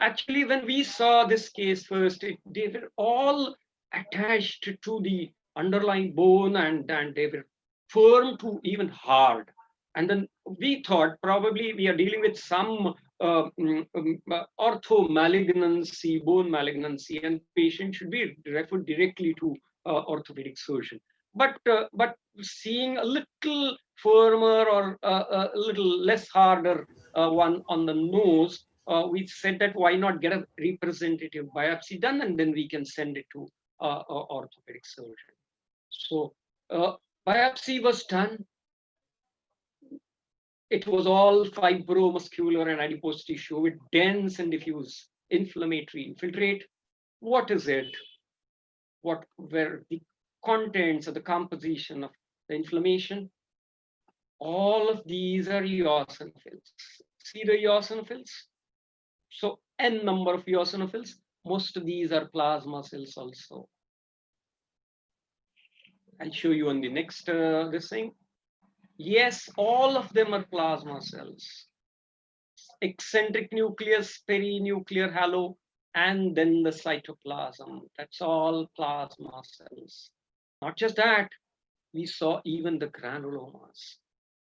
Actually, when we saw this case first, they were all attached to the underlying bone and they were firm to even hard. And then we thought probably we are dealing with some ortho malignancy, bone malignancy, and patient should be referred directly to orthopedic surgeon. But seeing a little firmer or a little less harder one on the nose, we said that why not get a representative biopsy done and then we can send it to orthopedic surgeon. So biopsy was done. It was all fibromuscular and adipose tissue with dense and diffuse inflammatory infiltrate. What is it? What were the contents or the composition of the inflammation? All of these are eosinophils. See the eosinophils? So n number of eosinophils. Most of these are plasma cells also. I'll show you on the next this thing. Yes, all of them are plasma cells. Eccentric nucleus, perinuclear halo, and then the cytoplasm. That's all plasma cells. Not just that, we saw even the granulomas.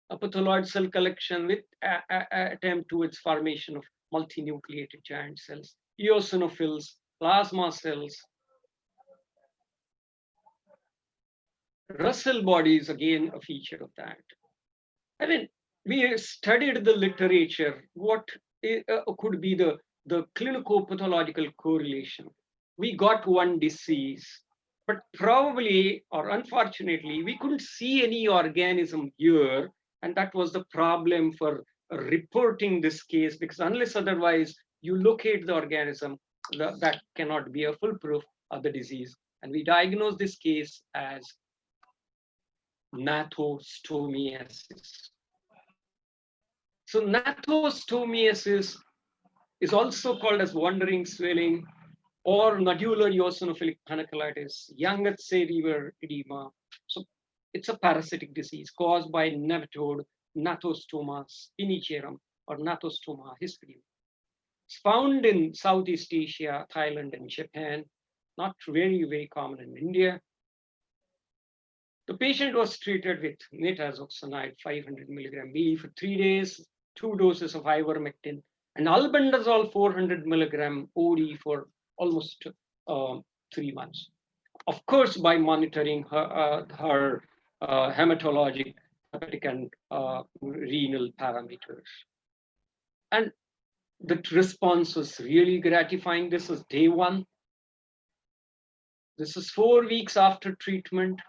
A patholoid cell collection with attempt towards formation of multinucleated giant cells, eosinophils, plasma cells. Russell body is again a feature of that. I mean, we studied the literature, what could be the clinico-pathological correlation. We got one disease, but probably or unfortunately, we couldn't see any organism here. And that was the problem for reporting this case, because unless otherwise you locate the organism, that cannot be a full proof of the disease. And we diagnosed this case as gnathostomiasis. So gnathostomiasis is also called as wandering swelling or nodular eosinophilic panniculitis, Young's river edema. So it's a parasitic disease caused by nematode Gnathostoma spinicerum or Gnathostoma hispidum. It's found in Southeast Asia, Thailand, and Japan. Not very, very common in India. The patient was treated with nitazoxanide 500 milligram BE for 3 days, 2 doses of ivermectin, and albendazole 400 milligram OD for almost 3 months. Of course, by monitoring her hematologic, hepatic, and renal parameters. And the response was really gratifying. This was day 1. This is 4 weeks after treatment.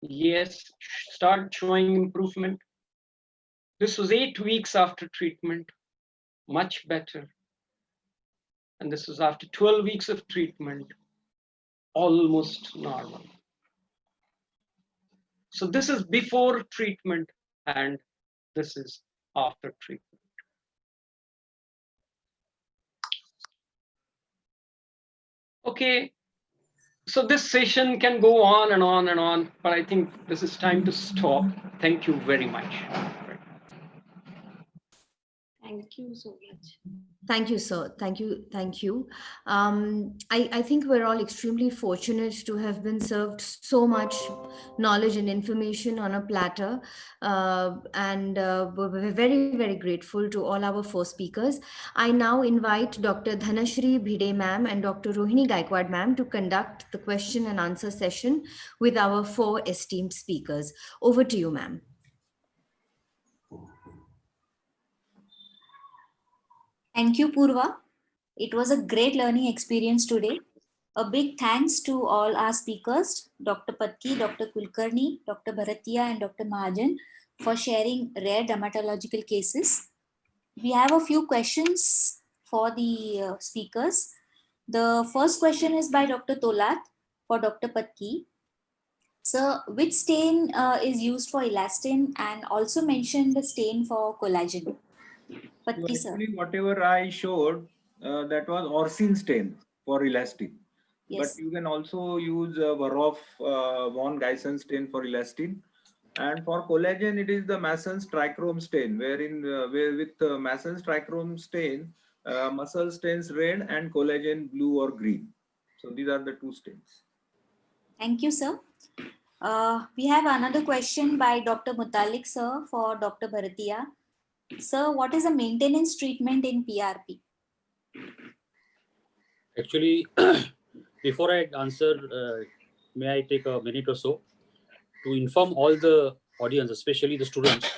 Yes, start showing improvement. This was 8 weeks after treatment, much better. And this was after 12 weeks of treatment, almost normal. So this is before treatment and this is after treatment. Okay, so this session can go on and on and on, but I think this is time to stop. Thank you very much. Thank you so much. Thank you, sir. Thank you. Thank you. I think we're all extremely fortunate to have been served so much knowledge and information on a platter. And we're very, very grateful to all our four speakers. I now invite Dr. Dhanashri Bhide ma'am and Dr. Rohini Gaikwad ma'am to conduct the question and answer session with our four esteemed speakers. Over to you, ma'am. Thank you, Purva. It was a great learning experience today. A big thanks to all our speakers, Dr. Patki, Dr. Kulkarni, Dr. Bhartiya, and Dr. Mahajan, for sharing rare dermatological cases. We have a few questions for the speakers. The first question is by Dr. Tolat for Dr. Patki. So, which stain is used for elastin, and also mention the stain for collagen? So Patki, sir. actually, whatever I showed, that was Orsin stain for elastin. But Yes. you can also use Varrof von Guyson stain for elastin. And for collagen, it is the Masson's trichrome stain, wherein where with Masson's trichrome stain, muscle stains red and collagen blue or green. So these are the two stains. Thank you, sir. We have another question by Dr. Mutalik, sir, for Dr. Bhartiya. Sir, what is a maintenance treatment in PRP? Actually, before I answer, may I take a minute or so to inform all the audience, especially the students,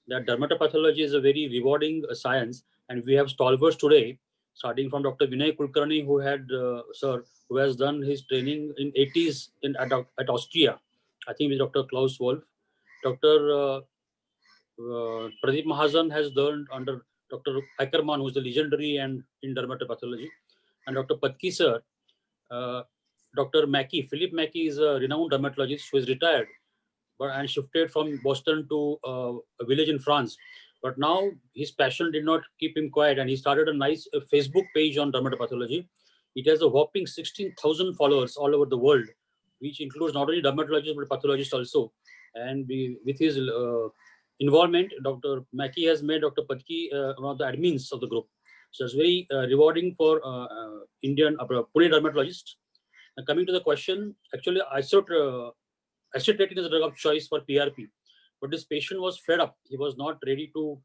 that dermatopathology is a very rewarding science, and we have stalwarts today, starting from Dr. Vinay Kulkarni, who has done his training in 80s at Austria, I think with Dr. Klaus Wolf. Dr. Pradeep Mahajan has learned under Dr. Ackerman, who is the legendary and in dermatopathology, and Dr. Patki sir. uh, Dr. Mackey, Philip Mackey is a renowned dermatologist who is retired and shifted from Boston to a village in France. But now his passion did not keep him quiet, and he started a nice Facebook page on dermatopathology. It has a whopping 16,000 followers all over the world, which includes not only dermatologists but pathologists also. And with his involvement, Dr. Mackey has made Dr. Patki one of the admins of the group. So it's very rewarding for Indian Pune dermatologists. And coming to the question, actually, acetatin is a drug of choice for PRP, but this patient was fed up. He was not ready to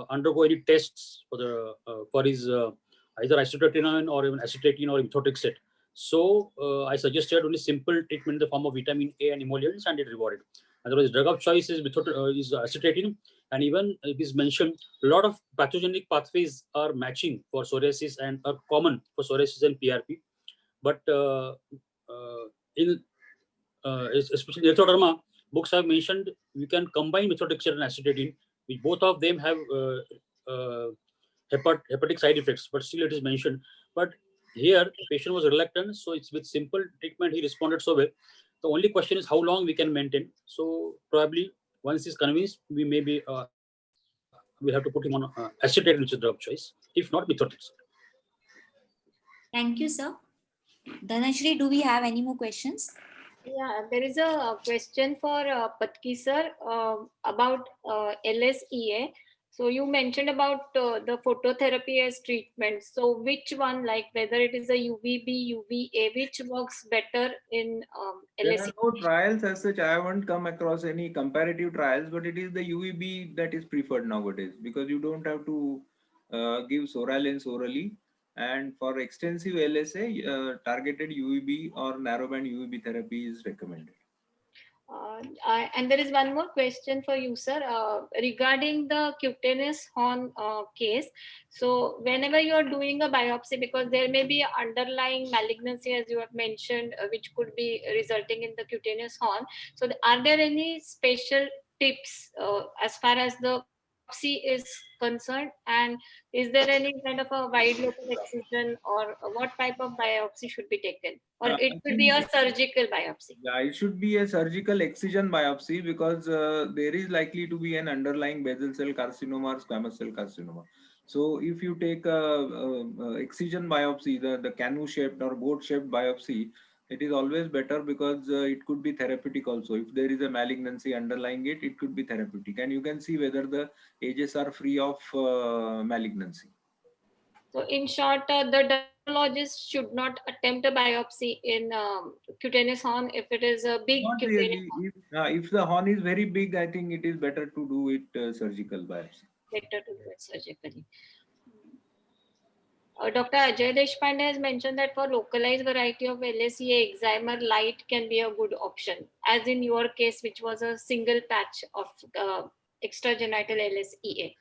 undergo any tests for his either isotretinoin or even acetatin or methotrexate. So I suggested only simple treatment in the form of vitamin A and emollients, and it rewarded. Otherwise, drug of choice is acetatin, and even it is mentioned a lot of pathogenic pathways are matching for psoriasis and are common for psoriasis and PRP. But in especially electroderma books have mentioned we can combine methotrexate and acetatin, which both of them have hepatic side effects, but still it is mentioned. But here the patient was reluctant, so it's with simple treatment he responded so well. The only question is how long we can maintain. So probably once he's convinced, we maybe we have to put him on acetatin, which is drug of choice. If not, methotrexate. Thank you, sir. Dhanashri, do we have any more questions? Yeah, there is a question for Patki sir about LSEA. So you mentioned about the phototherapy as treatment. So which one, like whether it is a UVB, UVA, which works better in There are LSEA? no trials as such. I haven't come across any comparative trials, but it is the UVB that is preferred nowadays because you don't have to give Soralens orally. And for extensive LSA, targeted UVB or narrowband UVB therapy is recommended. And there is one more question for you, sir, regarding the cutaneous horn case. So, whenever you are doing a biopsy, because there may be underlying malignancy, as you have mentioned, which could be resulting in the cutaneous horn. So, are there any special tips as far as the biopsy is concerned? And is there any kind of a wide local excision, or what type of biopsy should be taken? Or it I should be think a surgical biopsy? yeah, it should be a surgical excision biopsy because there is likely to be an underlying basal cell carcinoma or squamous cell carcinoma. So if you take a excision biopsy, the canoe shaped or boat shaped biopsy, it is always better because it could be therapeutic also. If there is a malignancy underlying it, it could be therapeutic. And you can see whether the edges are free of malignancy. So, in short, the dermatologist should not attempt a biopsy in cutaneous horn if it is a big Not cutaneous really. horn. If the horn is very big, I think it is better to do it surgical biopsy. Better to do it surgically. Dr. Ajay Deshpande has mentioned that for localized variety of LSEA, excimer light can be a good option, as in your case, which was a single patch of extragenital LSEA.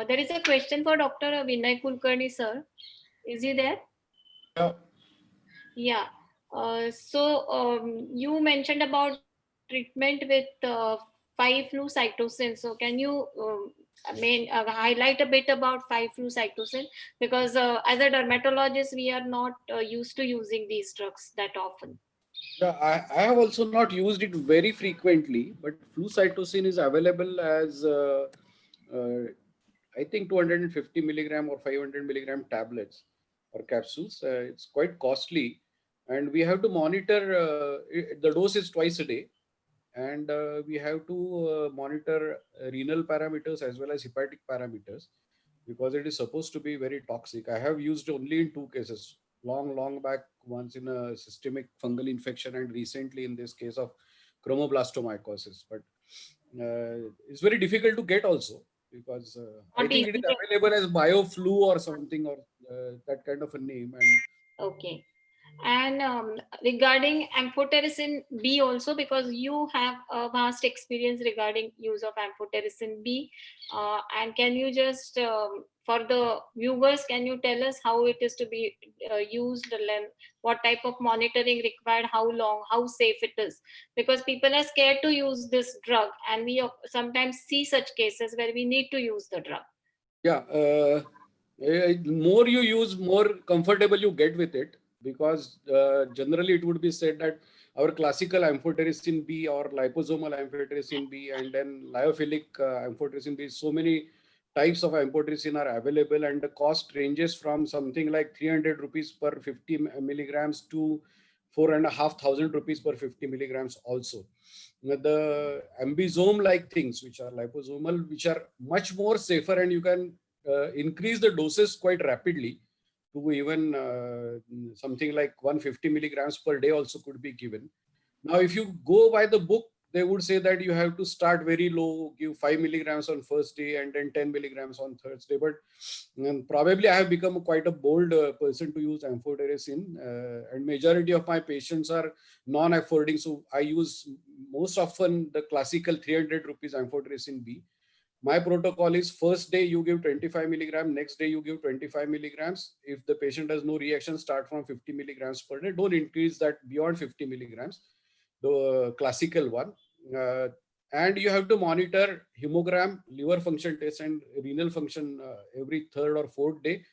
There is a question for Dr. Vinay Kulkarni, sir. Is he there? Yeah. Yeah. You mentioned about treatment with 5-flu cytosine. So can you highlight a bit about 5-flu cytosine? Because as a dermatologist, we are not used to using these drugs that often. Yeah, I have also not used it very frequently, but flucytosine is available as uh, I think 250 milligram or 500 milligram tablets or capsules. It's quite costly, and we have to monitor. The dose is twice a day, and we have to monitor renal parameters as well as hepatic parameters because it is supposed to be very toxic. I have used only in two cases, long back, once in a systemic fungal infection and recently in this case of chromoblastomycosis. But it's very difficult to get also because I Not think it is easy. available as bioflu or something or that kind of a name. And Okay. And regarding amphotericin B also, because you have a vast experience regarding use of amphotericin B, and can you just, for the viewers, can you tell us how it is to be used, what type of monitoring required, how long, how safe it is? Because people are scared to use this drug, and we sometimes see such cases where we need to use the drug. yeah, more you use, more comfortable you get with it because generally it would be said that our classical amphotericin B or liposomal amphotericin B and then lyophilic amphotericin B, so many types of amphotericin are available and the cost ranges from something like 300 rupees per 50 milligrams to 4,500 rupees per 50 milligrams also. The ambisome like things which are liposomal, which are much more safer, and you can increase the doses quite rapidly to even something like 150 milligrams per day also could be given. Now, if you go by the book, they would say that you have to start very low, give 5 milligrams on first day and then 10 milligrams on third day. But probably I have become quite a bold person to use amphotericin, and majority of my patients are non-affording. So I use most often the classical 300 rupees amphotericin B. My protocol is first day you give 25 milligram, next day you give 25 milligrams. If the patient has no reaction, start from 50 milligrams per day. Don't increase that beyond 50 milligrams, the classical one. And you have to monitor hemogram, liver function test, and renal function every third or fourth day.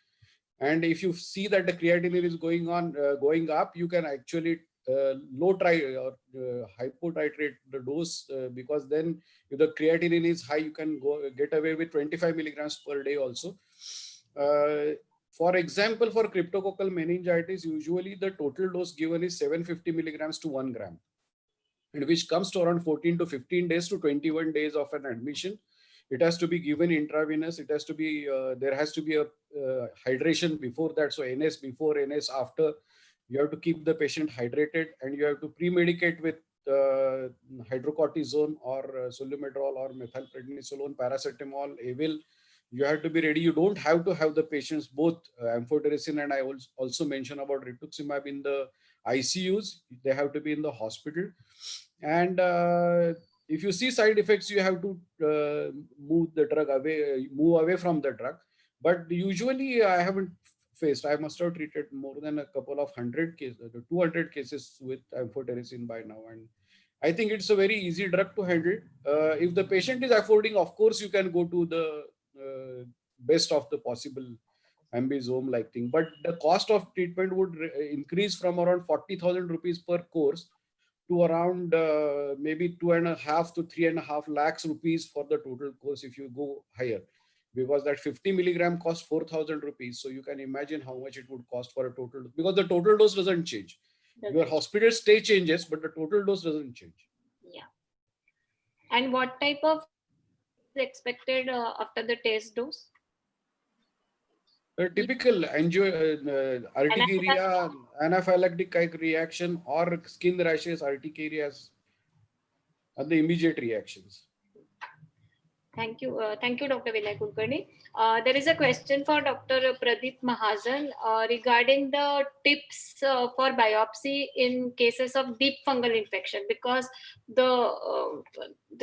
And if you see that the creatinine is going up, you can actually low try or hypotitrate the dose because then if the creatinine is high, you can get away with 25 milligrams per day also. For example, for cryptococcal meningitis, usually the total dose given is 750 milligrams to 1 gram, and which comes to around 14 to 15 days to 21 days of an admission. It has to be given intravenous. It has to be, there has to be a hydration before that. So NS before, NS after. You have to keep the patient hydrated and you have to pre-medicate with hydrocortisone or solumedrol or methylprednisolone, paracetamol, Avil. You have to be ready. You don't have to have the patients both amphotericin, and I also mentioned about rituximab in the ICUs, they have to be in the hospital. And if you see side effects, you have to move away from the drug. But usually I haven't faced, I must have treated more than a couple of 200 cases with amphotericin by now. And I think it's a very easy drug to handle. If the patient is affording, of course, you can go to the best of the possible ambisome like thing. But the cost of treatment would increase from around 40,000 rupees per course to around maybe 2.5 to 3.5 lakhs rupees for the total course if you go higher. Because that 50 milligram costs 4,000 rupees. So you can imagine how much it would cost for a total, because the total dose doesn't change. Your hospital stay changes, but the total dose doesn't change. Yeah. And what type of expected after the test dose? A typical urticaria, anaphylactic reaction, or skin rashes, urticarias are the immediate reactions. Thank you, Dr. Vinay Kulkarni. There is a question for Dr. Pradeep Mahajan regarding the tips for biopsy in cases of deep fungal infection, because the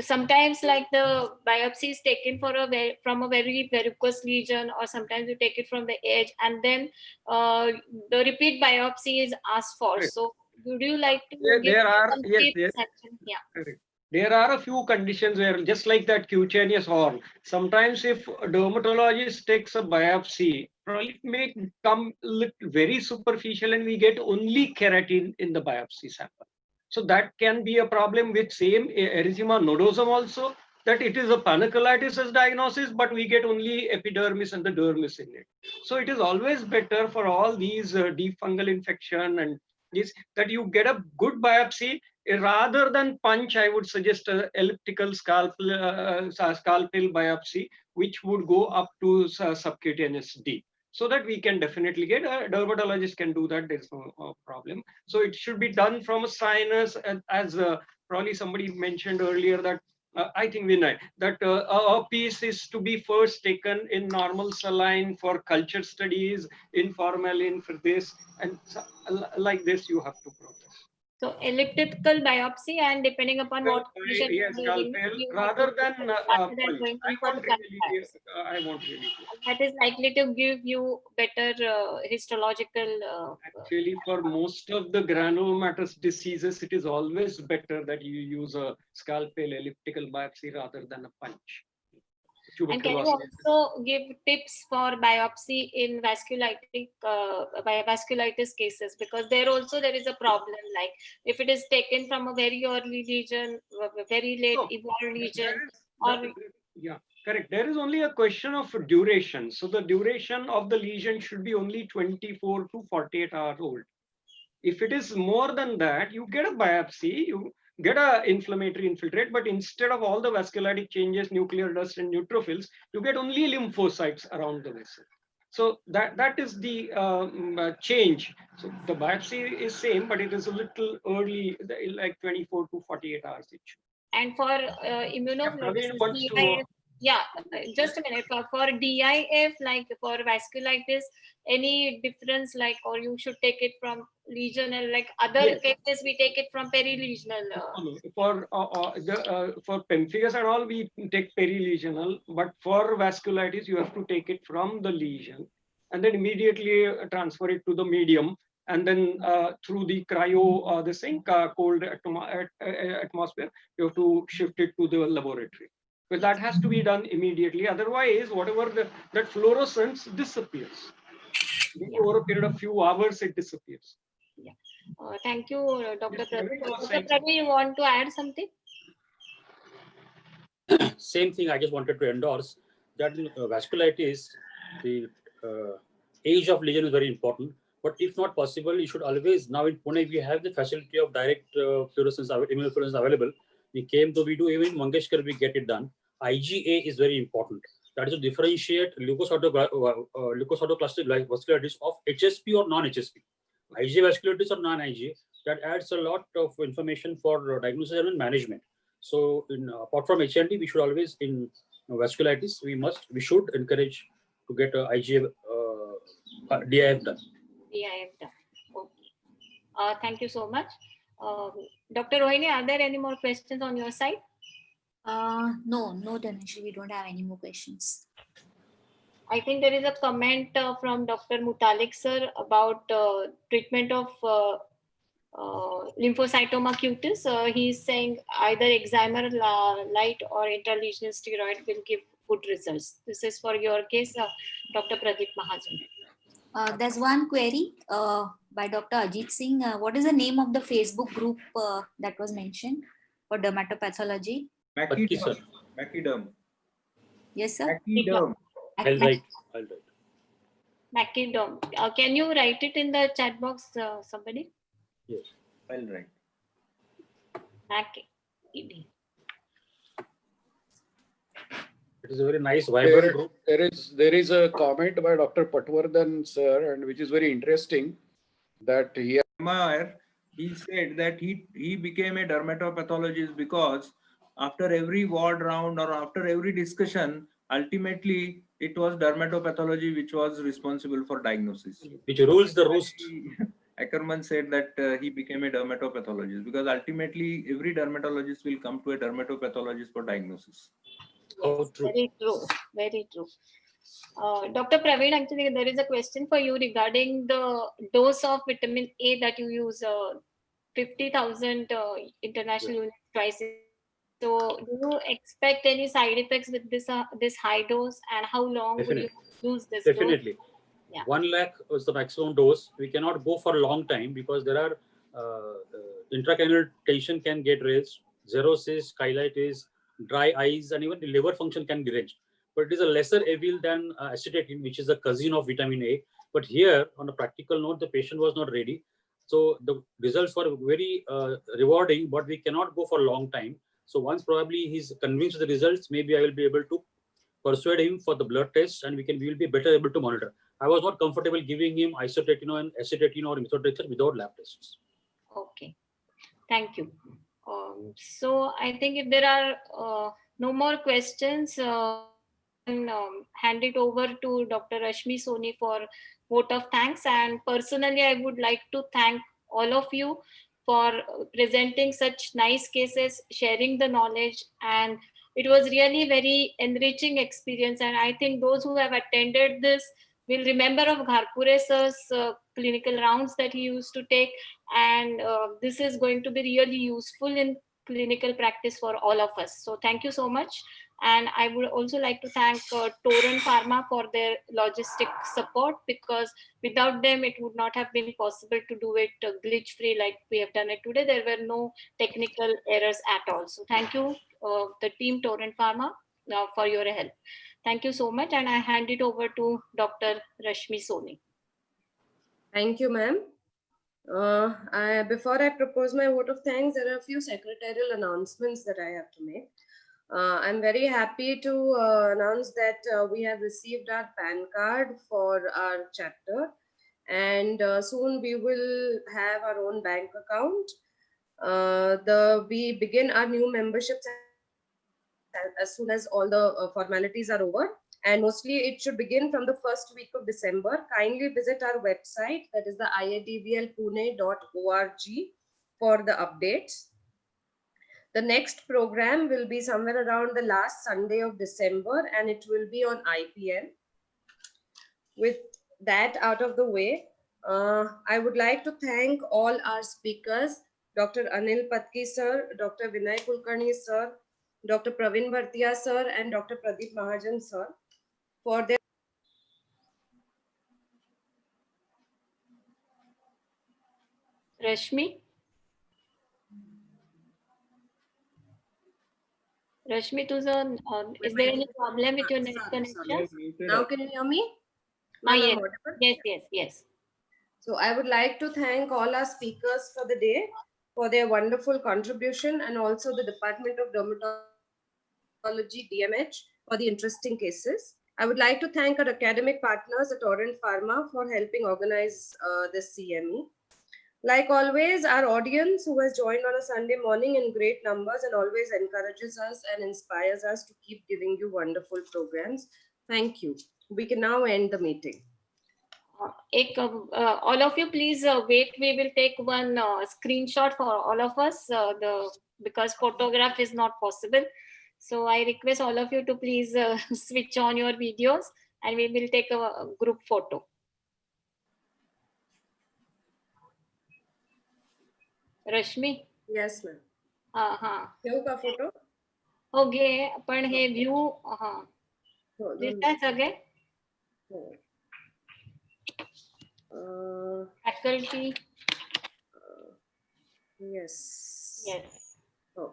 sometimes like the biopsy is taken from a very varicose lesion, or sometimes you take it from the edge, and then the repeat biopsy is asked for. Right. So, would you like to give There are, some yes, tips? yeah. Correct. There are a few conditions where, just like that cutaneous horn, sometimes if a dermatologist takes a biopsy, probably it may come look very superficial and we get only keratin in the biopsy sample. So that can be a problem with same erythema nodosum also, that it is a paniculatus as diagnosis, but we get only epidermis and the dermis in it. So it is always better for all these deep fungal infection and this, that you get a good biopsy. Rather than punch, I would suggest an elliptical scalpel biopsy, which would go up to subcutaneous deep, so that we can definitely get a dermatologist can do that. There's no problem. So it should be done from a sinus, as probably somebody mentioned earlier that I think Vinay, that a piece is to be first taken in normal saline for culture studies, in formalin for this, and like this you have to process. So elliptical biopsy, and depending upon what condition Yes, rather than punch. I won't really. That is likely to give you better histological. Actually, for most of the granulomatous diseases, it is always better that you use a scalpel elliptical biopsy rather than a punch. And can you also give tips for biopsy in vasculitis cases? Because there is a problem, like if it is taken from a very early lesion, very late evolved lesion, yeah, correct. There is only a question of duration. So the duration of the lesion should be only 24 to 48 hours old. If it is more than that, you get a biopsy, you get a inflammatory infiltrate, but instead of all the vasculitic changes, nuclear dust and neutrophils, you get only lymphocytes around the vessel. So that is the change. So the biopsy is same, but it is a little early, like 24 to 48 hours each. And for immunofluorescence, just a minute. For DIF, like for vasculitis, any difference, like, or you should take it from lesional, like other cases we take it from perilesional. For pemphigus and all, we take perilesional, but for vasculitis, you have to take it from the lesion and then immediately transfer it to the medium. And then through the cryo, cold atmosphere, you have to shift it to the laboratory. But that has to be done immediately. Otherwise, whatever that fluorescence disappears. Over a period of few hours, it disappears. Yeah. Thank you, Dr. Praveen. Dr. Praveen, you want to add something? Same thing. I just wanted to endorse that in vasculitis, the age of lesion is very important. But if not possible, you should always, now in Pune, we have the facility of direct fluorescence, immunofluorescence available. We came to, we do even in Mangeshkar, we get it done. IgA is very important. That is to differentiate leukocytoclastic vasculitis of HSP or non-HSP. IgA vasculitis or non-IgA, that adds a lot of information for diagnosis and management. So, apart from HND, we should always, in vasculitis, we should encourage to get IgA DIF done. DIF done. Okay. Thank you so much. Dr. Rohini, are there any more questions on your side? No, Dhanashree, we don't have any more questions. I think there is a comment from Dr. Mutalik sir about treatment of lymphocytoma cutis. He's saying either excimer light or intralesional steroid will give good results. This is for your case, Dr. Pradeep Mahajan. There's one query by Dr. Ajit Singh. What is the name of the Facebook group that was mentioned for dermatopathology? Patki, sir. Machiderm. Yes, sir. Machiderm. I'll write. Machiderm. Can you write it in the chat box, somebody? Yes. I'll write. Machiderm. It is a very nice, vibrant group. There is a comment by Dr. Patwardhan sir, and which is very interesting, that he said that he became a dermatopathologist because after every ward round or after every discussion, ultimately it was dermatopathology which was responsible for diagnosis. Which rules the roost. Ackerman said that he became a dermatopathologist because ultimately every dermatologist will come to a dermatopathologist for diagnosis. Oh, true. Very true. Very true. Dr. Praveen, actually, there is a question for you regarding the dose of vitamin A that you use, 50,000 international units twice. So, do you expect any side effects with this high dose, and how long Definitely. will you use this Definitely. dose? Yeah. 1 lakh was the maximum dose. We cannot go for a long time because there are intracranial tension can get raised, xerosis, chylitis, dry eyes, and even the liver function can be raised. But it is a lesser evil than acetatin, which is a cousin of vitamin A. But here, on a practical note, the patient was not ready. So the results were very rewarding, but we cannot go for a long time. So once probably he's convinced of the results, maybe I will be able to persuade him for the blood test, and we will be better able to monitor. I was not comfortable giving him isotretinoin and acetatin or methotrexate without lab tests. Okay. Thank you. So I think if there are no more questions, and hand it over to Dr. Rashmi Soni for vote of thanks. And personally, I would like to thank all of you for presenting such nice cases, sharing the knowledge, and it was really very enriching experience. And I think those who have attended this will remember of Gharpure sir's clinical rounds that he used to take, and this is going to be really useful in clinical practice for all of us. So thank you so much. And I would also like to thank Torrent Pharma for their logistic support, because without them it would not have been possible to do it glitch free like we have done it today. There were no technical errors at all. So thank you, the team Torrent Pharma, for your help. Thank you so much, and I hand it over to Dr. Rashmi Soni. Thank you, ma'am. Before I propose my vote of thanks, there are a few secretarial announcements that I have to make. I'm very happy to announce that we have received our PAN card for our chapter, and soon we will have our own bank account. We begin our new memberships as soon as all the formalities are over, and mostly it should begin from the first week of December. Kindly visit our website, that is the iadvlpune.org, for the updates. The next program will be somewhere around the last Sunday of December, and it will be on IPL. With that out of the way, I would like to thank all our speakers, Dr. Anil Patki sir, Dr. Vinay Kulkarni sir, Dr. Praveen Bhartiya sir, and Dr. Pradeep Mahajan sir for their Rashmi? Rashmi, is there any problem with your net connection? Now can you hear me? Yes. Yes. So I would like to thank all our speakers for the day for their wonderful contribution, and also the Department of Dermatology, DMH, for the interesting cases. I would like to thank our academic partners at Torrent Pharma for helping organize this CME. Like always, our audience who has joined on a Sunday morning in great numbers and always encourages us and inspires us to keep giving you wonderful programs. Thank you. We can now end the meeting. all of you please wait. We will take one screenshot for all of us because photograph is not possible. So I request all of you to please switch on your videos and we will take a group photo. Rashmi Yes, ma'am. हा ठेवू का photo? हो घे पण हे view हा हो, दोन दिसताय सगळे हो. अं, फॅकल्टी yes. येस हो.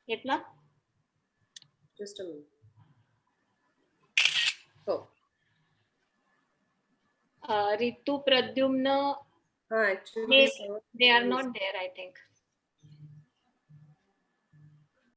घेतला Just a minute. हो. रितू प्रद्युम्न हा, actually, they are not there I think